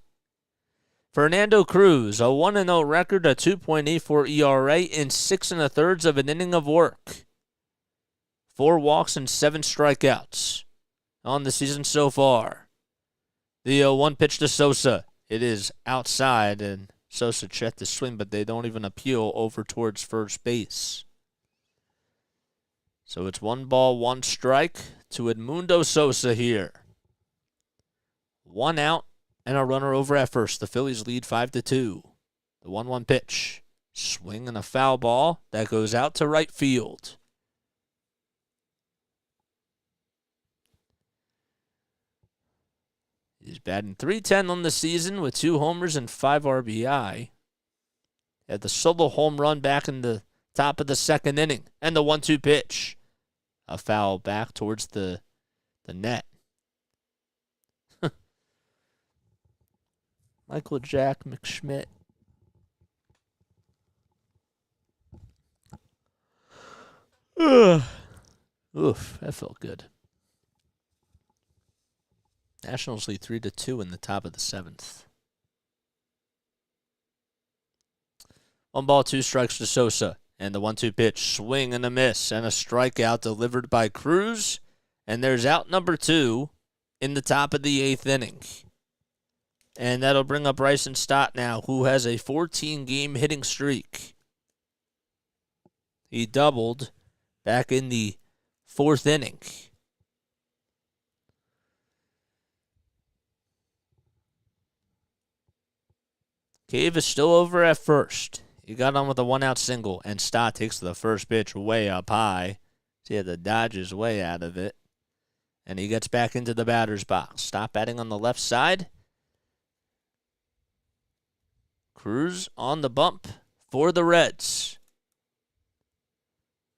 Fernando Cruz, a 1-0 record, a 2.84 ERA in 6 1/3 of an inning of work. 4 walks and 7 strikeouts on the season so far. The 1 pitch to Sosa. It is outside, and Sosa checked the swing, but they don't even appeal over towards first base. So it's 1 ball, 1 strike to Edmundo Sosa here. 1 out and a runner over at first. The Phillies lead 5-2. The 1-1 pitch. Swing and a foul ball that goes out to right field. He's batting .310 on the season with 2 homers and 5 RBI. Had the solo home run back in the top of the second inning. And the 1-2 pitch. A foul back towards the net. Michael Jack McSchmidt. Oof, that felt good. Nationals lead 3-2 in the top of the 7th. 1 ball, 2 strikes to Sosa. And the 1-2 pitch, swing and a miss, and a strikeout delivered by Cruz. And there's out number 2 in the top of the 8th inning. And that'll bring up Bryson Stott now, who has a 14-game hitting streak. He doubled back in the 4th inning. Cave is still over at first. He got on with a 1-out single, and Stott takes the first pitch way up high. So he had to dodge his way out of it. And he gets back into the batter's box. Stott batting on the left side. Cruz on the bump for the Reds.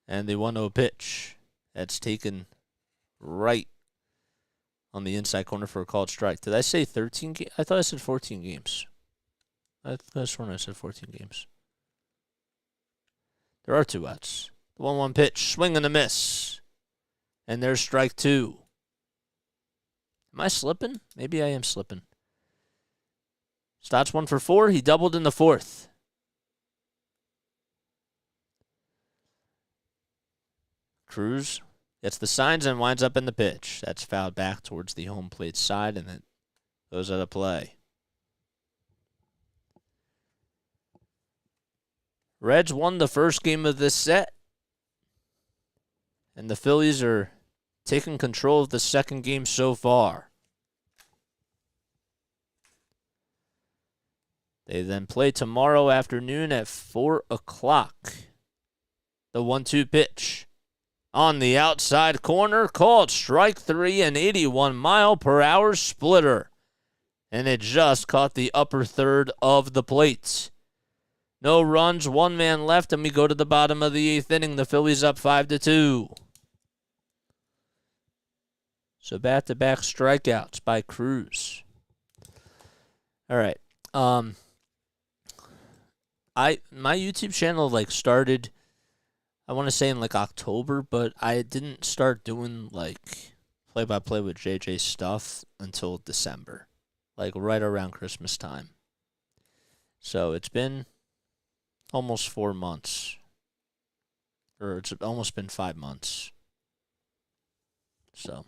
And the 1-0 pitch. That's taken right on the inside corner for a called strike. Did I say 13 games? I thought I said 14 games. I sworn I said 14 games. There are 2 outs. The 1-1 pitch, swing and a miss. And there's strike 2. Am I slipping? Maybe I am slipping. Stott's 1 for 4. He doubled in the 4th. Cruz gets the signs and winds up in the pitch. That's fouled back towards the home plate side, and it goes out of play. Reds won the first game of this set, and the Phillies are taking control of the second game so far. They then play tomorrow afternoon at 4 o'clock. The 1-2 pitch. On the outside corner, called strike 3, an 81-mile-per-hour splitter. And it just caught the upper third of the plate. No runs, 1 man left, and we go to the bottom of the 8th inning. The Phillies up 5-2. So back-to-back strikeouts by Cruz. All right. My YouTube channel started, I want to say in October, but I didn't start doing play-by-play with JJ stuff until December. like right around Christmas time. So it's been almost 4 months. Or it's almost been 5 months. So,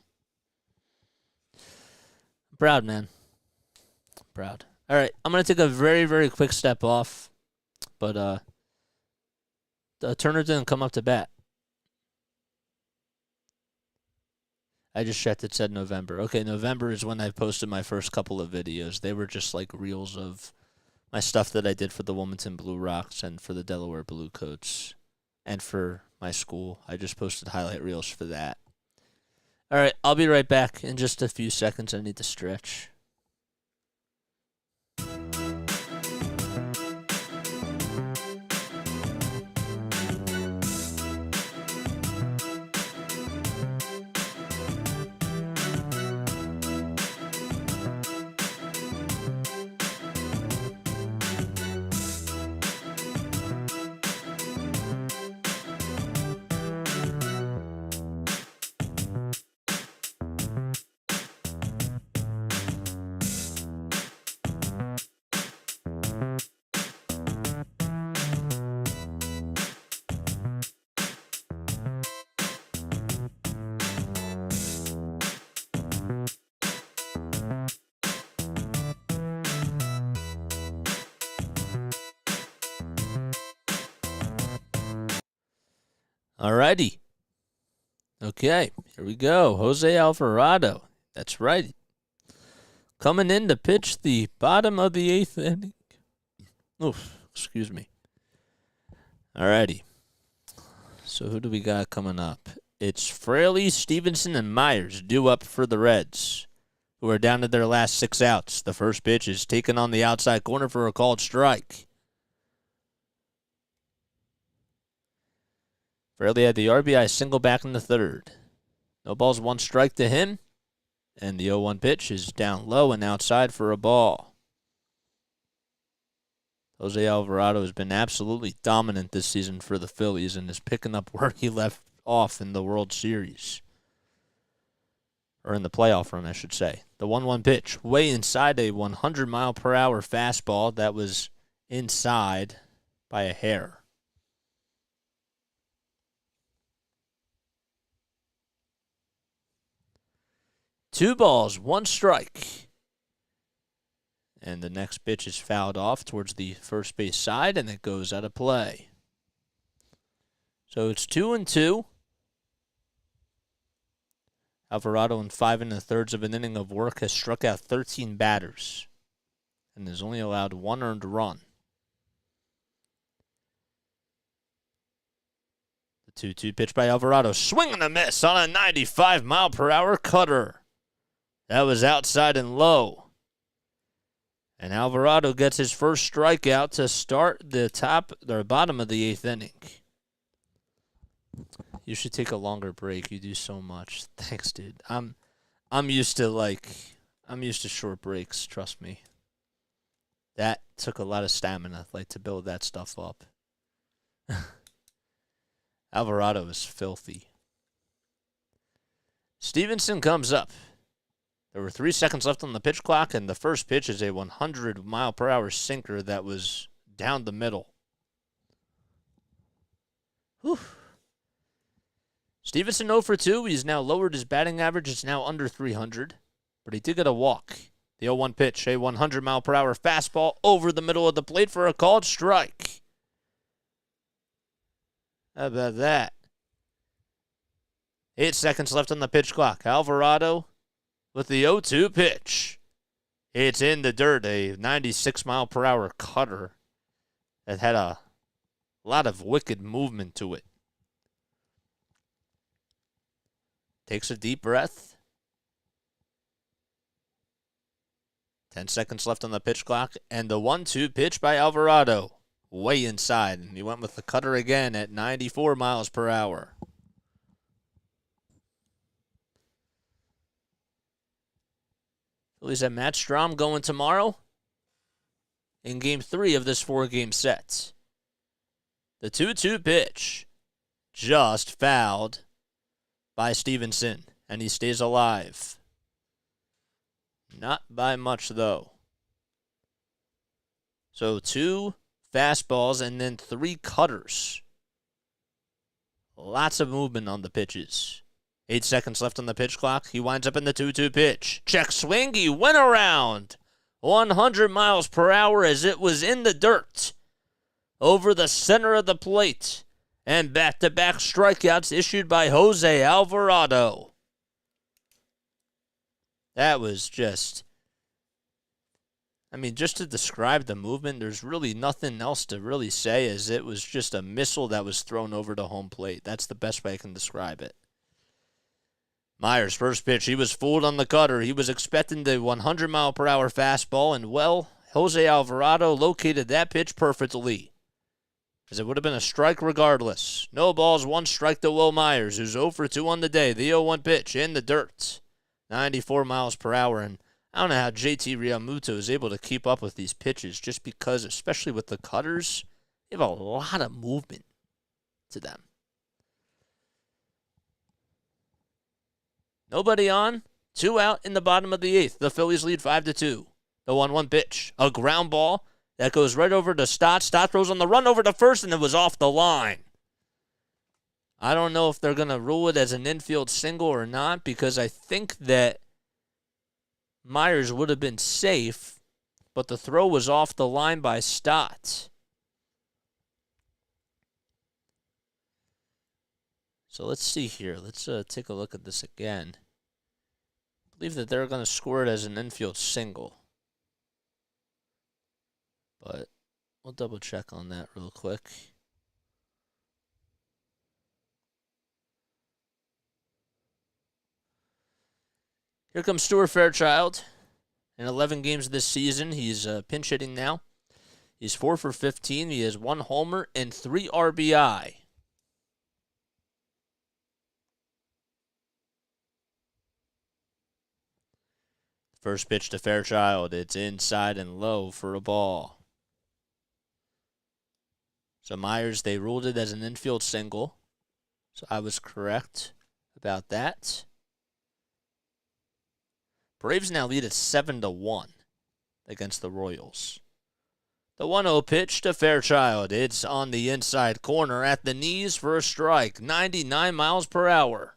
I'm proud, man. Proud. All right, I'm going to take a very, very quick step off. But Turner didn't come up to bat. I just checked. It said November. Okay, November is when I posted my first couple of videos. They were just like reels of my stuff that I did for the Wilmington Blue Rocks and for the Delaware Blue Coats and for my school. I just posted highlight reels for that. All right, I'll be right back in just a few seconds. I need to stretch. Alrighty. Okay, here we go. Jose Alvarado. That's right. Coming in to pitch the bottom of the 8th inning. Oof, excuse me. Alrighty. So who do we got coming up? It's Fraley, Stevenson, and Myers due up for the Reds, who are down to their last 6 outs. The first pitch is taken on the outside corner for a called strike. Fraley had the RBI single back in the 3rd. No balls, 1 strike to him. And the 0-1 pitch is down low and outside for a ball. Jose Alvarado has been absolutely dominant this season for the Phillies and is picking up where he left off in the World Series. Or in the playoff run, I should say. The 1-1 pitch, way inside a 100-mile-per-hour fastball that was inside by a hair. 2 balls, 1 strike. And the next pitch is fouled off towards the first base side, and it goes out of play. So it's 2-2. Alvarado, in 5 1/3 of an inning of work, has struck out 13 batters and has only allowed 1 earned run. The 2-2 pitch by Alvarado. Swing and a miss on a 95-mile-per-hour cutter. That was outside and low. And Alvarado gets his first strikeout to start the bottom of the 8th inning. You should take a longer break. You do so much. Thanks, dude. I'm used to short breaks, trust me. That took a lot of stamina, to build that stuff up. Alvarado is filthy. Stevenson comes up. There were 3 seconds left on the pitch clock, and the first pitch is a 100-mile-per-hour sinker that was down the middle. Whew. Stevenson 0 for 2. He's now lowered his batting average. It's now under 300, but he did get a walk. The 0-1 pitch, a 100-mile-per-hour fastball over the middle of the plate for a called strike. How about that? 8 seconds left on the pitch clock. Alvarado with the 0-2 pitch. It's in the dirt, a 96-mile-per-hour cutter that had a lot of wicked movement to it. Takes a deep breath. 10 seconds left on the pitch clock, and the 1-2 pitch by Alvarado. Way inside, and he went with the cutter again at 94 miles per hour. Phillies have Matt Strahm going tomorrow in Game 3 of this 4-game set. The 2-2 pitch just fouled by Stevenson, and he stays alive. Not by much, though. So 2 fastballs and then 3 cutters. Lots of movement on the pitches. 8 seconds left on the pitch clock. He winds up in the 2-2 pitch. Check swing. He went around 100 miles per hour as it was in the dirt over the center of the plate. And back-to-back strikeouts issued by Jose Alvarado. That was just... just to describe the movement, there's really nothing else to really say, as it was just a missile that was thrown over the home plate. That's the best way I can describe it. Myers, first pitch, he was fooled on the cutter. He was expecting the 100-mile-per-hour fastball, and, Jose Alvarado located that pitch perfectly, as it would have been a strike regardless. No balls, 1 strike to Will Myers, who's 0 for 2 on the day. The 0-1 pitch in the dirt, 94 miles per hour, and I don't know how JT Realmuto is able to keep up with these pitches, just because, especially with the cutters, they have a lot of movement to them. Nobody on. 2 out in the bottom of the 8th. The Phillies lead 5-2. The 1-1 pitch. A ground ball that goes right over to Stott. Stott throws on the run over to first, and it was off the line. I don't know if they're going to rule it as an infield single or not, because I think that Myers would have been safe, but the throw was off the line by Stott. So let's see here. Let's take a look at this again. I believe that they're going to score it as an infield single, but we'll double check on that real quick. Here comes Stuart Fairchild. In 11 games this season, he's pinch hitting now. He's 4 for 15. He has 1 homer and 3 RBI. First pitch to Fairchild. It's inside and low for a ball. So Myers, they ruled it as an infield single. So I was correct about that. Braves now lead at 7-1 against the Royals. The 1-0 pitch to Fairchild. It's on the inside corner at the knees for a strike. 99 miles per hour.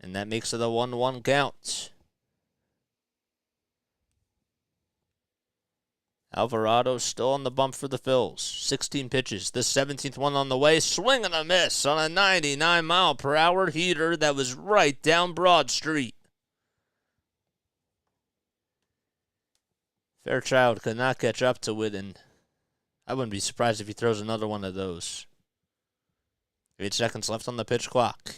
And that makes it a 1-1 count. Alvarado still on the bump for the Phils. 16 pitches. The 17th one on the way. Swing and a miss on a 99-mile-per-hour heater that was right down Broad Street. Fairchild could not catch up to it, and I wouldn't be surprised if he throws another one of those. 8 seconds left on the pitch clock.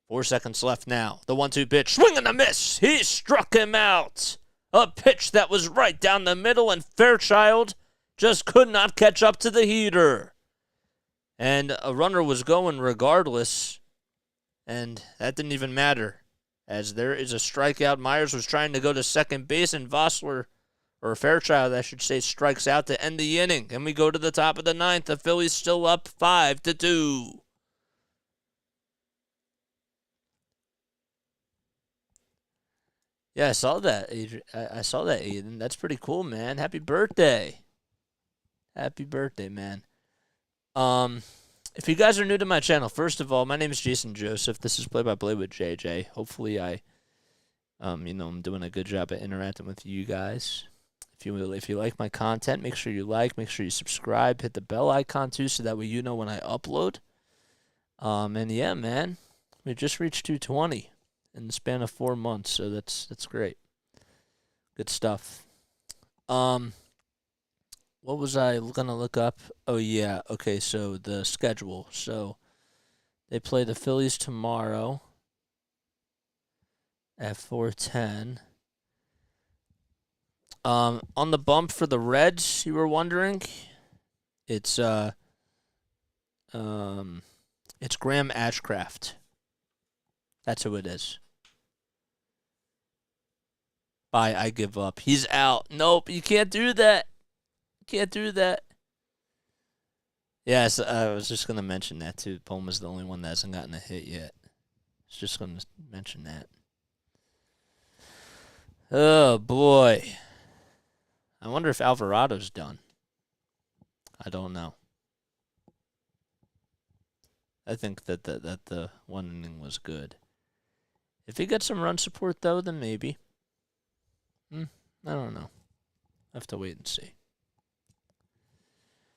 4 seconds left now. The 1-2 pitch. Swing and a miss. He struck him out. A pitch that was right down the middle, and Fairchild just could not catch up to the heater. And a runner was going regardless, and that didn't even matter, as there is a strikeout. Myers was trying to go to second base, and Fairchild, I should say, strikes out to end the inning. And we go to the top of the 9th. The Phillies still up 5-2. Yeah, I saw that, Adrian. I saw that, Aiden. That's pretty cool, man. Happy birthday. Happy birthday, man. If you guys are new to my channel, first of all, my name is Jason Joseph. This is Play-by-Play with JJ. Hopefully I'm doing a good job at interacting with you guys. If you like my content, make sure you like, make sure you subscribe, hit the bell icon too, so that way you know when I upload. And yeah, man, we just reached 220 in the span of 4 months, so that's great. Good stuff. What was I gonna look up? Oh yeah, okay, so the schedule. So they play the Phillies tomorrow at 4:10. On the bump for the Reds, you were wondering? It's Graham Ashcraft. That's who it is. Bye, I give up. He's out. Nope, you can't do that. Can't do that. Yes, I was just going to mention that too. Puma's the only one that hasn't gotten a hit yet. was just going to mention that. Oh, boy. I wonder if Alvarado's done. I don't know. I think that the one inning was good. If he gets some run support, though, then maybe. I don't know. I have to wait and see.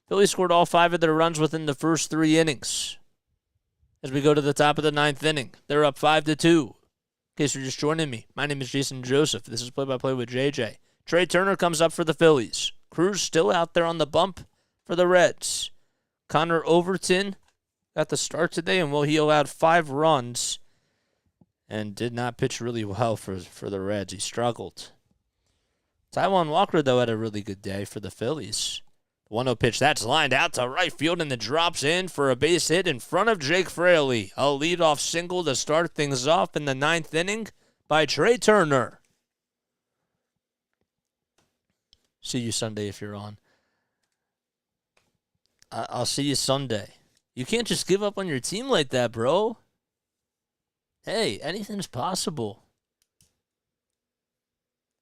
Phillies scored all 5 of their runs within the first 3 innings. As we go to the top of the 9th inning, they're up 5-2. In case you're just joining me, my name is Jason Joseph. This is Play-by-Play with JJ. Trey Turner comes up for the Phillies. Cruz still out there on the bump for the Reds. Connor Overton got the start today, and he allowed 5 runs and did not pitch really well for the Reds. He struggled. Taijuan Walker, though, had a really good day for the Phillies. 1-0 pitch, that's lined out to right field, and it drops in for a base hit in front of Jake Fraley. A leadoff single to start things off in the 9th inning by Trey Turner. See you Sunday if you're on. I'll see you Sunday. You can't just give up on your team like that, bro. Hey, anything's possible.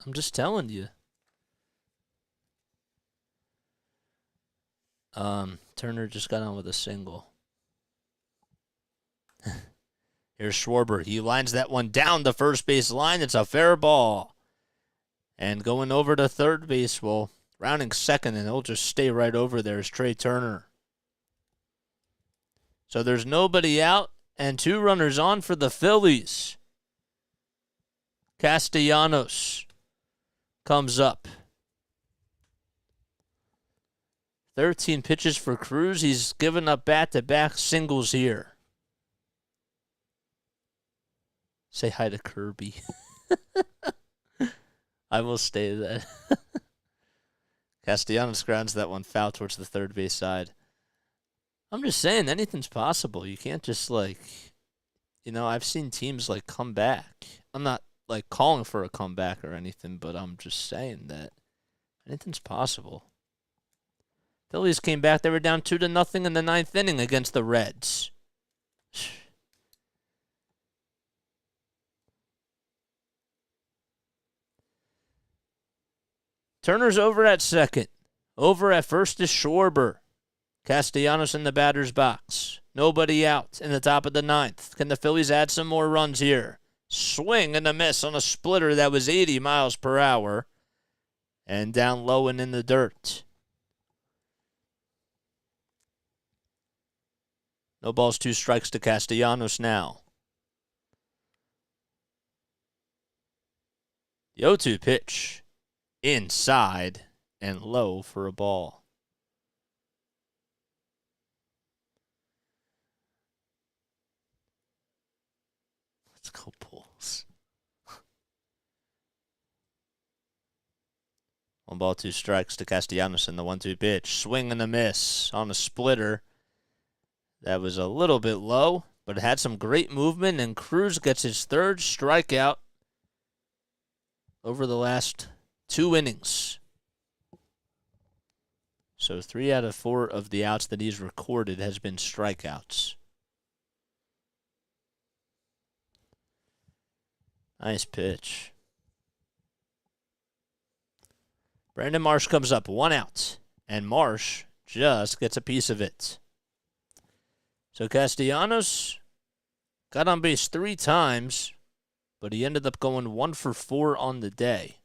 I'm just telling you. Turner just got on with a single. Here's Schwarber. He lines that one down the first base line. It's a fair ball. And going over to third base, rounding second, and he'll just stay right over there is Trey Turner. So there's nobody out and 2 runners on for the Phillies. Castellanos comes up. 13 pitches for Cruz. He's given up back-to-back singles here. Say hi to Kirby. I will stay that. Castellanos grounds that one foul towards the third base side. I'm just saying, anything's possible. You can't just, I've seen teams, come back. I'm not, calling for a comeback or anything, but I'm just saying that anything's possible. Phillies came back. They were down 2-0 in the 9th inning against the Reds. Turner's over at second. Over at first is Schwarber. Castellanos in the batter's box. Nobody out in the top of the 9th. Can the Phillies add some more runs here? Swing and a miss on a splitter that was 80 miles per hour. And down low and in the dirt. No balls, 2 strikes to Castellanos now. The 0-2 pitch. Inside and low for a ball. Let's go Bulls. 1 ball, 2 strikes to Castellanos in the 1-2 pitch. Swing and a miss on a splitter. That was a little bit low, but it had some great movement, and Cruz gets his 3rd strikeout over the last 2 innings. So 3 out of 4 of the outs that he's recorded has been strikeouts. Nice pitch. Brandon Marsh comes up, 1 out, and Marsh just gets a piece of it. So Castellanos got on base 3 times, but he ended up going 1 for 4 on the day.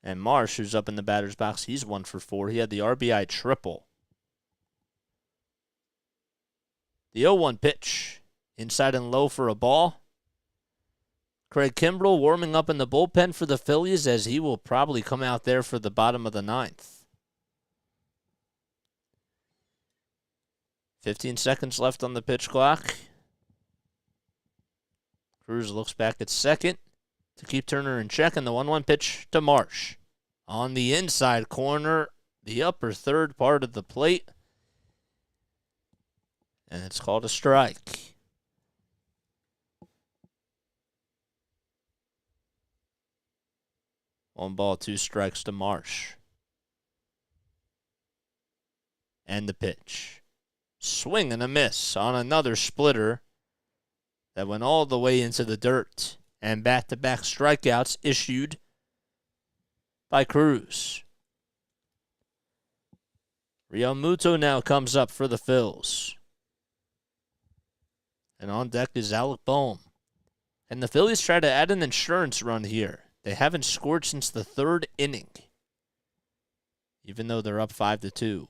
And Marsh, who's up in the batter's box, he's 1 for 4. He had the RBI triple. The 0-1 pitch, inside and low for a ball. Craig Kimbrell warming up in the bullpen for the Phillies, as he will probably come out there for the bottom of the 9th. 15 seconds left on the pitch clock. Cruz looks back at second to keep Turner in check, and the 1-1 pitch to Marsh. On the inside corner, the upper third part of the plate. And it's called a strike. One ball, 2 strikes to Marsh. And the pitch. Swing and a miss on another splitter that went all the way into the dirt. And back-to-back strikeouts issued by Cruz. Realmuto now comes up for the Phils. And on deck is Alec Bohm. And the Phillies try to add an insurance run here. They haven't scored since the third inning, even though they're up 5-2.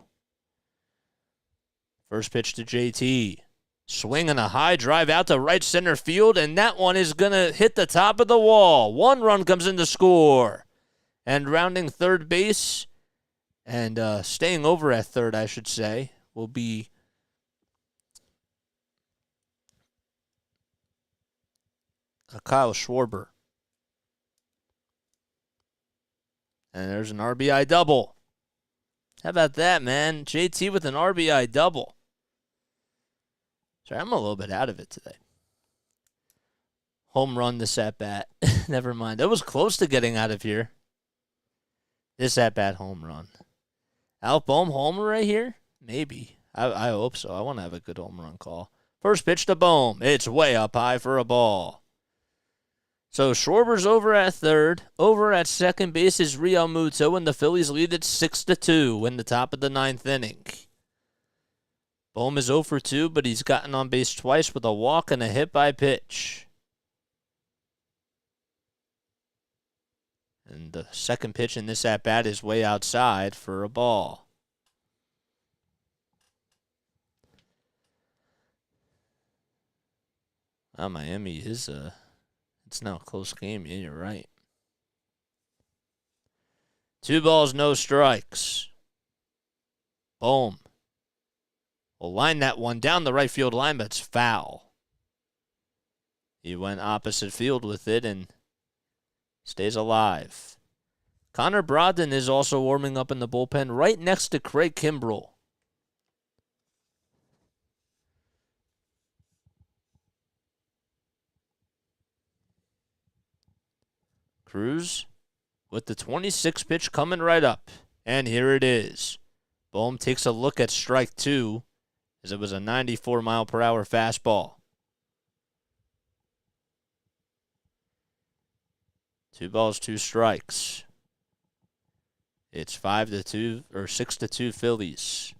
First pitch to JT. Swing and a high drive out to right center field, and that one is going to hit the top of the wall. One run comes in to score. And rounding third base, and staying over at third, I should say, will be Kyle Schwarber. And there's an RBI double. How about that, man? JT with an RBI double. Sorry, I'm a little bit out of it today. Home run this at-bat. Never mind. That was close to getting out of here. This at-bat home run. Alec Bohm homer right here? Maybe. I hope so. I want to have a good home run call. First pitch to Bohm. It's way up high for a ball. So Schwarber's over at third. Over at second base is Realmuto, and the Phillies lead it 6-2 in the top of the ninth inning. Bohm is 0 for 2, but he's gotten on base twice with a walk and a hit by pitch. And the second pitch in this at-bat is way outside for a ball. Well, Miami is it's now a close game. Yeah, you're right. 2 balls, no strikes. Boom. Will line that one down the right field line, but it's foul. He went opposite field with it and stays alive. Connor Brogdon is also warming up in the bullpen right next to Craig Kimbrell. Cruz with the 26th pitch coming right up. And here it is. Bohm takes a look at strike 2 as it was a 94-mile-per-hour fastball. 2 balls, 2 strikes. It's 5-2 or 6-2 Phillies.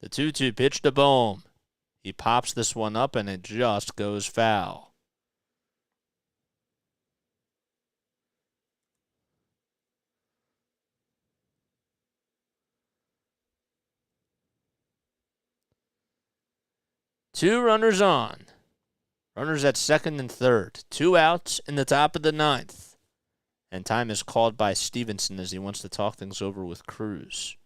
The 2-2 pitch to Bohm. He pops this one up and it just goes foul. Two runners on. Runners at second and third. 2 outs in the top of the ninth. And time is called by Stevenson as he wants to talk things over with Cruz.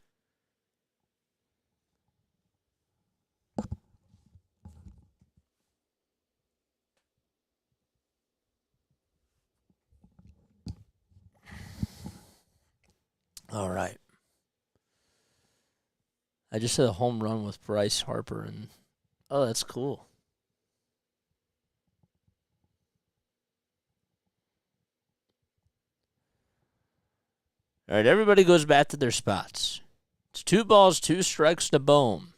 All right. I just hit a home run with Bryce Harper, and oh, that's cool. All right, everybody goes back to their spots. It's 2 balls, 2 strikes to Bohm.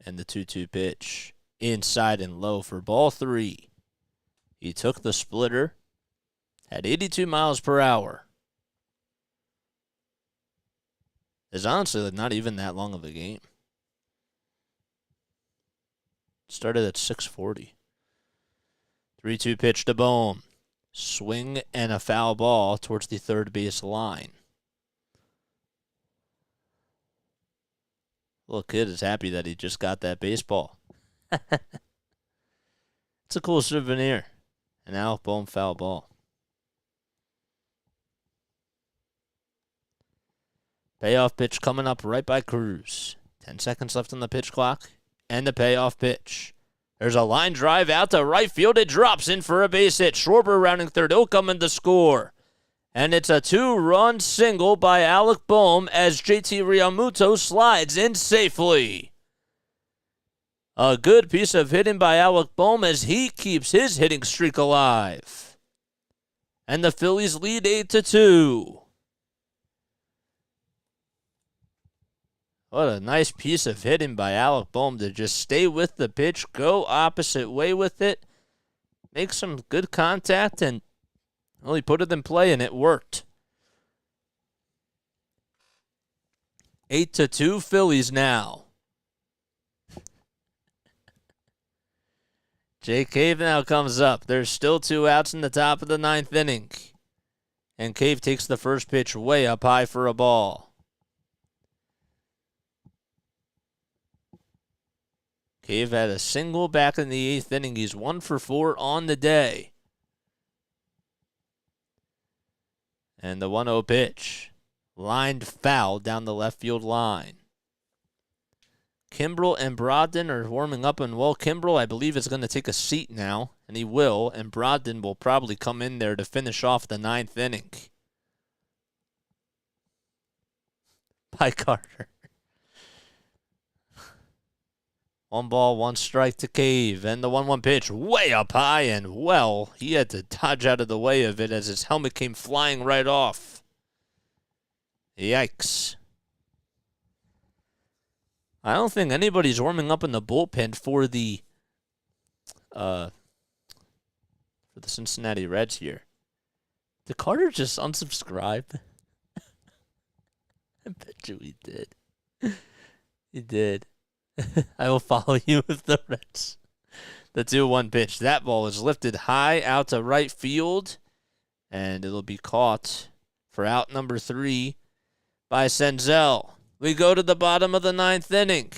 And the 2-2 pitch inside and low for ball 3. He took the splitter at 82 miles per hour. It's honestly not even that long of a game. Started at 6:40. 3-2 pitch to Bohm. Swing and a foul ball towards the third base line. Little kid is happy that he just got that baseball. It's a cool souvenir. An Alec Bohm foul ball. Payoff pitch coming up right by Cruz. 10 seconds left on the pitch clock. And the payoff pitch. There's a line drive out to right field. It drops in for a base hit. Schwarber rounding third. He'll come in to score. And it's a 2-run single by Alec Bohm as JT Realmuto slides in safely. A good piece of hitting by Alec Bohm as he keeps his hitting streak alive. And the Phillies lead 8-2. What a nice piece of hitting by Alec Bohm to just stay with the pitch, go opposite way with it, make some good contact, and well, he put it in play, and it worked. 8-2 Phillies now. Jake Cave now comes up. There's still 2 outs in the top of the 9th inning. And Cave takes the first pitch way up high for a ball. Cave had a single back in the 8th inning. He's 1 for 4 on the day. And the 1-0 pitch. Lined foul down the left field line. Kimbrel and Brogdon are warming up, and well, Kimbrel, I believe, is going to take a seat now, and he will, and Brogdon will probably come in there to finish off the 9th inning. By Carter. 1 ball, 1 strike to Cave, and the 1-1 pitch way up high, and well, he had to dodge out of the way of it as his helmet came flying right off. Yikes. I don't think anybody's warming up in the bullpen for the Cincinnati Reds here. Did Carter just unsubscribe? I bet you he did. He did. I will follow you with the Reds. The 2-1 pitch. That ball is lifted high out to right field, and it'll be caught for out number 3 by Senzel. We go to the bottom of the 9th inning.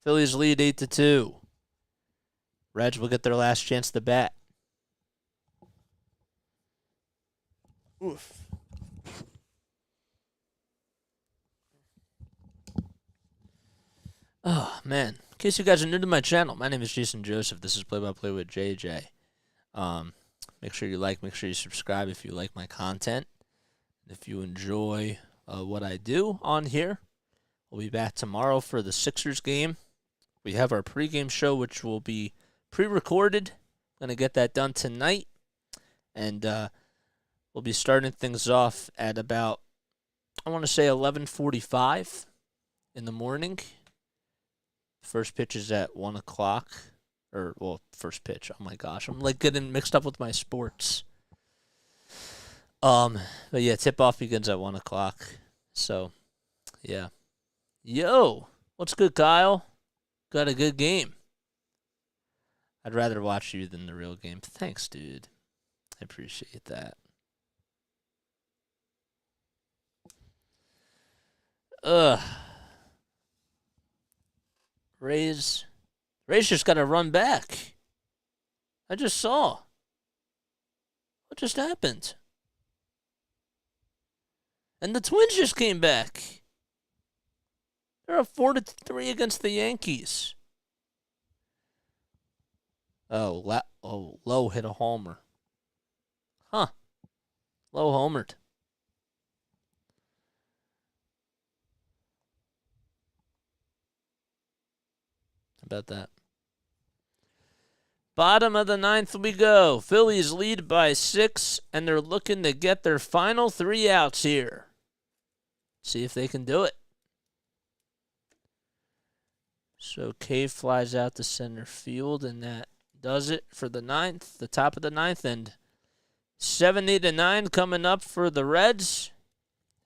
Phillies lead 8-2. Reds will get their last chance to bat. Oof. Oh, man. In case you guys are new to my channel, my name is Jason Joseph. This is Play-by-Play with JJ. Make sure you like, make sure you subscribe if you like my content. If you enjoy what I do on here, we'll be back tomorrow for the Sixers game. We have our pregame show, which will be pre-recorded. Going to get that done tonight. And we'll be starting things off at about, I want to say 11:45 in the morning. First pitch is at 1 o'clock. Or, well, first pitch. Oh, my gosh. I'm, like, getting mixed up with my sports. But, yeah, tip-off begins at 1 o'clock. So, yeah. Yo, what's good, Kyle? Got a good game. I'd rather watch you than the real game. Thanks, dude. I appreciate that. Rays just got to run back. I just saw. What just happened? And the Twins just came back. They're up 4-3 against the Yankees. Oh, Lowe hit a homer. Huh. Lowe homered. How about that? Bottom of the 9th we go. Phillies lead by 6, and they're looking to get their final 3 outs here. See if they can do it. So Cave flies out to center field, and that does it for the 9th, the top of the 9th, and 7-9 coming up for the Reds,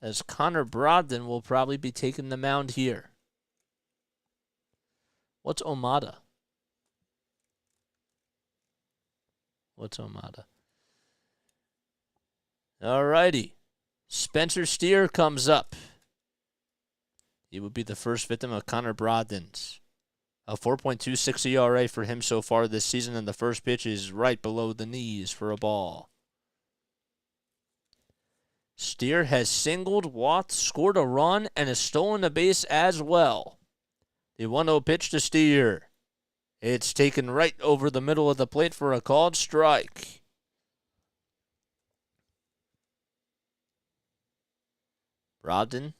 as Connor Brogdon will probably be taking the mound here. What's Omada? What's Omada? Alrighty. Spencer Steer comes up. He would be the first victim of Connor Brogdon's. A 4.26 ERA for him so far this season, and the first pitch is right below the knees for a ball. Steer has singled, walked, scored a run, and has stolen a base as well. The 1-0 pitch to Steer. It's taken right over the middle of the plate for a called strike. Brogdon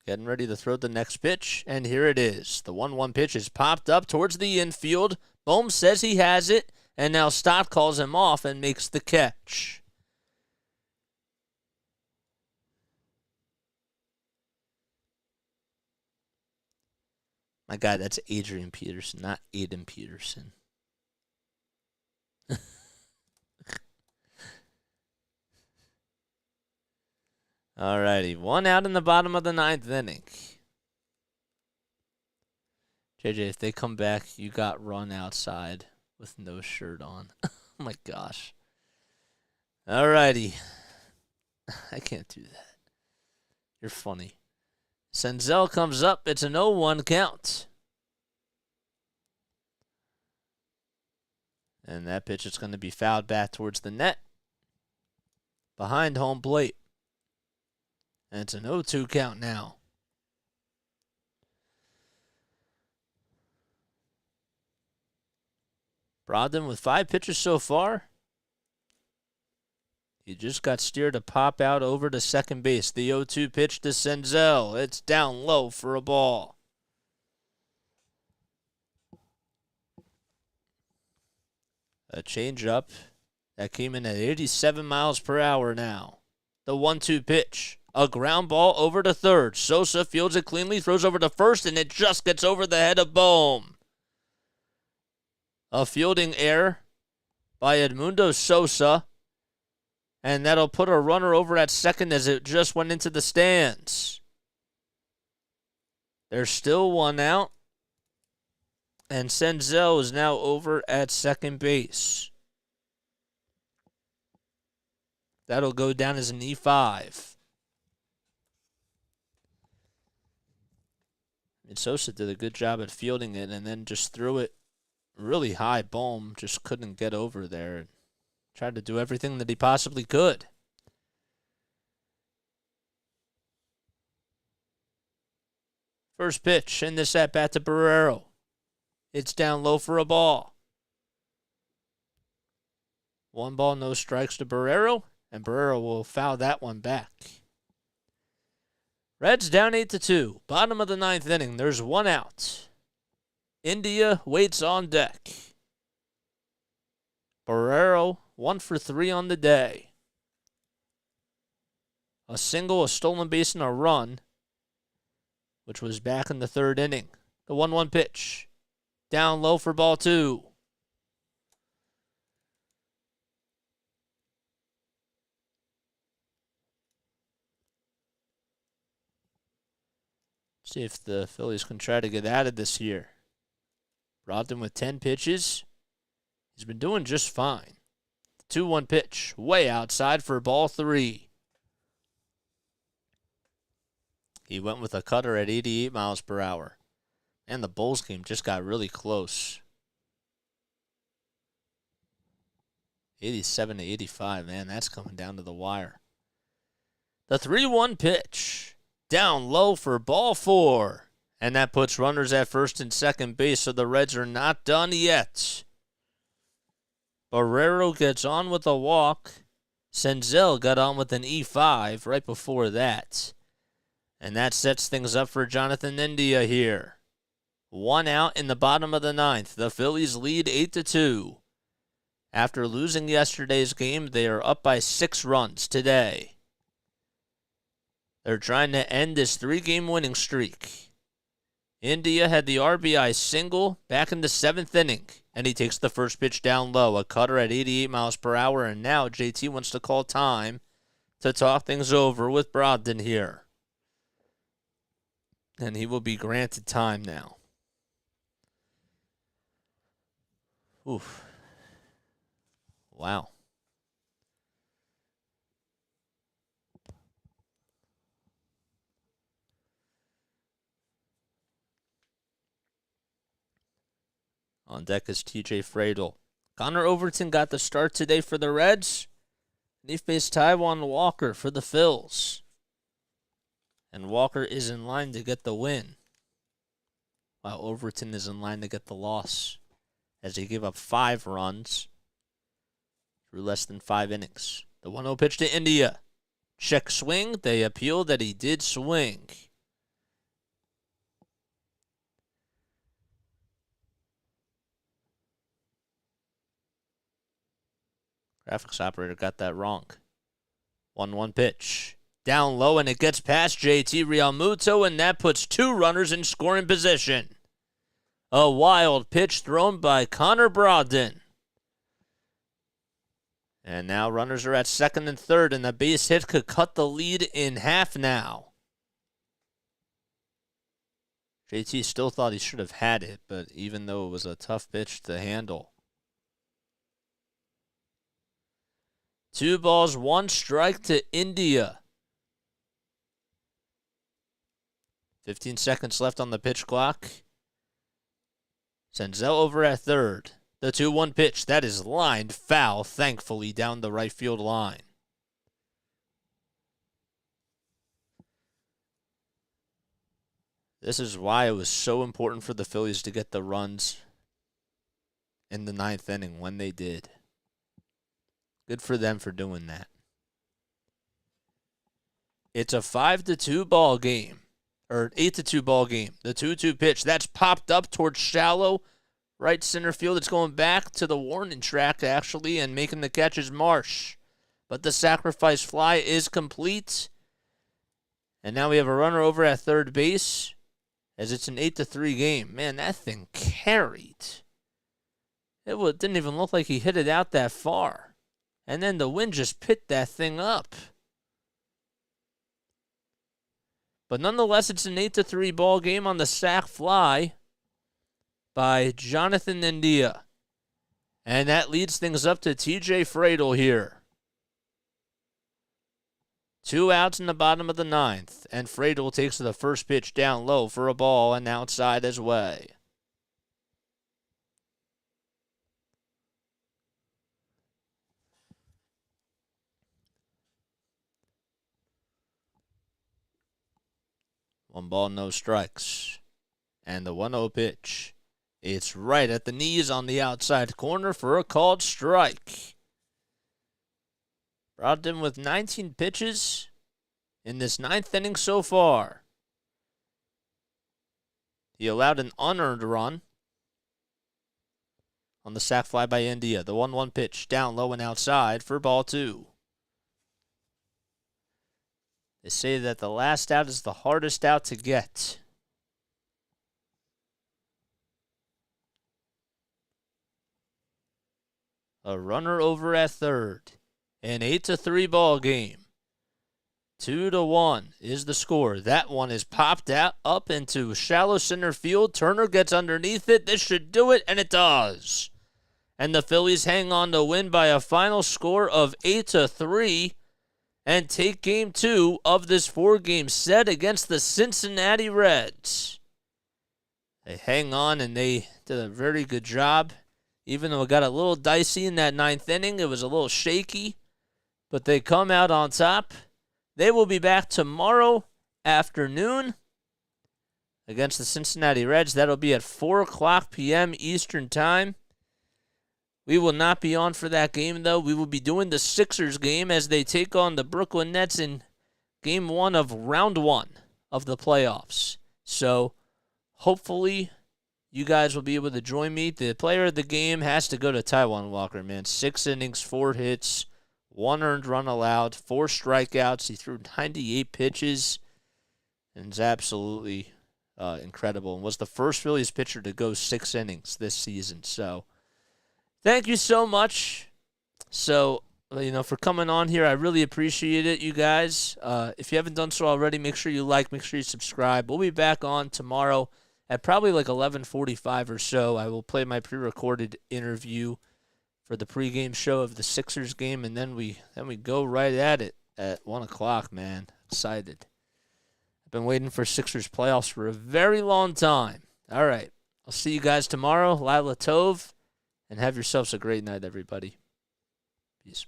getting ready to throw the next pitch, and here it is. The 1-1 pitch is popped up towards the infield. Bohm says he has it, and now Stott calls him off and makes the catch. My God, that's Adrian Peterson, not Aiden Peterson. Alrighty, 1 out in the bottom of the 9th inning. JJ, if they come back, you got run outside with no shirt on. Oh my gosh. Alrighty. I can't do that. You're funny. Senzel comes up. It's an 0-1 count. And that pitch is going to be fouled back towards the net. Behind home plate. And it's an 0-2 count now. Brogdon with 5 pitches so far. He just got steered to pop out over to second base. The 0-2 pitch to Senzel. It's down low for a ball. A changeup that came in at 87 miles per hour now. The 1-2 pitch. A ground ball over to third. Sosa fields it cleanly, throws over to first, and it just gets over the head of Bohm. A fielding error by Edmundo Sosa. And that'll put a runner over at second as it just went into the stands. There's still 1 out. And Senzel is now over at second base. That'll go down as an E5. And Sosa did a good job at fielding it and then just threw it really high. Bohm just couldn't get over there. Tried to do everything that he possibly could. First pitch in this at-bat to Barrero. It's down low for a ball. 1 ball, no strikes to Barrero, and Barrero will foul that one back. Reds down 8-2. Bottom of the 9th inning. There's 1 out. India waits on deck. Barrero 1 for 3 on the day. A single, a stolen base, and a run, which was back in the 3rd inning. The 1-1 pitch. Down low for ball 2. See if the Phillies can try to get out of this here. Brogdon with 10 pitches. He's been doing just fine. 2-1 pitch, way outside for ball 3. He went with a cutter at 88 miles per hour. And the Bulls game just got really close. 87-85, man, that's coming down to the wire. The 3-1 pitch, down low for ball 4. And that puts runners at first and second base, so the Reds are not done yet. Barrero gets on with a walk. Senzel got on with an E5 right before that. And that sets things up for Jonathan India here. 1 out in the bottom of the 9th. The Phillies lead 8-2. After losing yesterday's game, they are up by 6 runs today. They're trying to end this 3-game winning streak. India had the RBI single back in the 7th inning, and he takes the first pitch down low, a cutter at 88 miles per hour, and now JT wants to call time to talk things over with Brogdon here. And he will be granted time now. Oof. Wow. On deck is TJ Fradel. Connor Overton got the start today for the Reds. And he faced Taijuan Walker for the Phils. And Walker is in line to get the win, while Overton is in line to get the loss, as he gave up 5 runs through less than 5 innings. The 1-0 pitch to India. Check swing. They appealed that he did swing. Graphics operator got that wrong. 1-1 pitch. Down low, and it gets past JT Realmuto, and that puts 2 runners in scoring position. A wild pitch thrown by Connor Brogdon. And now runners are at second and third, and the base hit could cut the lead in half now. JT still thought he should have had it, but even though it was a tough pitch to handle. 2 balls, 1 strike to India. 15 seconds left on the pitch clock. Senzel over at third. The 2-1 pitch, that is lined foul, thankfully, down the right field line. This is why it was so important for the Phillies to get the runs in the 9th inning when they did. Good for them for doing that. It's a 5-2 ball game, or 8-2 ball game. The 2-2 pitch, that's popped up towards shallow right center field. It's going back to the warning track, actually, and making the catch is Marsh. But the sacrifice fly is complete. And now we have a runner over at third base, as it's an 8-3 game. Man, that thing carried. It didn't even look like he hit it out that far. And then the wind just picked that thing up. But nonetheless, it's an 8-3 ball game on the sac fly by Jonathan India. And that leads things up to TJ Friedl here. 2 outs in the bottom of the 9th, and Friedl takes the first pitch down low for a ball and outside his way. One ball, no strikes. And the 1-0 pitch. It's right at the knees on the outside corner for a called strike. Brogdon with 19 pitches in this 9th inning so far. He allowed an unearned run on the sac fly by India. The 1-1 pitch down low and outside for ball 2. They say that the last out is the hardest out to get. A runner over at third. An 8-3 ball game. 2-1 is the score. That one is popped out up into shallow center field. Turner gets underneath it. This should do it, and it does. And the Phillies hang on to win by a final score of 8-3 and take game 2 of this 4-game set against the Cincinnati Reds. They hang on, and they did a very good job. Even though it got a little dicey in that 9th inning, it was a little shaky, but they come out on top. They will be back tomorrow afternoon against the Cincinnati Reds. That'll be at 4:00 p.m. Eastern Time. We will not be on for that game, though. We will be doing the Sixers game as they take on the Brooklyn Nets in Game 1 of Round 1 of the playoffs. So, hopefully, you guys will be able to join me. The player of the game has to go to Taijuan Walker, man. 6 innings, 4 hits, 1 earned run allowed, 4 strikeouts. He threw 98 pitches, and it's absolutely incredible. And was the first Phillies pitcher to go 6 innings this season. So, thank you so much. So, for coming on here, I really appreciate it, you guys. If you haven't done so already, make sure you like, make sure you subscribe. We'll be back on tomorrow at probably like 11:45 or so. I will play my pre-recorded interview for the pregame show of the Sixers game, and then we go right at it at 1 o'clock, man. Excited. I've been waiting for Sixers playoffs for a very long time. All right. I'll see you guys tomorrow. Lila Tov, and have yourselves a great night, everybody. Peace.